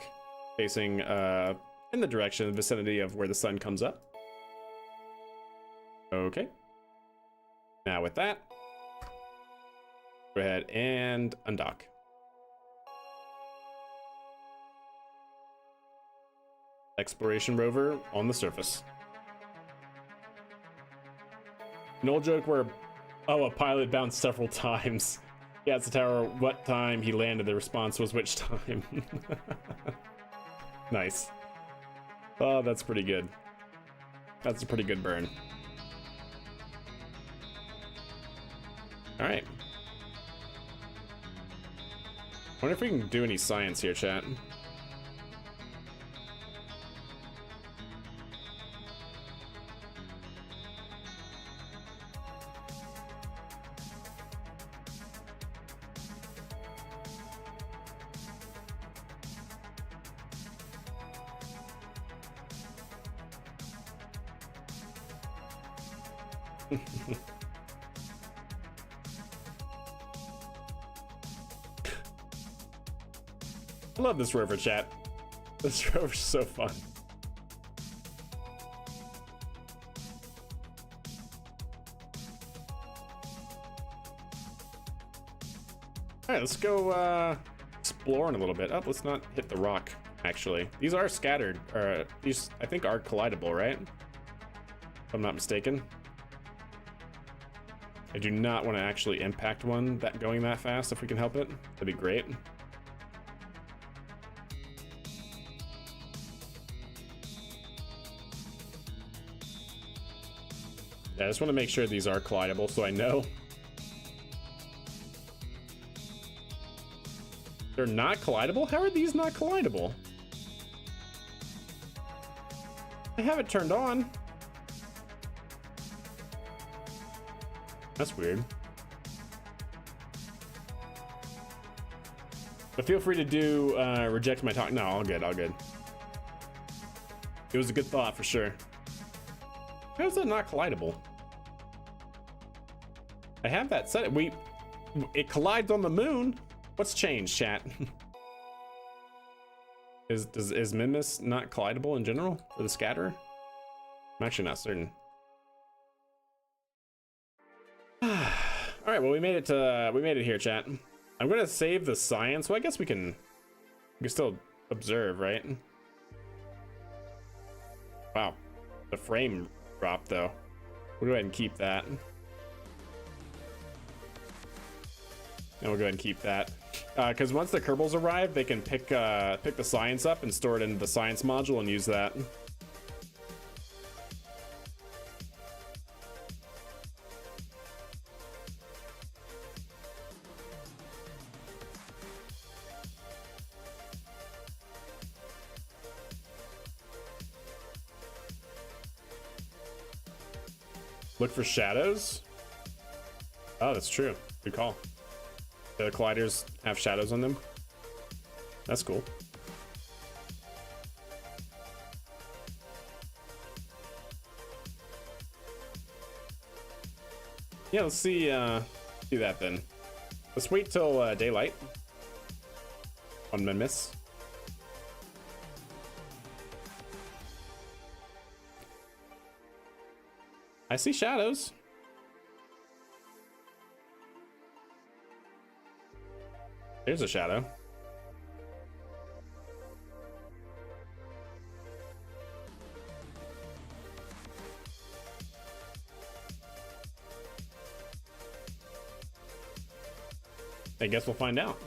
Speaker 1: facing in the direction, vicinity of where the sun comes up. Okay. Now with that, go ahead and undock. Exploration rover on the surface. An old joke where, oh, a pilot bounced several times. Yeah, it's the tower. What time he landed? The response was which time. Nice. Oh, that's pretty good. That's a pretty good burn. All right. Wonder if we can do any science here, chat. I love this rover, chat. This rover's so fun. All right, let's go exploring a little bit. Oh, let's not hit the rock, actually. These are scattered, or these, I think, are collidable, right? If I'm not mistaken. I do not want to actually impact one that going that fast if we can help it. That'd be great. Yeah, I just want to make sure these are collidable so I know. They're not collidable? How are these not collidable? I have it turned on. That's weird. But feel free to do reject my talk. No, all good, all good. It was a good thought for sure. How is that not collidable? I have that set. It collides on the moon. What's changed, chat? Is Minmus not collidable in general for the scatterer? I'm actually not certain. All right, well we made it here, chat. I'm gonna save the science. Well, I guess we can still observe, right? Wow, the frame dropped though. We'll go ahead and keep that. And we'll go ahead and keep that. Because once the Kerbals arrive, they can pick the science up and store it into the science module and use that. Look for shadows? Oh, that's true. Good call. The colliders have shadows on them. That's cool. Yeah, let's see that then. Let's wait till daylight on Minmus. I see shadows. There's a shadow. I guess we'll find out.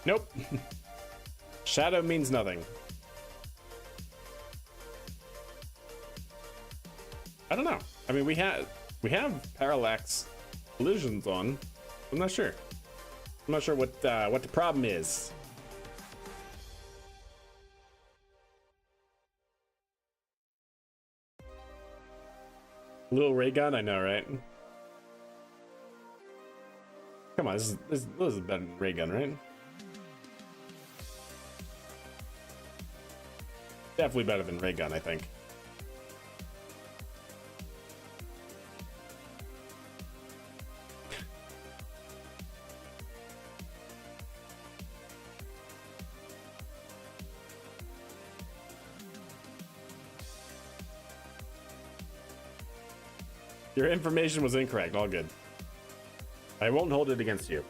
Speaker 1: Nope. Shadow means nothing. I don't know. I mean, we have parallax illusions on. I'm not sure. I'm not sure what the problem is. Little ray gun, I know, right? Come on, this is better than ray gun, right? Definitely better than ray gun, I think. Your information was incorrect. All good. I won't hold it against you.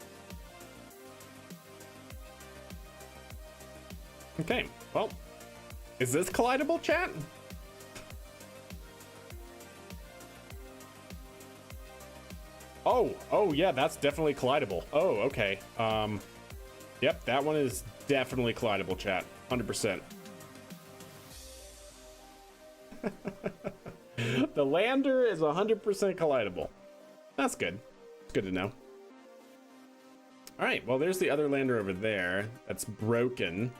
Speaker 1: Okay, well, is this collidable, chat? Oh yeah, that's definitely collidable. Oh, okay. Yep, that one is definitely collidable, chat. 100%. The lander is 100% collidable. That's good. It's good to know. All right, well, there's the other lander over there that's broken.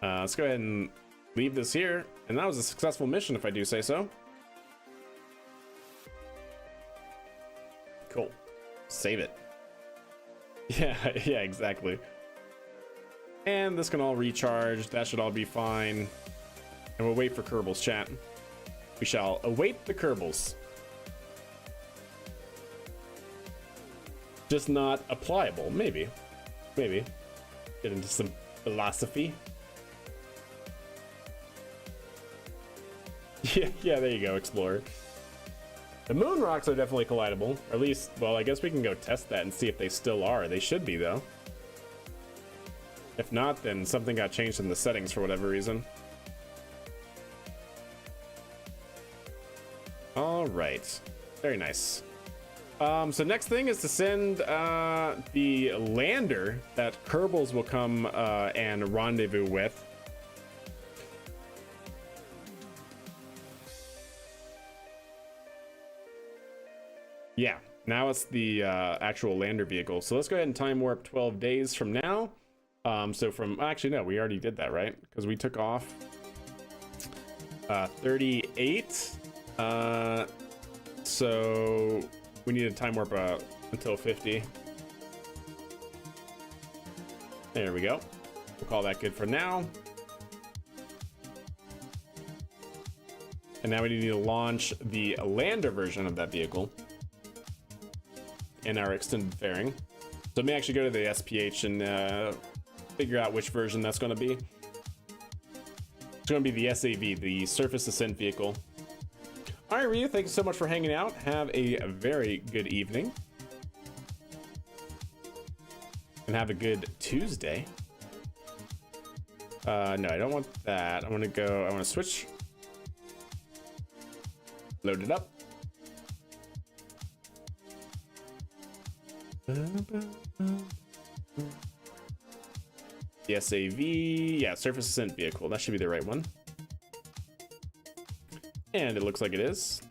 Speaker 1: Let's go ahead and leave this here. And that was a successful mission, if I do say so. Cool. Save it. Yeah, yeah, exactly. And this can all recharge. That should all be fine. And we'll wait for Kerbals, chat. We shall await the Kerbals. Just not applicable, maybe. Maybe. Get into some philosophy. Yeah, there you go, Explorer. The moon rocks are definitely collidable. Or at least, well, I guess we can go test that and see if they still are. They should be, though. If not, then something got changed in the settings for whatever reason. All right, very nice. So next thing is to send the lander that Kerbals will come and rendezvous with. Yeah, Now it's the actual lander vehicle. So let's go ahead and time warp 12 days from now. So from, actually no, we already did that, right? Because we took off 38. So we need to time warp until 50. There we go. We'll call that good for now. And now we need to launch the lander version of that vehicle in our extended fairing. So let me actually go to the SPH and figure out which version that's going to be. It's going to be the SAV, the Surface Ascent Vehicle. All right, Ryu, thank you so much for hanging out. Have a very good evening. And have a good Tuesday. No, I don't want that. I want to switch. Load it up. The SAV, yeah, Surface Ascent Vehicle. That should be the right one. And it looks like it is.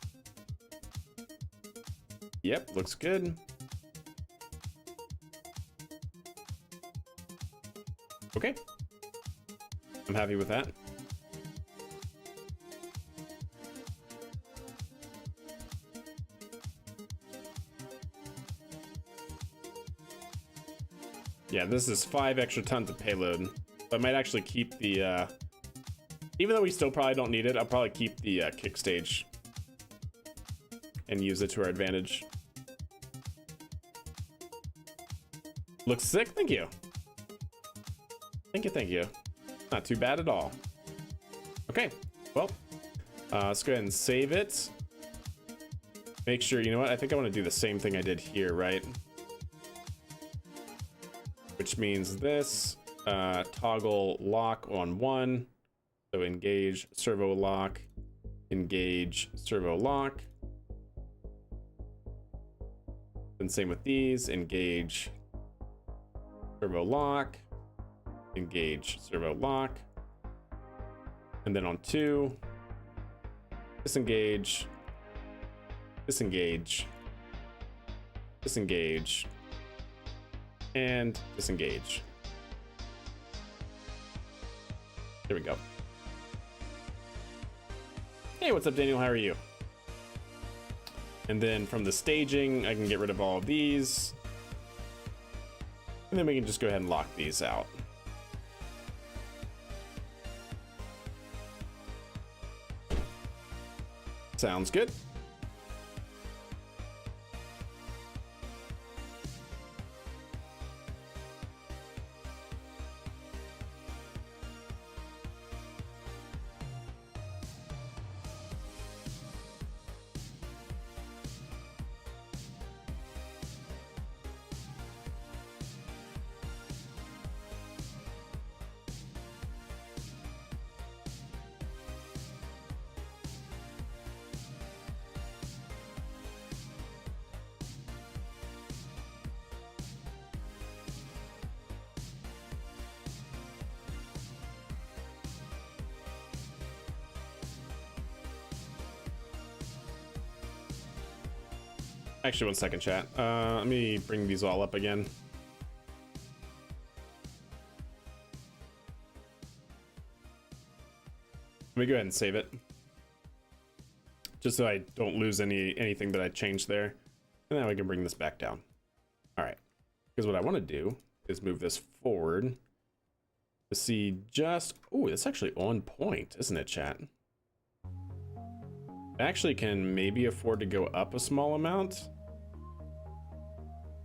Speaker 1: Yep, looks good. Okay. I'm happy with that. Yeah, this is 5 extra tons of payload. So I might actually keep the, even though we still probably don't need it, I'll probably keep the kick stage and use it to our advantage. Looks sick, thank you. Thank you. Not too bad at all. Okay, well, let's go ahead and save it. Make sure, you know what, I think I want to do the same thing I did here, right? Which means this, toggle lock on 1. So engage servo lock, engage servo lock. And same with these, engage servo lock, engage servo lock. And then on 2, disengage, disengage, disengage, and disengage. There we go. Hey, what's up, Daniel? How are you? And then from the staging, I can get rid of all of these. And then we can just go ahead and lock these out. Sounds good. Actually, 1 second, chat. Let me bring these all up again. Let me go ahead and save it. Just so I don't lose anything that I changed there. And then we can bring this back down. All right. Because what I want to do is move this forward to see just... Oh, it's actually on point, isn't it, chat? I actually can maybe afford to go up a small amount.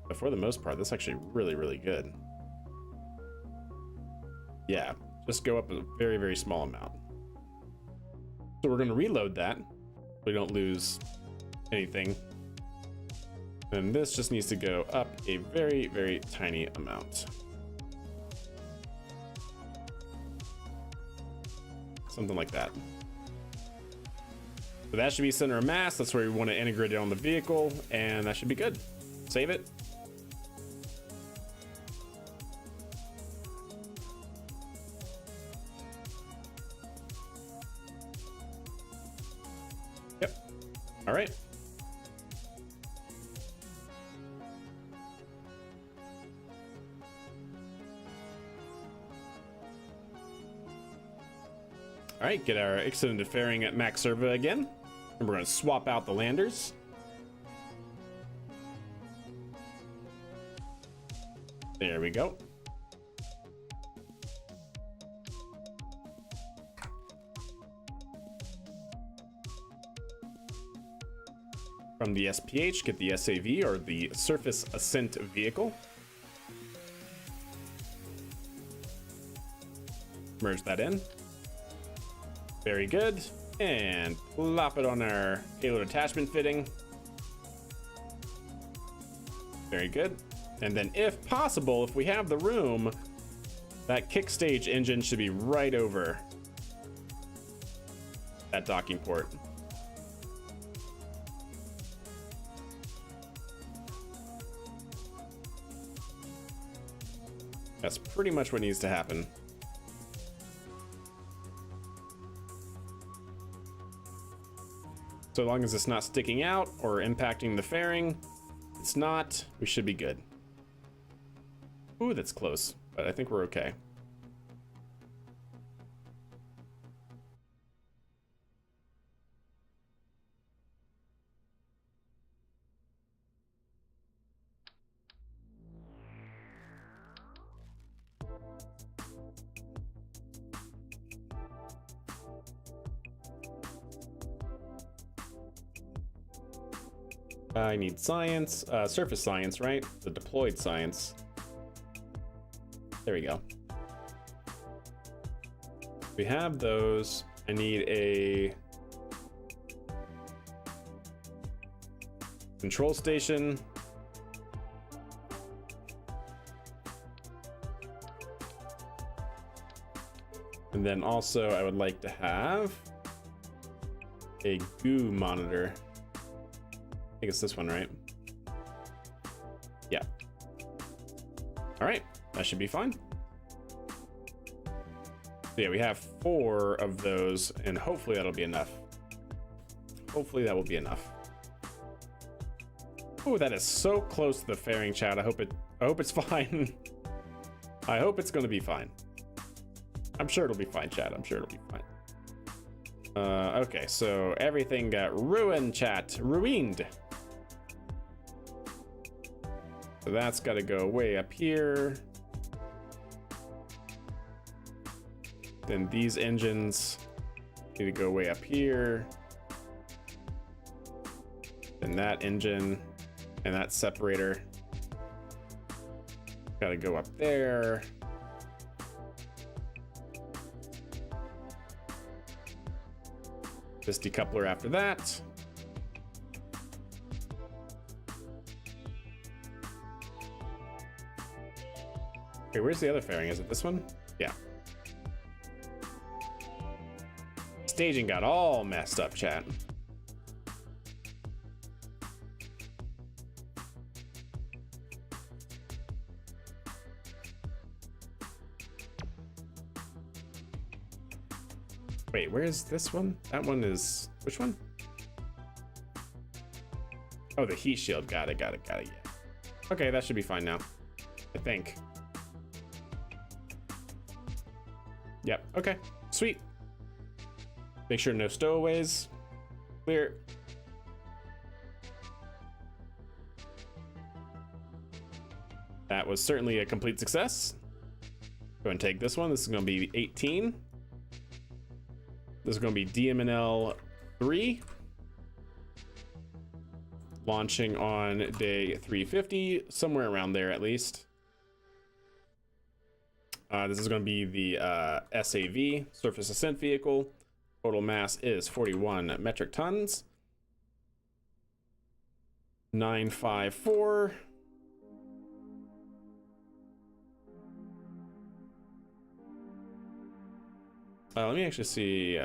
Speaker 1: But for the most part, that's actually really, really good. Yeah, just go up a very, very small amount. So we're going to reload that so we don't lose anything. And this just needs to go up a very, very tiny amount. Something like that. So that should be center of mass. That's where we want to integrate it on the vehicle, and that should be good. Save it. Yep. All right. All right, get our extended fairing at max servo again. And we're going to swap out the landers. There we go. From the SPH, get the SAV, or the Surface Ascent Vehicle. Merge that in. Very good. And plop it on our payload attachment fitting. Very good. And then if possible, if we have the room, that kick stage engine should be right over that docking port. That's pretty much what needs to happen. So long as it's not sticking out or impacting the fairing, it's not, we should be good. Ooh, that's close, but I think we're okay. I need science, surface science, right? The deployed science. There we go. We have those. I need a control station. And then also I would like to have a goo monitor. I think it's this one, right? Yeah. All right, that should be fine. So yeah, we have 4 of those, and hopefully that'll be enough. Hopefully that will be enough. Oh, that is so close to the fairing, chat. I hope it's fine. I hope it's gonna be fine. I'm sure it'll be fine, chat. I'm sure it'll be fine. Okay, so everything got ruined, chat. Ruined. So that's got to go way up here. Then these engines need to go way up here. Then that engine and that separator got to go up there. This decoupler after that. Okay, where's the other fairing? Is it this one? Yeah. Staging got all messed up, chat. Wait, where's this one? That one is, which one? Oh, the heat shield. Got it, yeah. Okay, that should be fine now, I think. Yep, okay, sweet. Make sure no stowaways. Clear. That was certainly a complete success. Go and take this one. This is going to be 18. This is going to be DMNL 3. Launching on day 350, somewhere around there at least. This is going to be the SAV, Surface Ascent Vehicle. Total mass is 41 metric tons. 954. Let me actually see.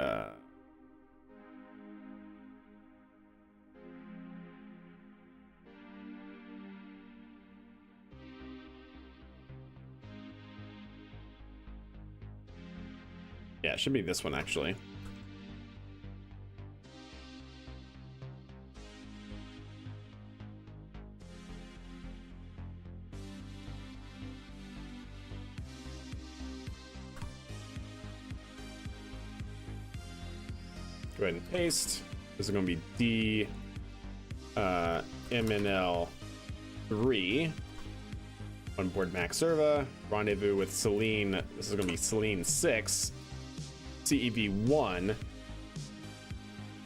Speaker 1: Yeah, it should be this one actually. Go ahead and paste. This is going to be D MNL 3. On board Max Serva. Rendezvous with Celine. This is going to be Celine 6. CEV 1.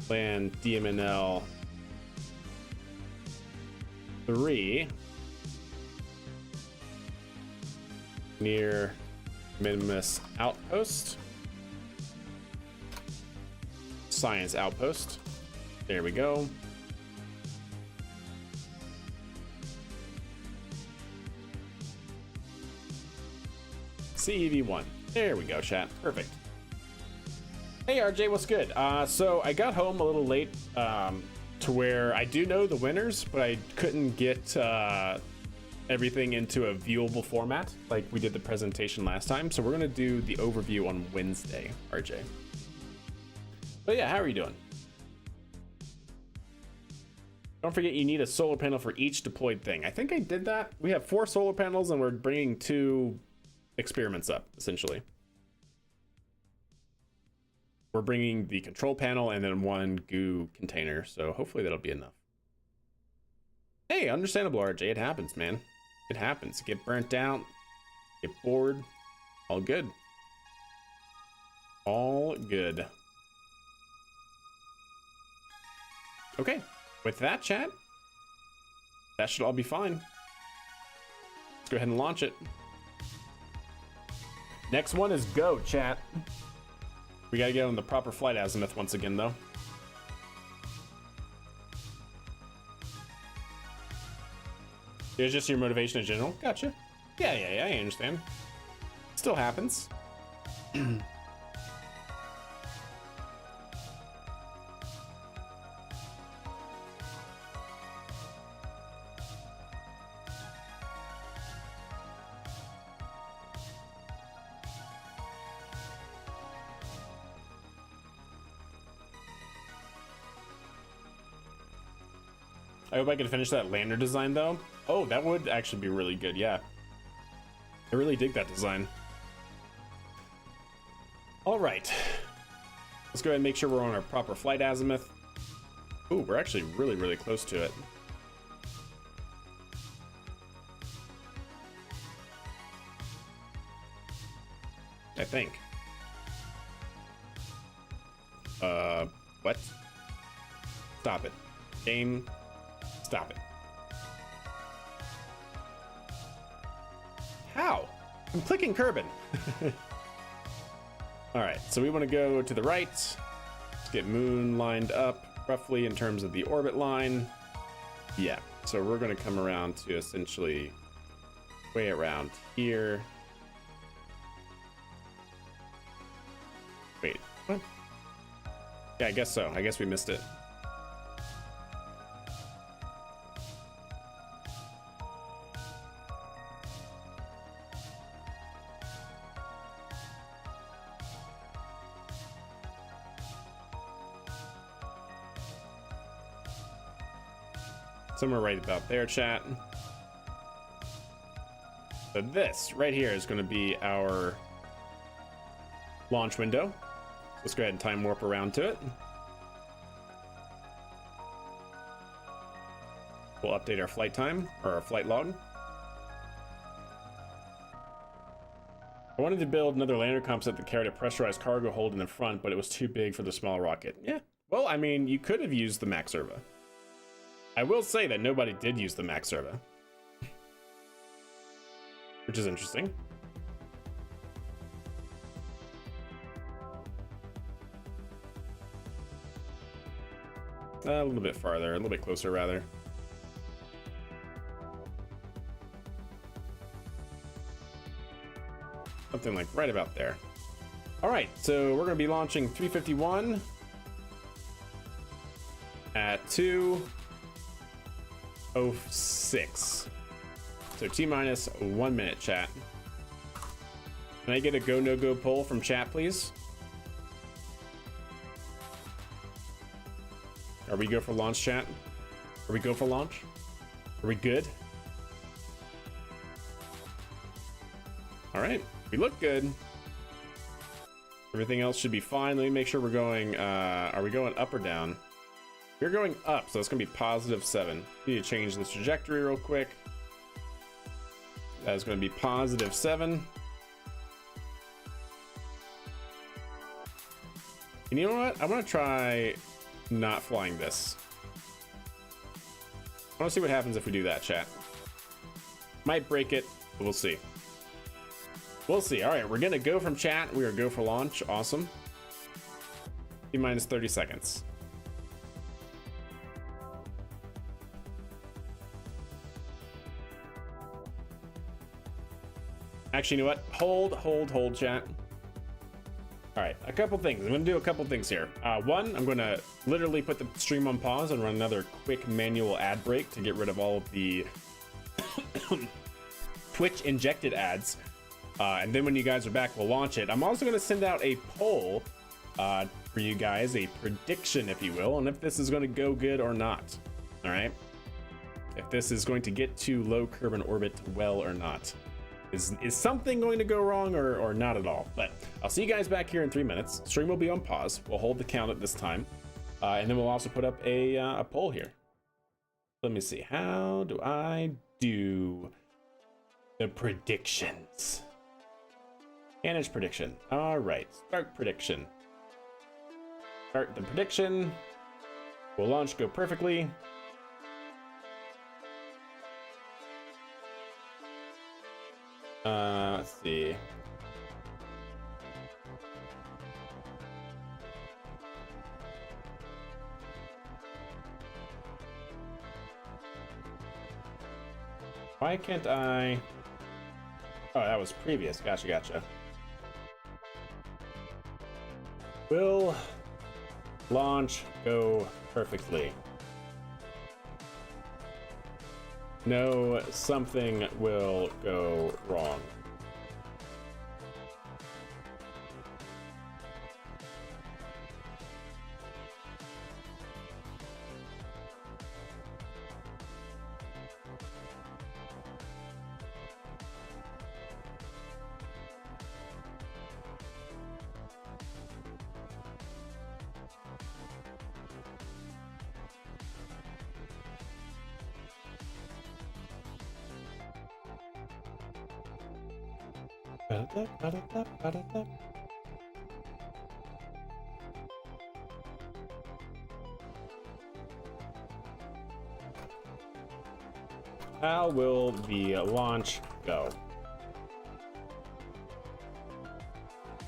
Speaker 1: Land DMNL 3. Near Minmus Outpost. Science Outpost. There we go. CEV1. There we go, chat. Perfect. Hey RJ, what's good? So I got home a little late to where I do know the winners, but I couldn't get everything into a viewable format like we did the presentation last time. So we're gonna do the overview on Wednesday, RJ. But yeah, how are you doing? Don't forget you need a solar panel for each deployed thing. I think I did that. We have 4 solar panels and we're bringing 2 experiments up, essentially. We're bringing the control panel and then 1 goo container, so hopefully that'll be enough. Hey, understandable RJ, it happens, man. It happens. Get burnt out, get bored, all good. All good. Okay, with that, chat, that should all be fine. Let's go ahead and launch it. Next one is go, chat. We gotta get on the proper flight azimuth once again, though. It's just your motivation in general. Gotcha. Yeah, I understand. Still happens. I hope I can finish that lander design though. Oh, that would actually be really good, yeah. I really dig that design. All right. Let's go ahead and make sure we're on our proper flight azimuth. Ooh, we're actually really, really close to it. I think. What? Stop it. Game. Stop it. How? I'm clicking Kerbin. All right, so we want to go to the right. Let's get moon lined up roughly in terms of the orbit line. Yeah, so we're going to come around to essentially way around here. Wait, what? Yeah, I guess so. I guess we missed it. Somewhere right about there, chat. So this right here is going to be our launch window. Let's go ahead and time warp around to it. We'll update our flight time, or our flight log. I wanted to build another lander composite that carried a pressurized cargo hold in the front, but it was too big for the small rocket. Yeah, well, I mean, you could have used the Max Serva. I will say that nobody did use the Max Serva, which is interesting. A little bit farther, a little bit closer rather. Something like right about there. All right, so we're gonna be launching 351 at 2:06. So T-minus 1 minute, chat. Can I get a go, no go poll from chat, please? Are we go for launch, chat? Are we go for launch? Are we good? All right, we look good. Everything else should be fine. Let me make sure we're going, are we going up or down? We're going up, so it's gonna be +7. Need to change this trajectory real quick. That's gonna be +7. And you know what? I'm gonna try not flying this. I wanna see what happens if we do that, chat. Might break it, but we'll see. We'll see. All right, we're gonna go from chat. We're gonna go for launch. Awesome. T-minus 30 seconds. Actually, you know what? Hold, chat. All right, a couple things. I'm gonna do a couple things here. One, I'm gonna literally put the stream on pause and run another quick manual ad break to get rid of all of the Twitch injected ads. And then when you guys are back, we'll launch it. I'm also gonna send out a poll for you guys, a prediction, if you will, on if this is gonna go good or not. All right, if this is going to get to low Kerbal orbit well or not. Is something going to go wrong or not at all? But I'll see you guys back here in 3 minutes. Stream will be on pause. We'll hold the count at this time. And then we'll also put up a poll here. Let me see. How do I do the predictions? Manage prediction. All right. Start prediction. Start the prediction. Will launch go perfectly? Let's see. Why can't I? Oh, that was previous. Gotcha. Will launch go perfectly? No, something will go wrong. How will the launch go?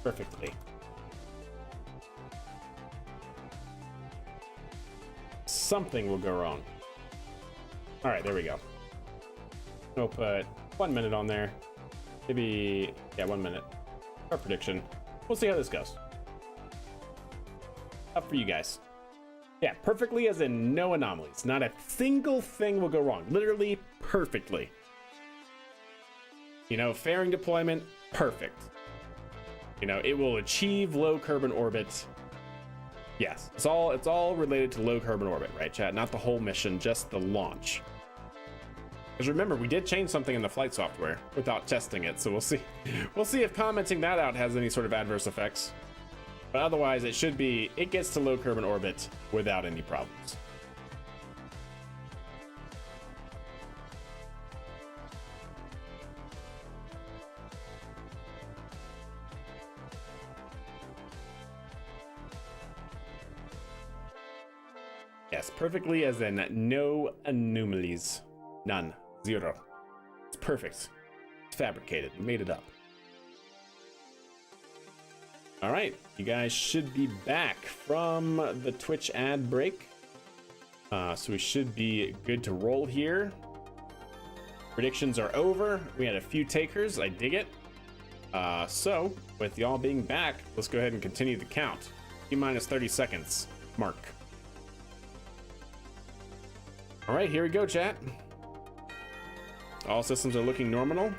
Speaker 1: Perfectly. Something will go wrong. All right, there we go. We'll put 1 minute on there. Maybe, yeah, 1 minute. Our prediction. We'll see how this goes. Up for you guys. Yeah, perfectly as in no anomalies. Not a single thing will go wrong. Literally perfectly. You know, fairing deployment, perfect. You know, it will achieve low Kerbal orbit. Yes, it's all related to low Kerbal orbit, right, chat? Not the whole mission, just the launch. Because remember, we did change something in the flight software without testing it, so we'll see. We'll see if commenting that out has any sort of adverse effects. But otherwise, it should be, it gets to low Kerbal orbit without any problems. Yes, perfectly as in no anomalies. None. Zero. It's perfect. It's fabricated. We made it up. All right, you guys should be back from the Twitch ad break. So we should be good to roll here. Predictions are over. We had a few takers. I dig it. So with y'all being back, let's go ahead and continue the count. T-minus 30 seconds. Mark. All right, here we go, chat. All systems are looking normal.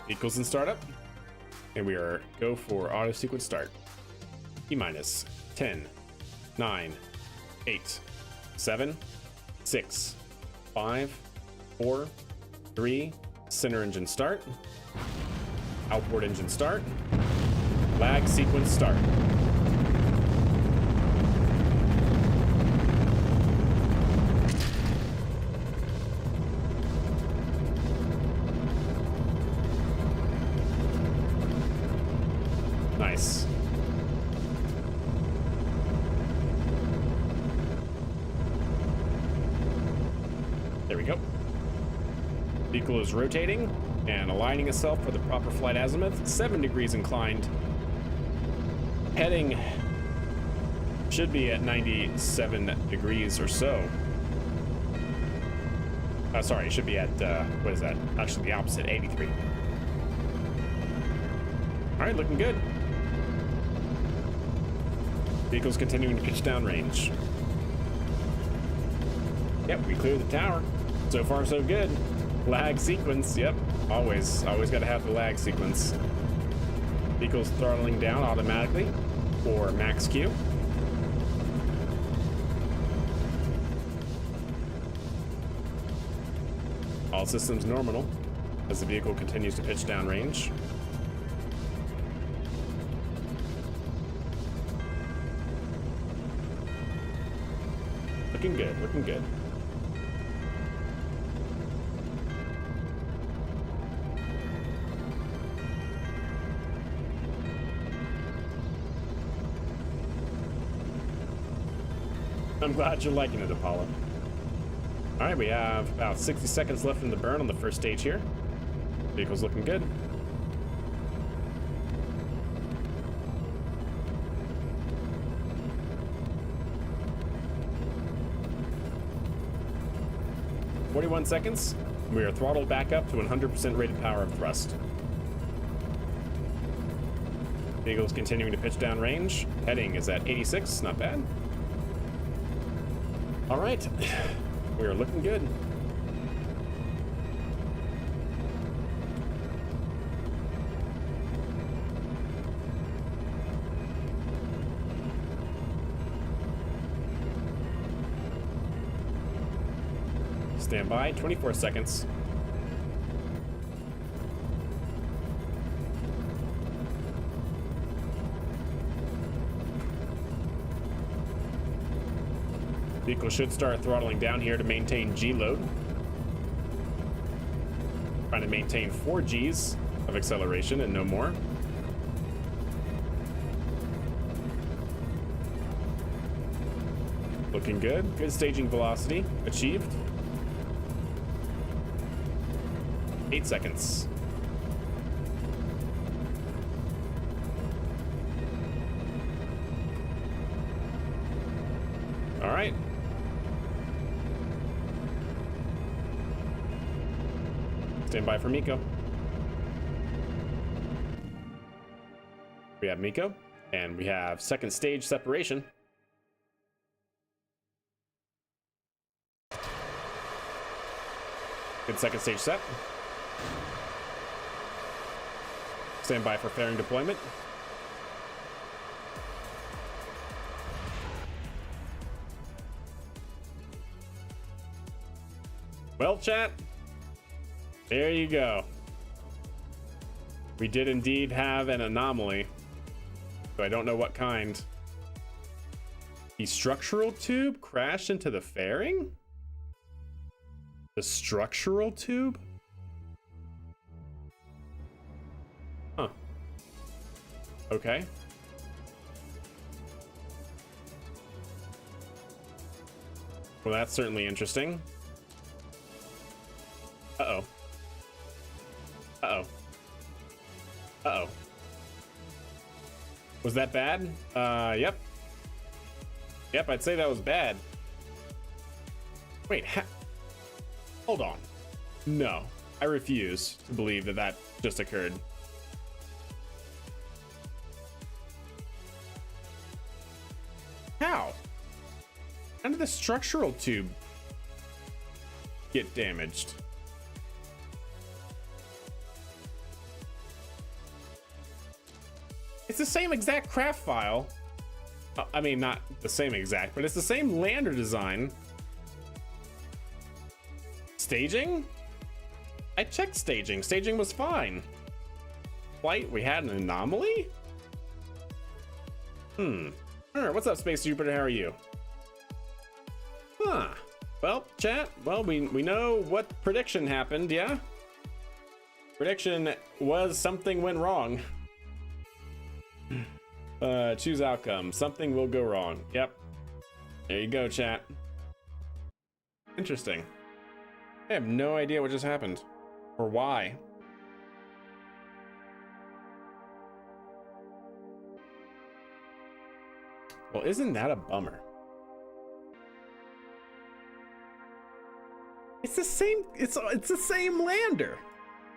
Speaker 1: Equals in startup. And we are go for auto sequence start. T-minus 10, 9, 8, 7, 6, 5, 4, 3, center engine start, outboard engine start, lag sequence start. Nice. There we go. Vehicle is rotating and aligning itself for the proper flight azimuth. 7 degrees inclined. Heading should be at 97 degrees or so. Sorry, it should be at, what is that? Actually, the opposite, 83. All right, looking good. Vehicle's continuing to pitch downrange. Yep, we cleared the tower. So far, so good. Lag sequence, yep. Always got to have the lag sequence. Vehicle's throttling down automatically for max Q. All systems nominal as the vehicle continues to pitch downrange. Looking good, looking good. I'm glad you're liking it, Apollo. All right, we have about 60 seconds left in the burn on the first stage here. Vehicle's looking good. "41 seconds. We are throttled back up to 100% rated power of thrust. Vehicle's continuing to pitch down range. Heading is at 86, not bad. All right, we are looking good. Stand by, 24 seconds. Vehicle should start throttling down here to maintain G load. Trying to maintain 4 Gs of acceleration and no more. Looking good. Good staging velocity achieved. 8 seconds. All right. Stand by for Miko. We have Miko, and we have second stage separation. Good second stage set. Stand by for fairing deployment. Well, chat, there you go. We did indeed have an anomaly, so I don't know what kind. The structural tube crashed into the fairing? The structural tube? Huh. Okay. Well, that's certainly interesting. Uh-oh. Uh-oh. Uh-oh. Was that bad? Yep. Yep, I'd say that was bad. Wait, hold on. No, I refuse to believe that that just occurred. How? How did the structural tube get damaged? It's the same exact craft file. I mean, not the same exact, but it's the same lander design Staging? I checked staging. Staging was fine. Flight, we had an anomaly? Alright, what's up, Space Jupiter? How are you? Huh. Well, chat, well, we know what prediction happened, yeah? Prediction was something went wrong. Choose outcome. Something will go wrong. Yep. There you go, chat. Interesting. I have no idea what just happened. Or why. Well, isn't that a bummer? It's the same, it's the same lander.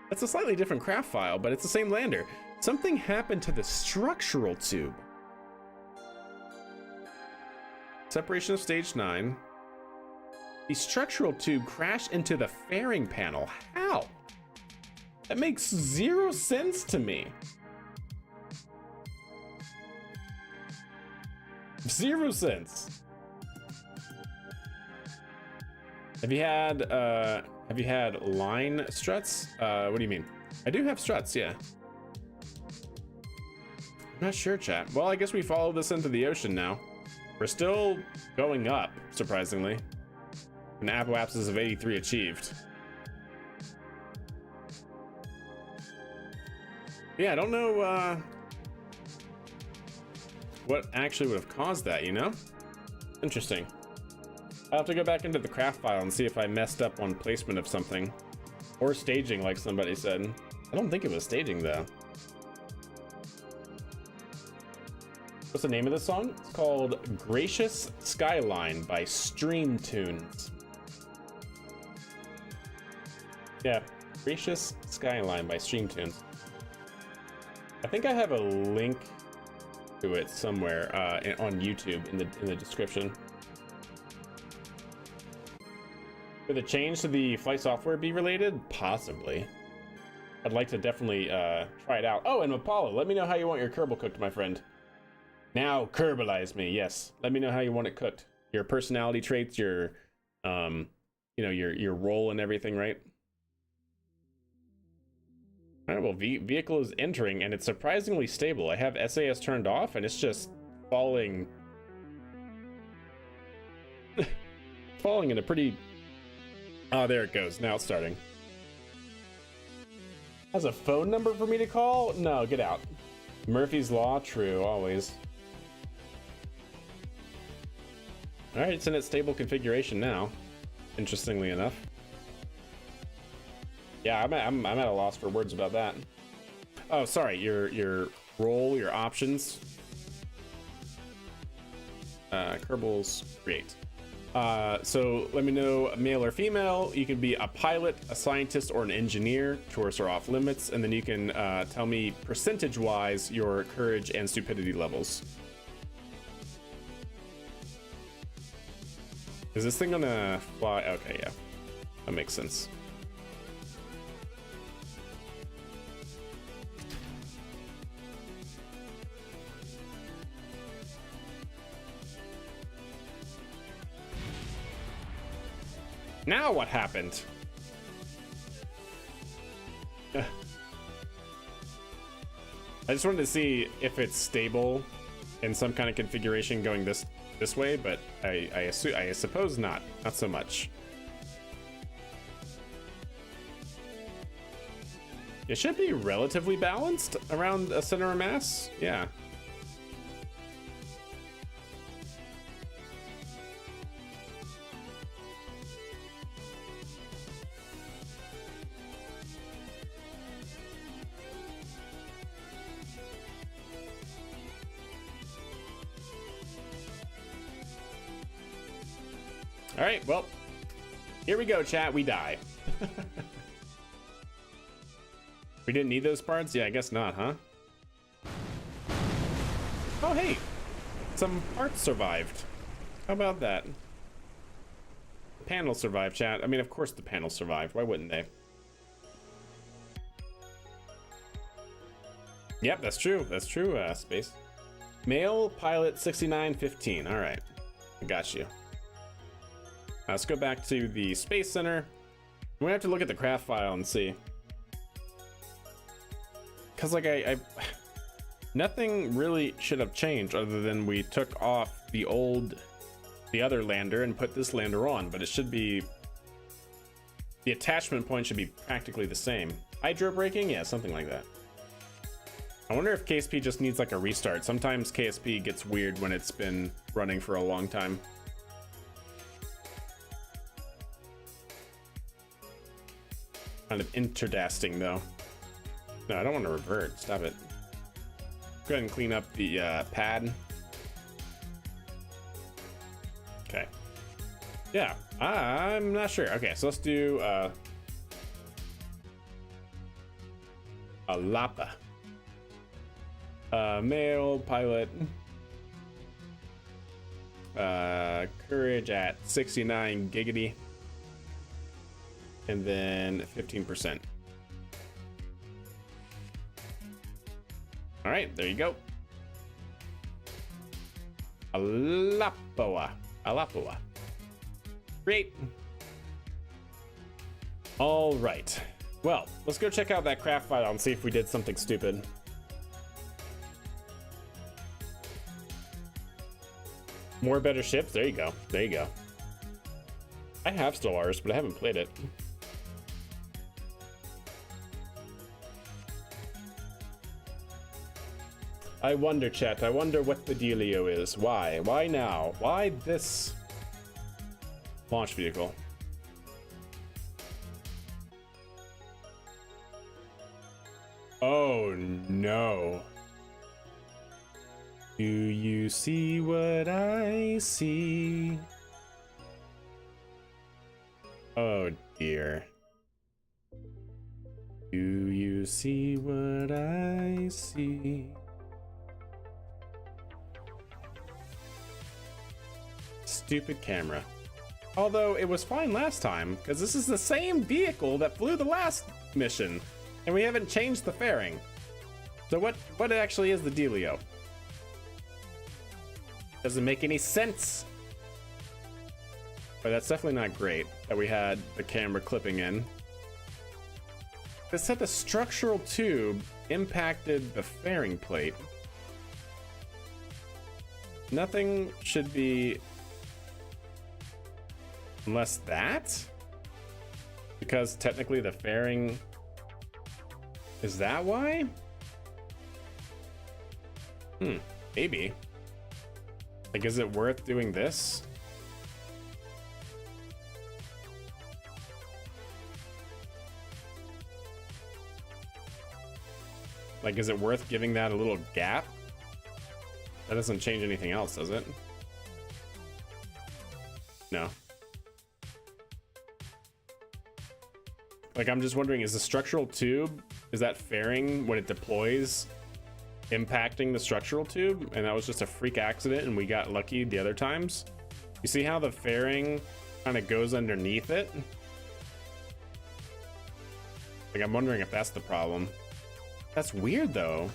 Speaker 1: It's a slightly different craft file, but it's the same lander. Something happened to the structural tube. Separation of stage 9. The structural tube crashed into the fairing panel. How? That makes zero sense to me. Zero sense. Have you had line struts? What do you mean? I do have struts, yeah. I'm not sure, chat. Well, I guess we follow this into the ocean now. We're still going up, surprisingly. An apoapsis of 83 achieved. Yeah, I don't know what actually would have caused that, you know? Interesting. I'll have to go back into the craft file and see if I messed up on placement of something. Or staging, like somebody said. I don't think it was staging, though. What's the name of this song? It's called Gracious Skyline by Stream Tunes. Yeah, Gracious Skyline by Stream Tunes. I think I have a link to it somewhere on YouTube in the description. Could the change to the flight software be related? Possibly. I'd like to definitely try it out. Oh, and Apollo, let me know how you want your Kerbal cooked, my friend. Now Kerbalize me, yes. Let me know how you want it cooked. Your personality traits, your, you know, your role and everything, right? All right, well, vehicle is entering, and it's surprisingly stable. I have SAS turned off, and it's just falling... falling in a pretty... Oh, there it goes. Now it's starting. Has a phone number for me to call? No, get out. Murphy's Law, true, always. All right, it's in its stable configuration now, interestingly enough. Yeah, I'm at a loss for words about that. Oh, sorry, your role, your options. Kerbals, create. So let me know, male or female. You can be a pilot, a scientist, or an engineer. Chores are off limits, and then you can tell me percentage-wise your courage and stupidity levels. Is this thing gonna fly? Okay, yeah, that makes sense. Now what happened? I just wanted to see if it's stable in some kind of configuration going this way, but I suppose not so much. It should be relatively balanced around a center of mass. Yeah. All right, well, here we go, chat. We die. We didn't need those parts? Yeah, I guess not, huh? Oh, hey, some parts survived. How about that? The panel survived, chat. I mean, of course the panel survived. Why wouldn't they? Yep, that's true. That's true, Space. Male pilot 6915. All right, I got you. Let's go back to the Space Center. We have to look at the craft file and see. Cause like I nothing really should have changed other than we took off the other lander and put this lander on, but it should be, the attachment point should be practically the same. Hydro braking? Yeah, something like that. I wonder if KSP just needs like a restart. Sometimes KSP gets weird when it's been running for a long time. Kind of interesting though. No, I don't want to revert. Stop it. Go ahead and clean up the pad. Okay. Yeah, I'm not sure. Okay, so let's do a Lapa. Male pilot. Courage at 69 giggity. And then 15%. All right, there you go. Alapoa. Alapoa. Great. All right. Well, let's go check out that craft file and see if we did something stupid. More better ships. There you go. There you go. I have Stellaris, but I haven't played it. I wonder, chat. I wonder what the dealio is. Why? Why now? Why this launch vehicle? Oh no. Do you see what I see? Oh dear. Do you see what I see? Stupid camera. Although it was fine last time, because this is the same vehicle that flew the last mission, and we haven't changed the fairing. So what actually is the dealio? Doesn't make any sense. But that's definitely not great that we had the camera clipping in. It said the structural tube impacted the fairing plate. Nothing should be, unless that? Because technically the fairing, is that why? Maybe. Like, is it worth doing this? Like, is it worth giving that a little gap? That doesn't change anything else, does it? No. Like, I'm just wondering, is the structural tube, is that fairing when it deploys impacting the structural tube? And that was just a freak accident and we got lucky the other times? You see how the fairing kind of goes underneath it? Like, I'm wondering if that's the problem. That's weird though.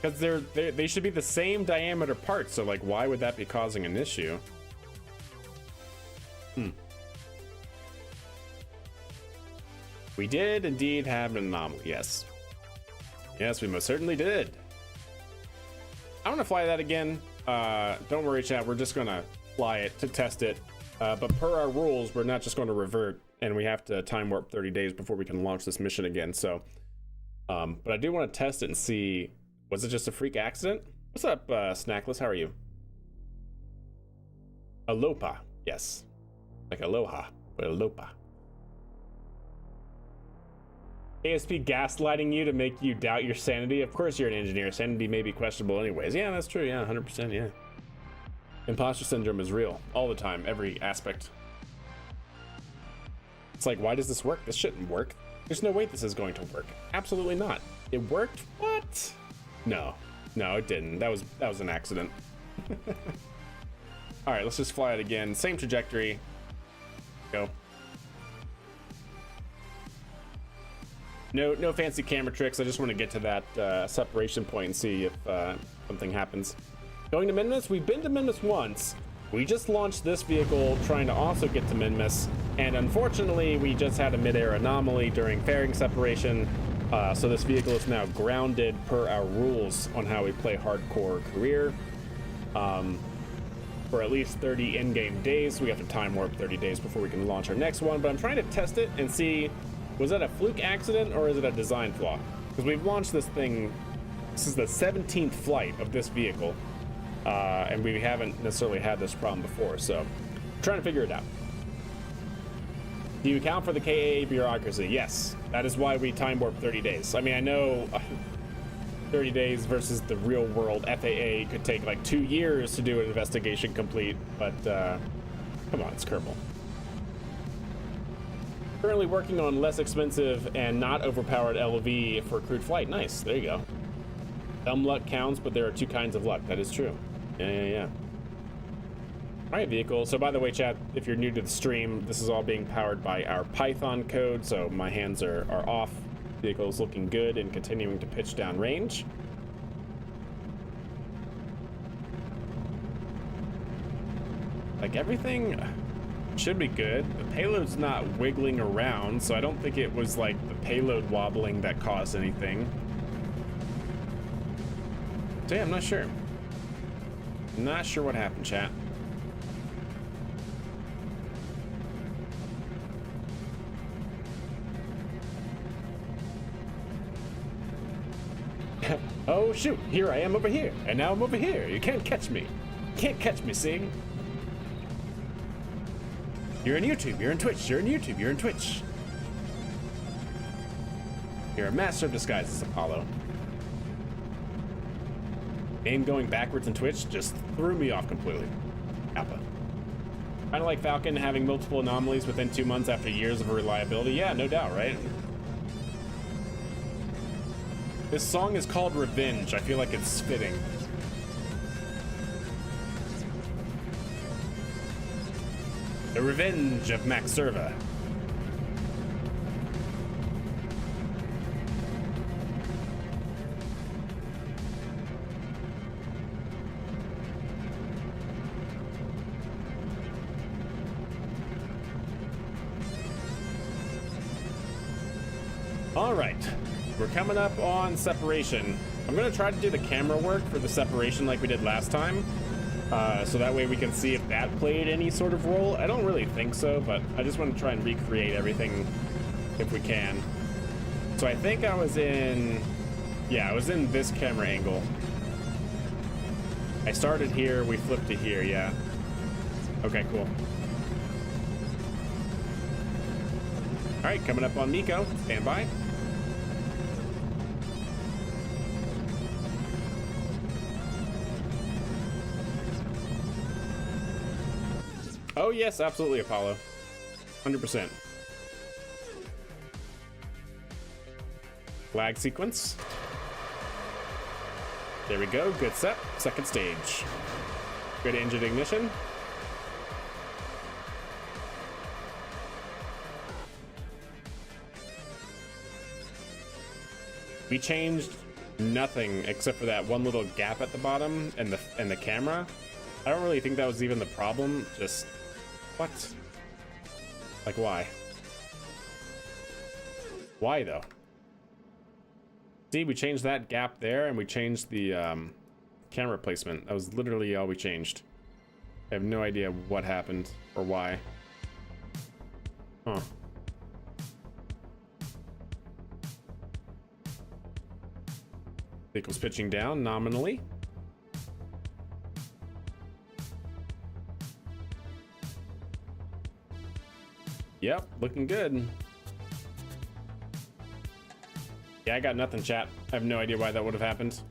Speaker 1: Because they should be the same diameter parts, so like why would that be causing an issue? We did indeed have an anomaly, yes. Yes, we most certainly did. I want to fly that again. Don't worry, chat, we're just gonna fly it to test it. But per our rules, we're not just going to revert, and we have to time warp 30 days before we can launch this mission again, so. But I do want to test it and see, was it just a freak accident? What's up, Snackless, how are you? Alopa, yes. Like aloha, but alopa. KSP gaslighting you to make you doubt your sanity? Of course you're an engineer. Sanity may be questionable anyways. Yeah, that's true. Yeah, 100%, yeah. Imposter syndrome is real. All the time, every aspect. It's like, why does this work? This shouldn't work. There's no way this is going to work. Absolutely not. It worked? What? No. No, it didn't. That was an accident. All right, let's just fly it again. Same trajectory. Go. No fancy camera tricks. I just want to get to that separation point and see if something happens. Going to Minmus? We've been to Minmus once. We just launched this vehicle trying to also get to Minmus, And unfortunately, we just had a mid-air anomaly during fairing separation, so this vehicle is now grounded per our rules on how we play hardcore career for at least 30 in-game days. We have to time warp 30 days before we can launch our next one, but I'm trying to test it and see, was that a fluke accident or is it a design flaw? Because we've launched this thing, this is the 17th flight of this vehicle, and we haven't necessarily had this problem before, so I'm trying to figure it out. Do you account for the KA bureaucracy? Yes, that is why we time warp 30 days. I mean, I know 30 days versus the real world FAA could take like 2 years to do an investigation complete, but come on, it's Kerbal. Currently working on less expensive and not overpowered LV for crewed flight. Nice, there you go. Some luck counts, but there are 2 kinds of luck. That is true. Yeah. All right, vehicle. So by the way, chat, if you're new to the stream, this is all being powered by our Python code, so my hands are off. Vehicle is looking good and continuing to pitch down range. Like, everything should be good. The payload's not wiggling around, so I don't think it was like the payload wobbling that caused anything. So yeah, I'm not sure. Not sure what happened, chat. Oh shoot, here I am over here, and now I'm over here. You can't catch me. Can't catch me, see? You're in YouTube, you're in Twitch, you're in YouTube, you're in Twitch. You're a master of disguises, Apollo. Aim going backwards in Twitch just threw me off completely. Alpha. Kinda like Falcon having multiple anomalies within 2 months after years of reliability. Yeah, no doubt, right? This song is called Revenge. I feel like it's fitting. The Revenge of Max Serva. All right. We're coming up on separation. I'm gonna try to do the camera work for the separation like we did last time, so that way we can see if that played any sort of role. I don't really think so, but I just want to try and recreate everything if we can. So I think I was in, yeah, I was in this camera angle. I started here, we flipped to here, yeah. Okay, cool. All right, coming up on Miko, stand by. Oh yes, absolutely, Apollo. 100%. Flag sequence. There we go, good set. Second stage. Good engine ignition. We changed nothing except for that one little gap at the bottom and the camera. I don't really think that was even the problem, just what? Like, why? Why, though? See, we changed that gap there, and we changed the camera placement. That was literally all we changed. I have no idea what happened or why. Huh. Vehicle's pitching down nominally. Yep, looking good. Yeah, I got nothing, chat. I have no idea why that would have happened.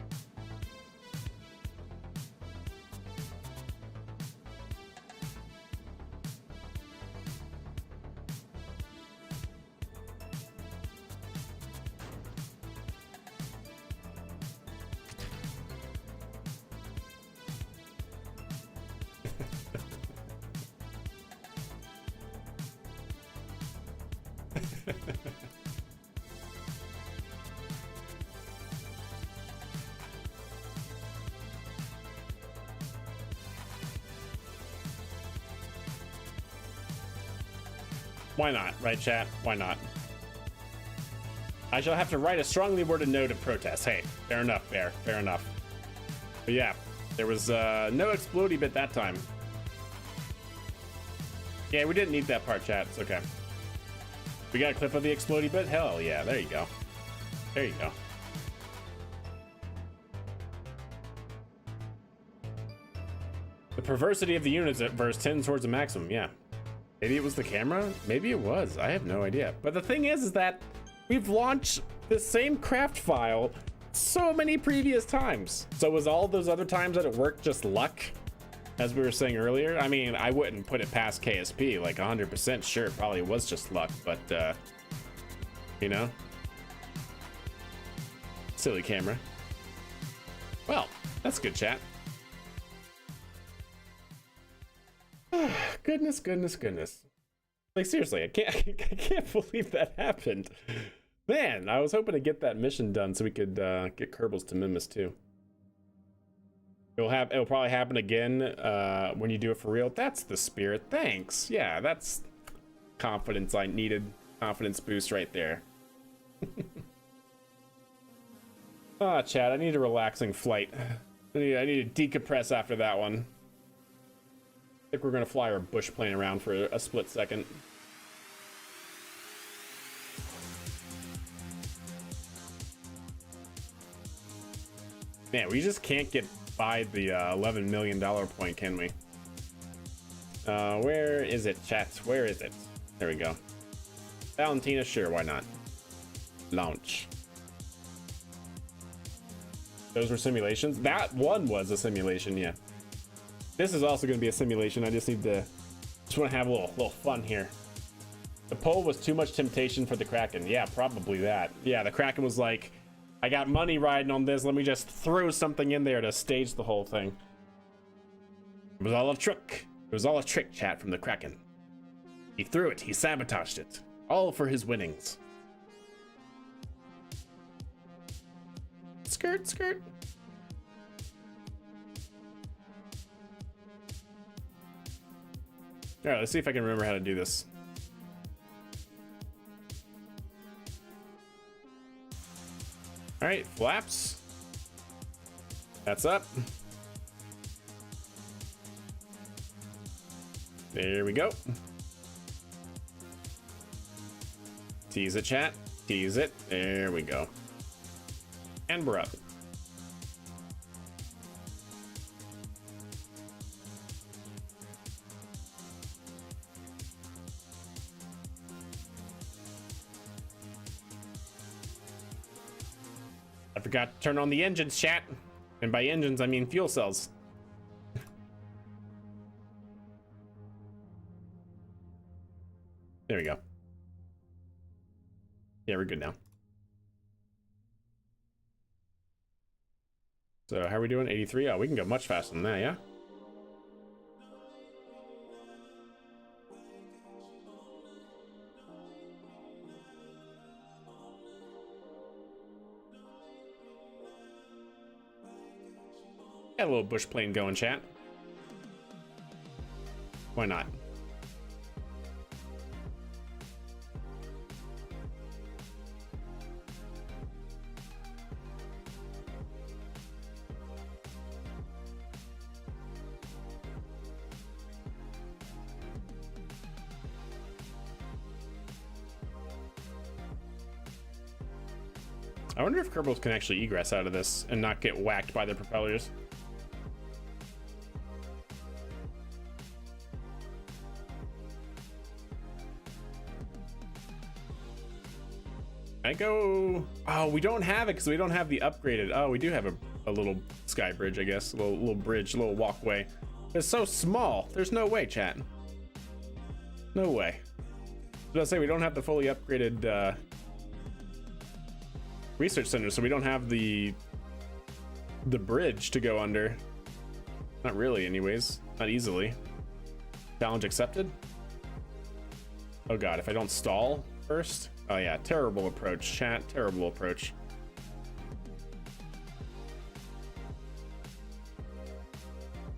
Speaker 1: Why not, right, chat? Why not? I shall have to write a strongly worded note of protest. Hey, fair enough, Bear. Fair enough. But yeah, there was no explodey bit that time. Yeah, we didn't need that part, chat. It's okay. We got a clip of the explodey bit? Hell yeah, there you go. There you go. The perversity of the universe tends towards a maximum, yeah. Maybe it was the camera? Maybe it was. I have no idea. But the thing is that we've launched the same craft file so many previous times. So was all those other times that it worked just luck? As we were saying earlier? I mean, I wouldn't put it past KSP, like 100% sure it probably was just luck, but you know? Silly camera. Well, that's good chat. Goodness, goodness, goodness. Like seriously, I can't believe that happened. Man, I was hoping to get that mission done so we could get Kerbals to Minmus too. It'll probably happen again when you do it for real. That's the spirit. Thanks. Yeah, that's confidence I needed. Confidence boost right there. Ah, Chad, I need a relaxing flight. I need to decompress after that one. I think we're gonna fly our bush plane around for a split second. Man, we just can't get by the $11 million point, can we? Where is it, chat? Where is it? There we go. Valentina, sure, why not? Launch. Those were simulations? That one was a simulation, yeah. This is also going to be a simulation. I just want to have a little fun here. The pole was too much temptation for the Kraken. Yeah, probably that. Yeah, the Kraken was like, I got money riding on this. Let me just throw something in there to stage the whole thing. It was all a trick. It was all a trick, chat, from the Kraken. He threw it. He sabotaged it. All for his winnings. Skirt, skirt. All right, let's see if I can remember how to do this. All right, flaps. That's up. There we go. Tease it, chat. Tease it. There we go. And we're up. I forgot to turn on the engines, chat. And by engines, I mean fuel cells. There we go. Yeah, we're good now. So how are we doing? 83? Oh, we can go much faster than that, yeah? Got a little bush plane going, chat. Why not? I wonder if Kerbals can actually egress out of this and not get whacked by the propellers. I go... Oh, we don't have it because we don't have the upgraded... Oh, we do have a little sky bridge, I guess. A little bridge, a little walkway. It's so small. There's no way, chat. No way. I was say we don't have the fully upgraded research center, so we don't have the bridge to go under. Not really, anyways. Not easily. Challenge accepted. Oh god, if I don't stall first. Oh yeah, terrible approach, chat. Terrible approach.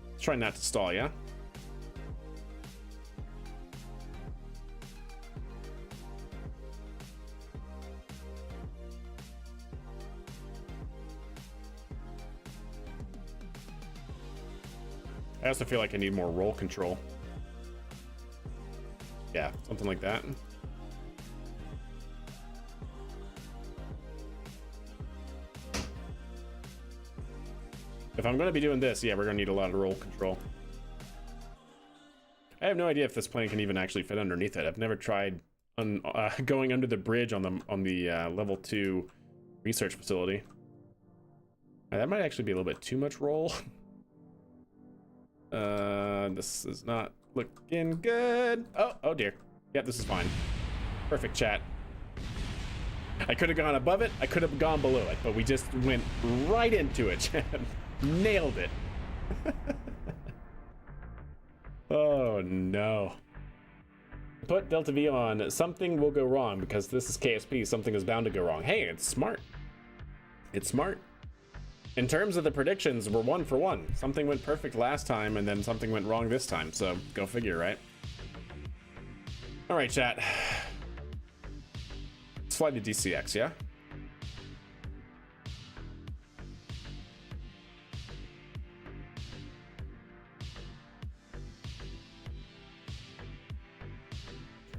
Speaker 1: Let's try not to stall, yeah? I also feel like I need more roll control. Yeah, something like that. If I'm going to be doing this, yeah, we're going to need a lot of roll control. I have no idea if this plane can even actually fit underneath it. I've never tried going under the bridge on the level 2 research facility. That might actually be a little bit too much roll. This is not looking good. Oh dear. Yeah, this is fine. Perfect, chat. I could have gone above it. I could have gone below it, but we just went right into it, chat. Nailed it. Oh no. Put Delta V on. Something will go wrong because this is KSP. Something is bound to go wrong. Hey, it's smart. It's smart. In terms of the predictions, we're 1 for 1. Something went perfect last time and then something went wrong this time. So go figure, right? All right, chat. Let's fly to DCX, yeah?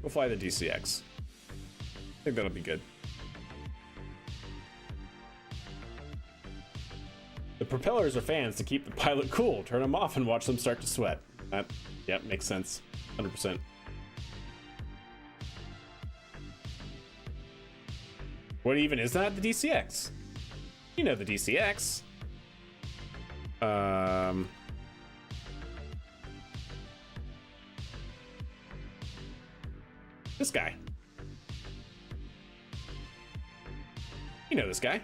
Speaker 1: We'll fly the DCX. I think that'll be good. The propellers are fans to keep the pilot cool. Turn them off and watch them start to sweat. That, yep, makes sense. 100%. What even is that? The DCX? You know the DCX. This guy. You know this guy.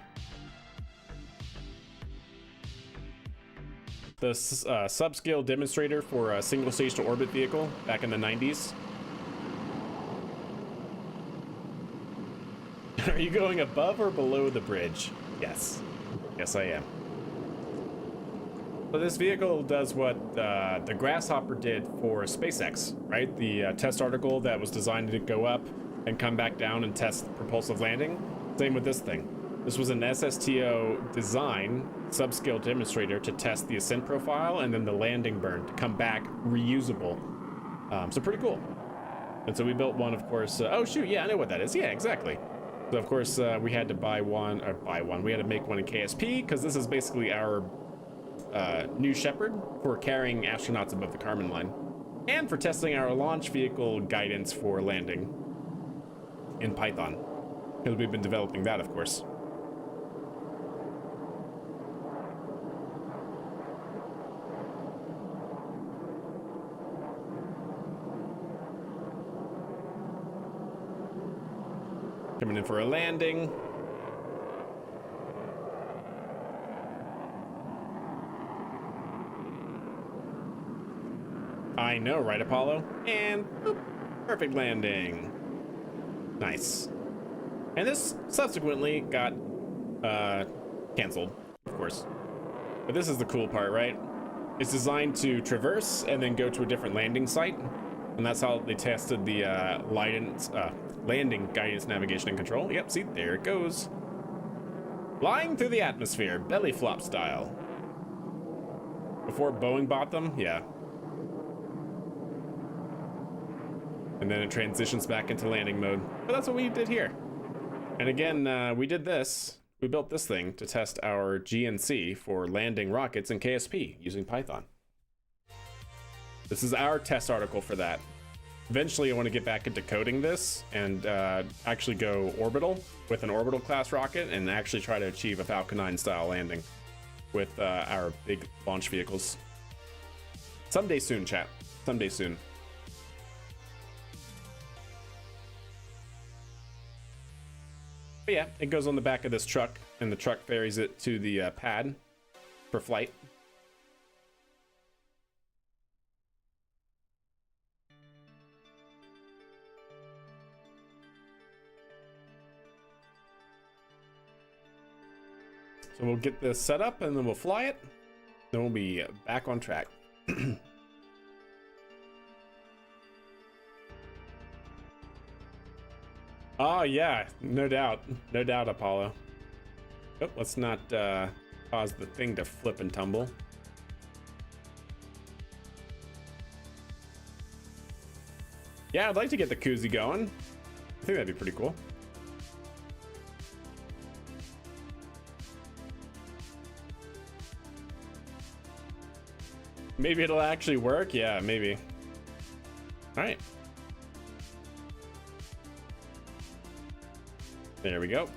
Speaker 1: The subscale demonstrator for a single stage to orbit vehicle back in the 90s. Are you going above or below the bridge? Yes. Yes, I am. So this vehicle does what the Grasshopper did for SpaceX, right? The test article that was designed to go up and come back down and test propulsive landing. Same with this thing. This was an SSTO design subscale demonstrator to test the ascent profile and then the landing burn to come back reusable. So pretty cool. And so we built one, of course. Oh shoot, yeah, I know what that is. Yeah, exactly. So of course we had to buy one. We had to make one in KSP because this is basically our new Shepard for carrying astronauts above the Kármán line, and for testing our launch vehicle guidance for landing in Python, because we've been developing that, of course. Coming in for a landing. I know, right, Apollo? And boop, perfect landing. Nice. And this subsequently got canceled, of course. But this is the cool part, right? It's designed to traverse and then go to a different landing site. And that's how they tested the landing guidance, navigation, and control. Yep, see, there it goes. Flying through the atmosphere, belly flop style. Before Boeing bought them, yeah. And then it transitions back into landing mode. But that's what we did here. And again, we did this. We built this thing to test our GNC for landing rockets in KSP using Python. This is our test article for that. Eventually, I want to get back into coding this and actually go orbital with an orbital class rocket and actually try to achieve a Falcon 9 style landing with our big launch vehicles. Someday soon, chat. Someday soon. But yeah, it goes on the back of this truck, and the truck ferries it to the pad for flight. So we'll get this set up, and then we'll fly it. Then we'll be back on track. Oh yeah, no doubt, Apollo. Oh, let's not cause the thing to flip and tumble. Yeah, I'd like to get the koozie going. I think that'd be pretty cool. Maybe it'll actually work. Yeah, maybe. All right. There we go.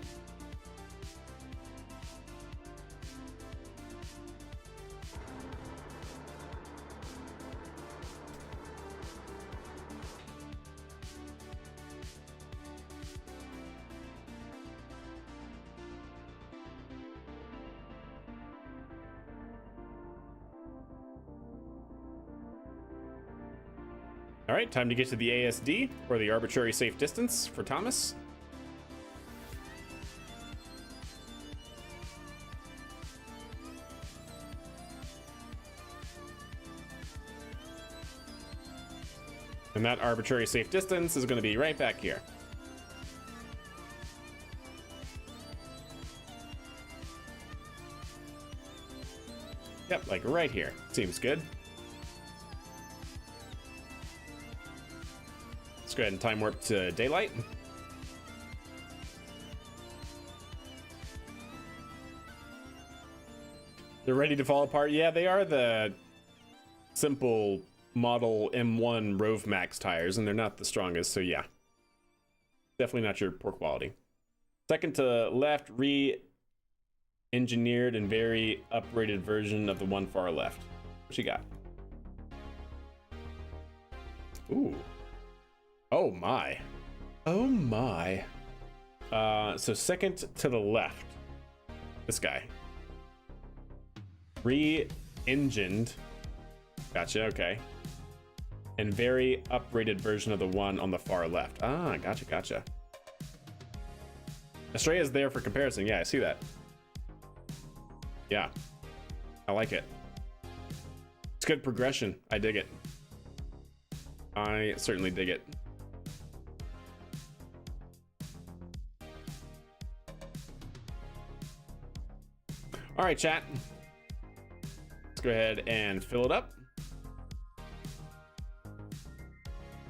Speaker 1: All right, time to get to the ASD, or the arbitrary safe distance, for Thomas. And that arbitrary safe distance is going to be right back here. Yep, like right here. Seems good. Let's go ahead and time warp to daylight. They're ready to fall apart. Yeah, they are the simple model M1 Rove Max tires, and they're not the strongest, so yeah. Definitely not your poor quality. Second to left, re-engineered and very uprated version of the one far left. What you got? Ooh. Oh my. Oh my. So second to the left. This guy. Re-engined. Gotcha, okay. And very uprated version of the one on the far left. Ah, gotcha. Estrella's there for comparison. Yeah, I see that. Yeah. I like it. It's good progression. I dig it. I certainly dig it. All right, chat. Let's go ahead and fill it up.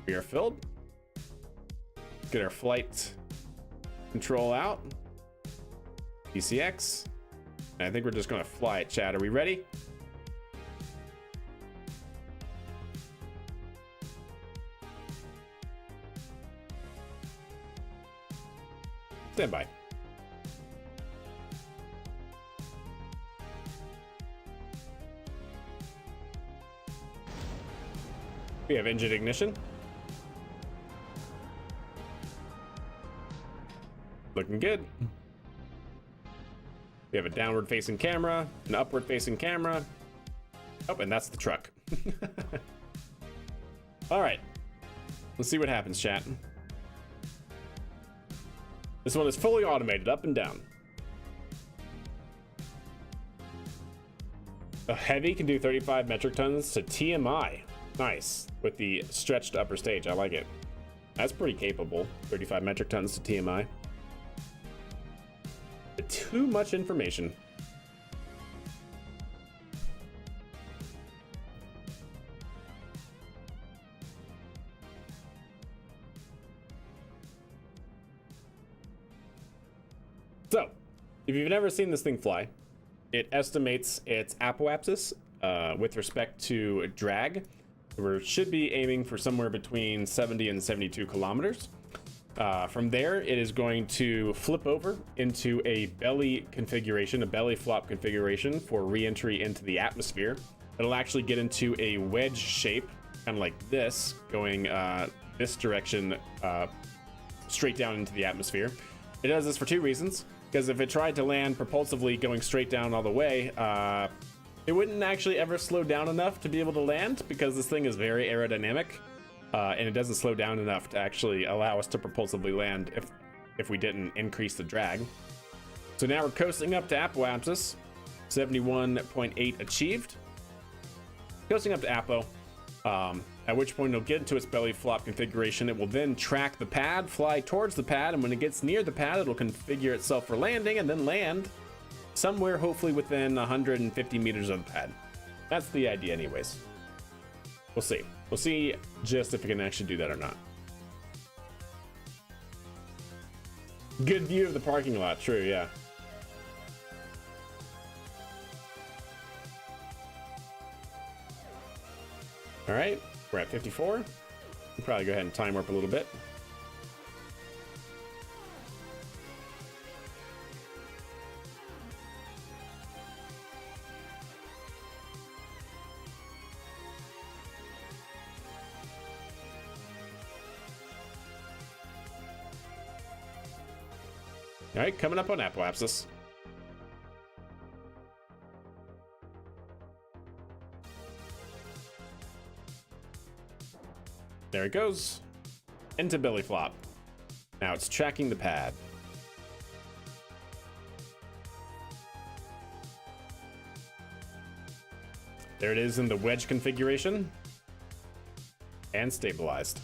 Speaker 1: We are filled. Get our flight control out. PCX. And I think we're just going to fly it, chat. Are we ready? Stand by. We have engine ignition. Looking good. We have a downward facing camera, an upward facing camera. Oh, and that's the truck. All right. Let's see what happens, chat. This one is fully automated, up and down. A heavy can do 35 metric tons to TMI. Nice. With the stretched upper stage. I like it. That's pretty capable. 35 metric tons to TMI. Too much information. So, if you've never seen this thing fly, it estimates its apoapsis with respect to drag. We should be aiming for somewhere between 70 and 72 kilometers. From there, it is going to flip over into a belly configuration, a belly flop configuration for re-entry into the atmosphere. It'll actually get into a wedge shape, kind of like this, going this direction straight down into the atmosphere. It does this for two reasons, because if it tried to land propulsively going straight down all the way, it wouldn't actually ever slow down enough to be able to land, because this thing is very aerodynamic. And it doesn't slow down enough to actually allow us to propulsively land if we didn't increase the drag. So now we're coasting up to apoapsis, 71.8 achieved. Coasting up to apo, at which point it'll get into its belly flop configuration. It will then track the pad, fly towards the pad, and when it gets near the pad, it'll configure itself for landing and then land somewhere hopefully within 150 meters of the pad. That's the idea anyways. We'll see. We'll see just if it can actually do that or not. Good view of the parking lot. True, yeah. All right, we're at 54. We'll probably go ahead and time warp a little bit. All right, coming up on Apoapsis. There it goes. Into belly flop. Now it's tracking the pad. There it is in the wedge configuration. And stabilized.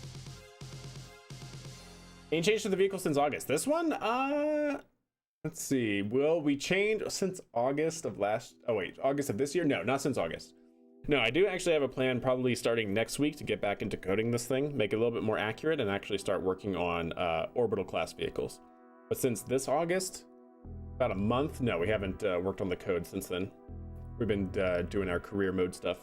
Speaker 1: Any change to the vehicle since August? This one? Let's see. Will we change since August of last... Oh, wait. August of this year? No, not since August. No, I do actually have a plan probably starting next week to get back into coding this thing, make it a little bit more accurate, and actually start working on orbital class vehicles. But since this August, about a month, no, we haven't worked on the code since then. We've been doing our career mode stuff.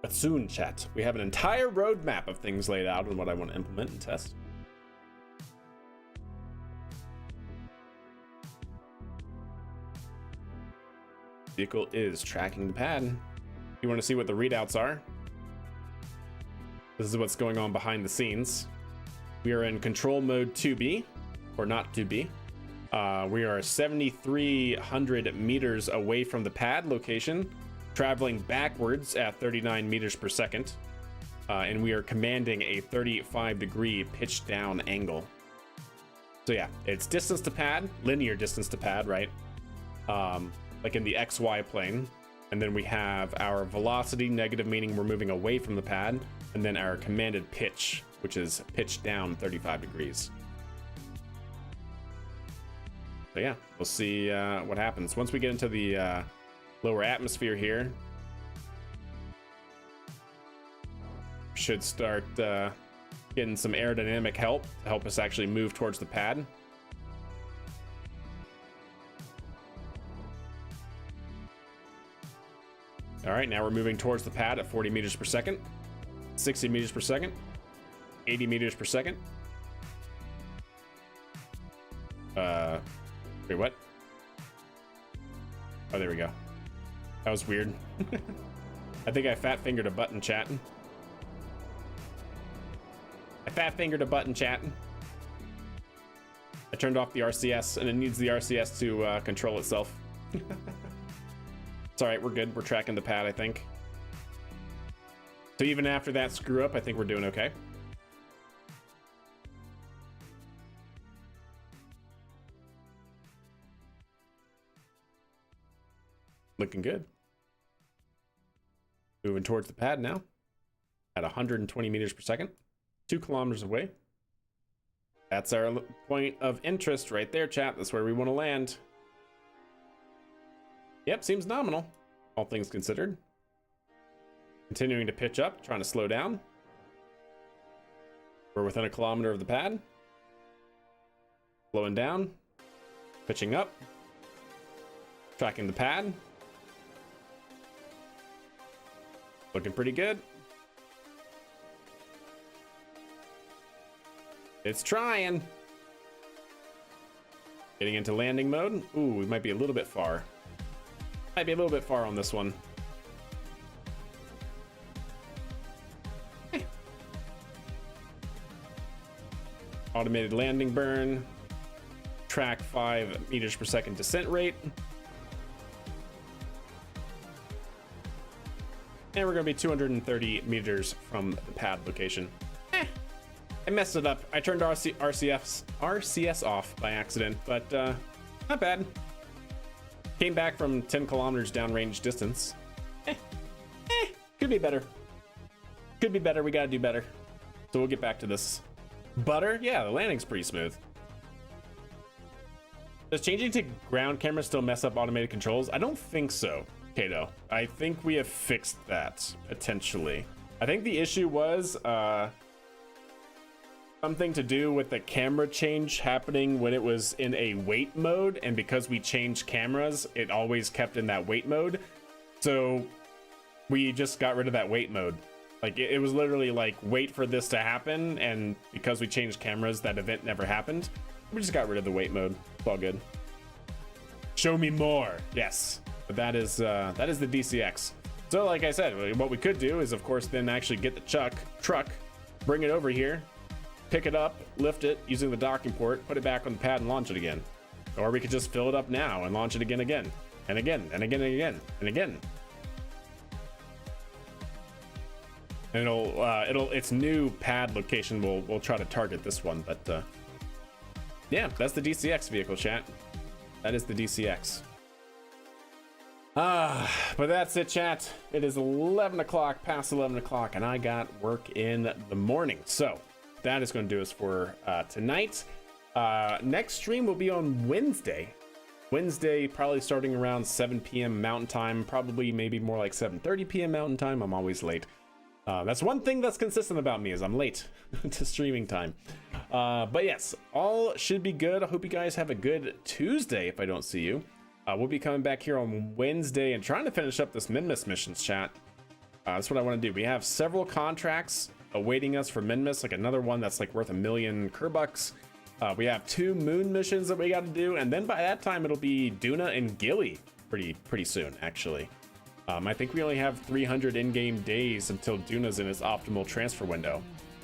Speaker 1: But soon, chat, we have an entire roadmap of things laid out on what I want to implement and test. Vehicle is tracking the pad. You want to see what the readouts are? This is what's going on behind the scenes. We are in control mode 2B, or not 2B. We are 7,300 meters away from the pad location, traveling backwards at 39 meters per second, and we are commanding a 35-degree pitch down angle. So yeah, it's distance to pad, linear distance to pad, right? Like in the XY plane. And then we have our velocity, negative meaning we're moving away from the pad, and then our commanded pitch, which is pitch down 35 degrees. So yeah, we'll see what happens. Once we get into the lower atmosphere here, should start getting some aerodynamic help to help us actually move towards the pad. All right, now we're moving towards the pad at 40 meters per second, 60 meters per second, 80 meters per second. Wait, what? Oh, there we go. That was weird. I think I fat fingered a button, chatting. I fat fingered a button, chatting. I turned off the RCS, and it needs the RCS to control itself. It's all right, we're good. We're tracking the pad, I think. So even after that screw up, I think we're doing okay. Looking good. Moving towards the pad now at 120 meters per second, 2 kilometers away. That's our point of interest right there, chat. That's where we want to land. Yep, seems nominal, all things considered. Continuing to pitch up, trying to slow down. We're within a kilometer of the pad. Slowing down, pitching up, tracking the pad. Looking pretty good. It's trying. Getting into landing mode. Ooh, we might be a little bit far. Might be a little bit far on this one. Automated landing burn. Track 5 meters per second descent rate. And we're gonna be 230 meters from the pad location. I messed it up. I turned RCS off by accident, but not bad. Came back from 10 kilometers downrange distance. Could be better. Could be better. We gotta do better. So we'll get back to this. Butter? Yeah, the landing's pretty smooth. Does changing to ground camera still mess up automated controls? I don't think so, Kato. I think we have fixed that, potentially. I think the issue was, something to do with the camera change happening when it was in a wait mode, and because we changed cameras, it always kept in that wait mode. So we just got rid of that wait mode. Like it was literally like wait for this to happen, and because we changed cameras, that event never happened. We just got rid of the wait mode. It's all good. Show me more. Yes, but that is the DCX. So like I said, what we could do is of course then actually get the truck, bring it over here, pick it up, lift it using the docking port, put it back on the pad and launch it again. Or we could just fill it up now and launch it again, and again, and again, and again, and again. And its new pad location will try to target this one, but yeah, that's the DCX vehicle, chat. That is the DCX. But that's it, chat. It is 11 o'clock, past 11 o'clock, and I got work in the morning. So that is going to do us for tonight. Next stream will be on Wednesday. Wednesday, probably starting around 7 p.m. Mountain Time, probably maybe more like 7:30 p.m. Mountain Time. I'm always late. That's one thing that's consistent about me, is I'm late to streaming time. But yes, all should be good. I hope you guys have a good Tuesday if I don't see you. We'll be coming back here on Wednesday and trying to finish up this Minmus missions, chat. That's what I want to do. We have several contracts awaiting us for Minmus, like another one that's like worth 1 million Kerbals. We have 2 moon missions that we got to do, and then by that time it'll be Duna and Gilly pretty soon, actually. I think we only have 300 in-game days until Duna's in its optimal transfer window.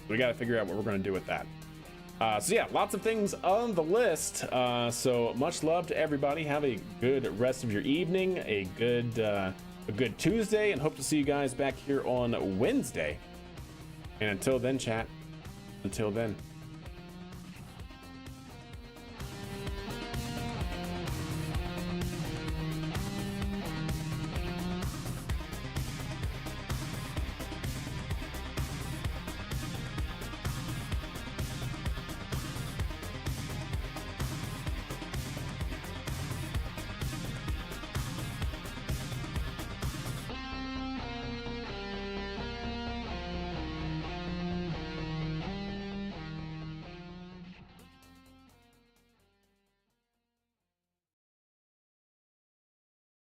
Speaker 1: We got to figure out what we're going to do with that. So yeah, lots of things on the list. So much love to everybody. Have a good rest of your evening, a good Tuesday, and hope to see you guys back here on Wednesday. And until then, chat, until then.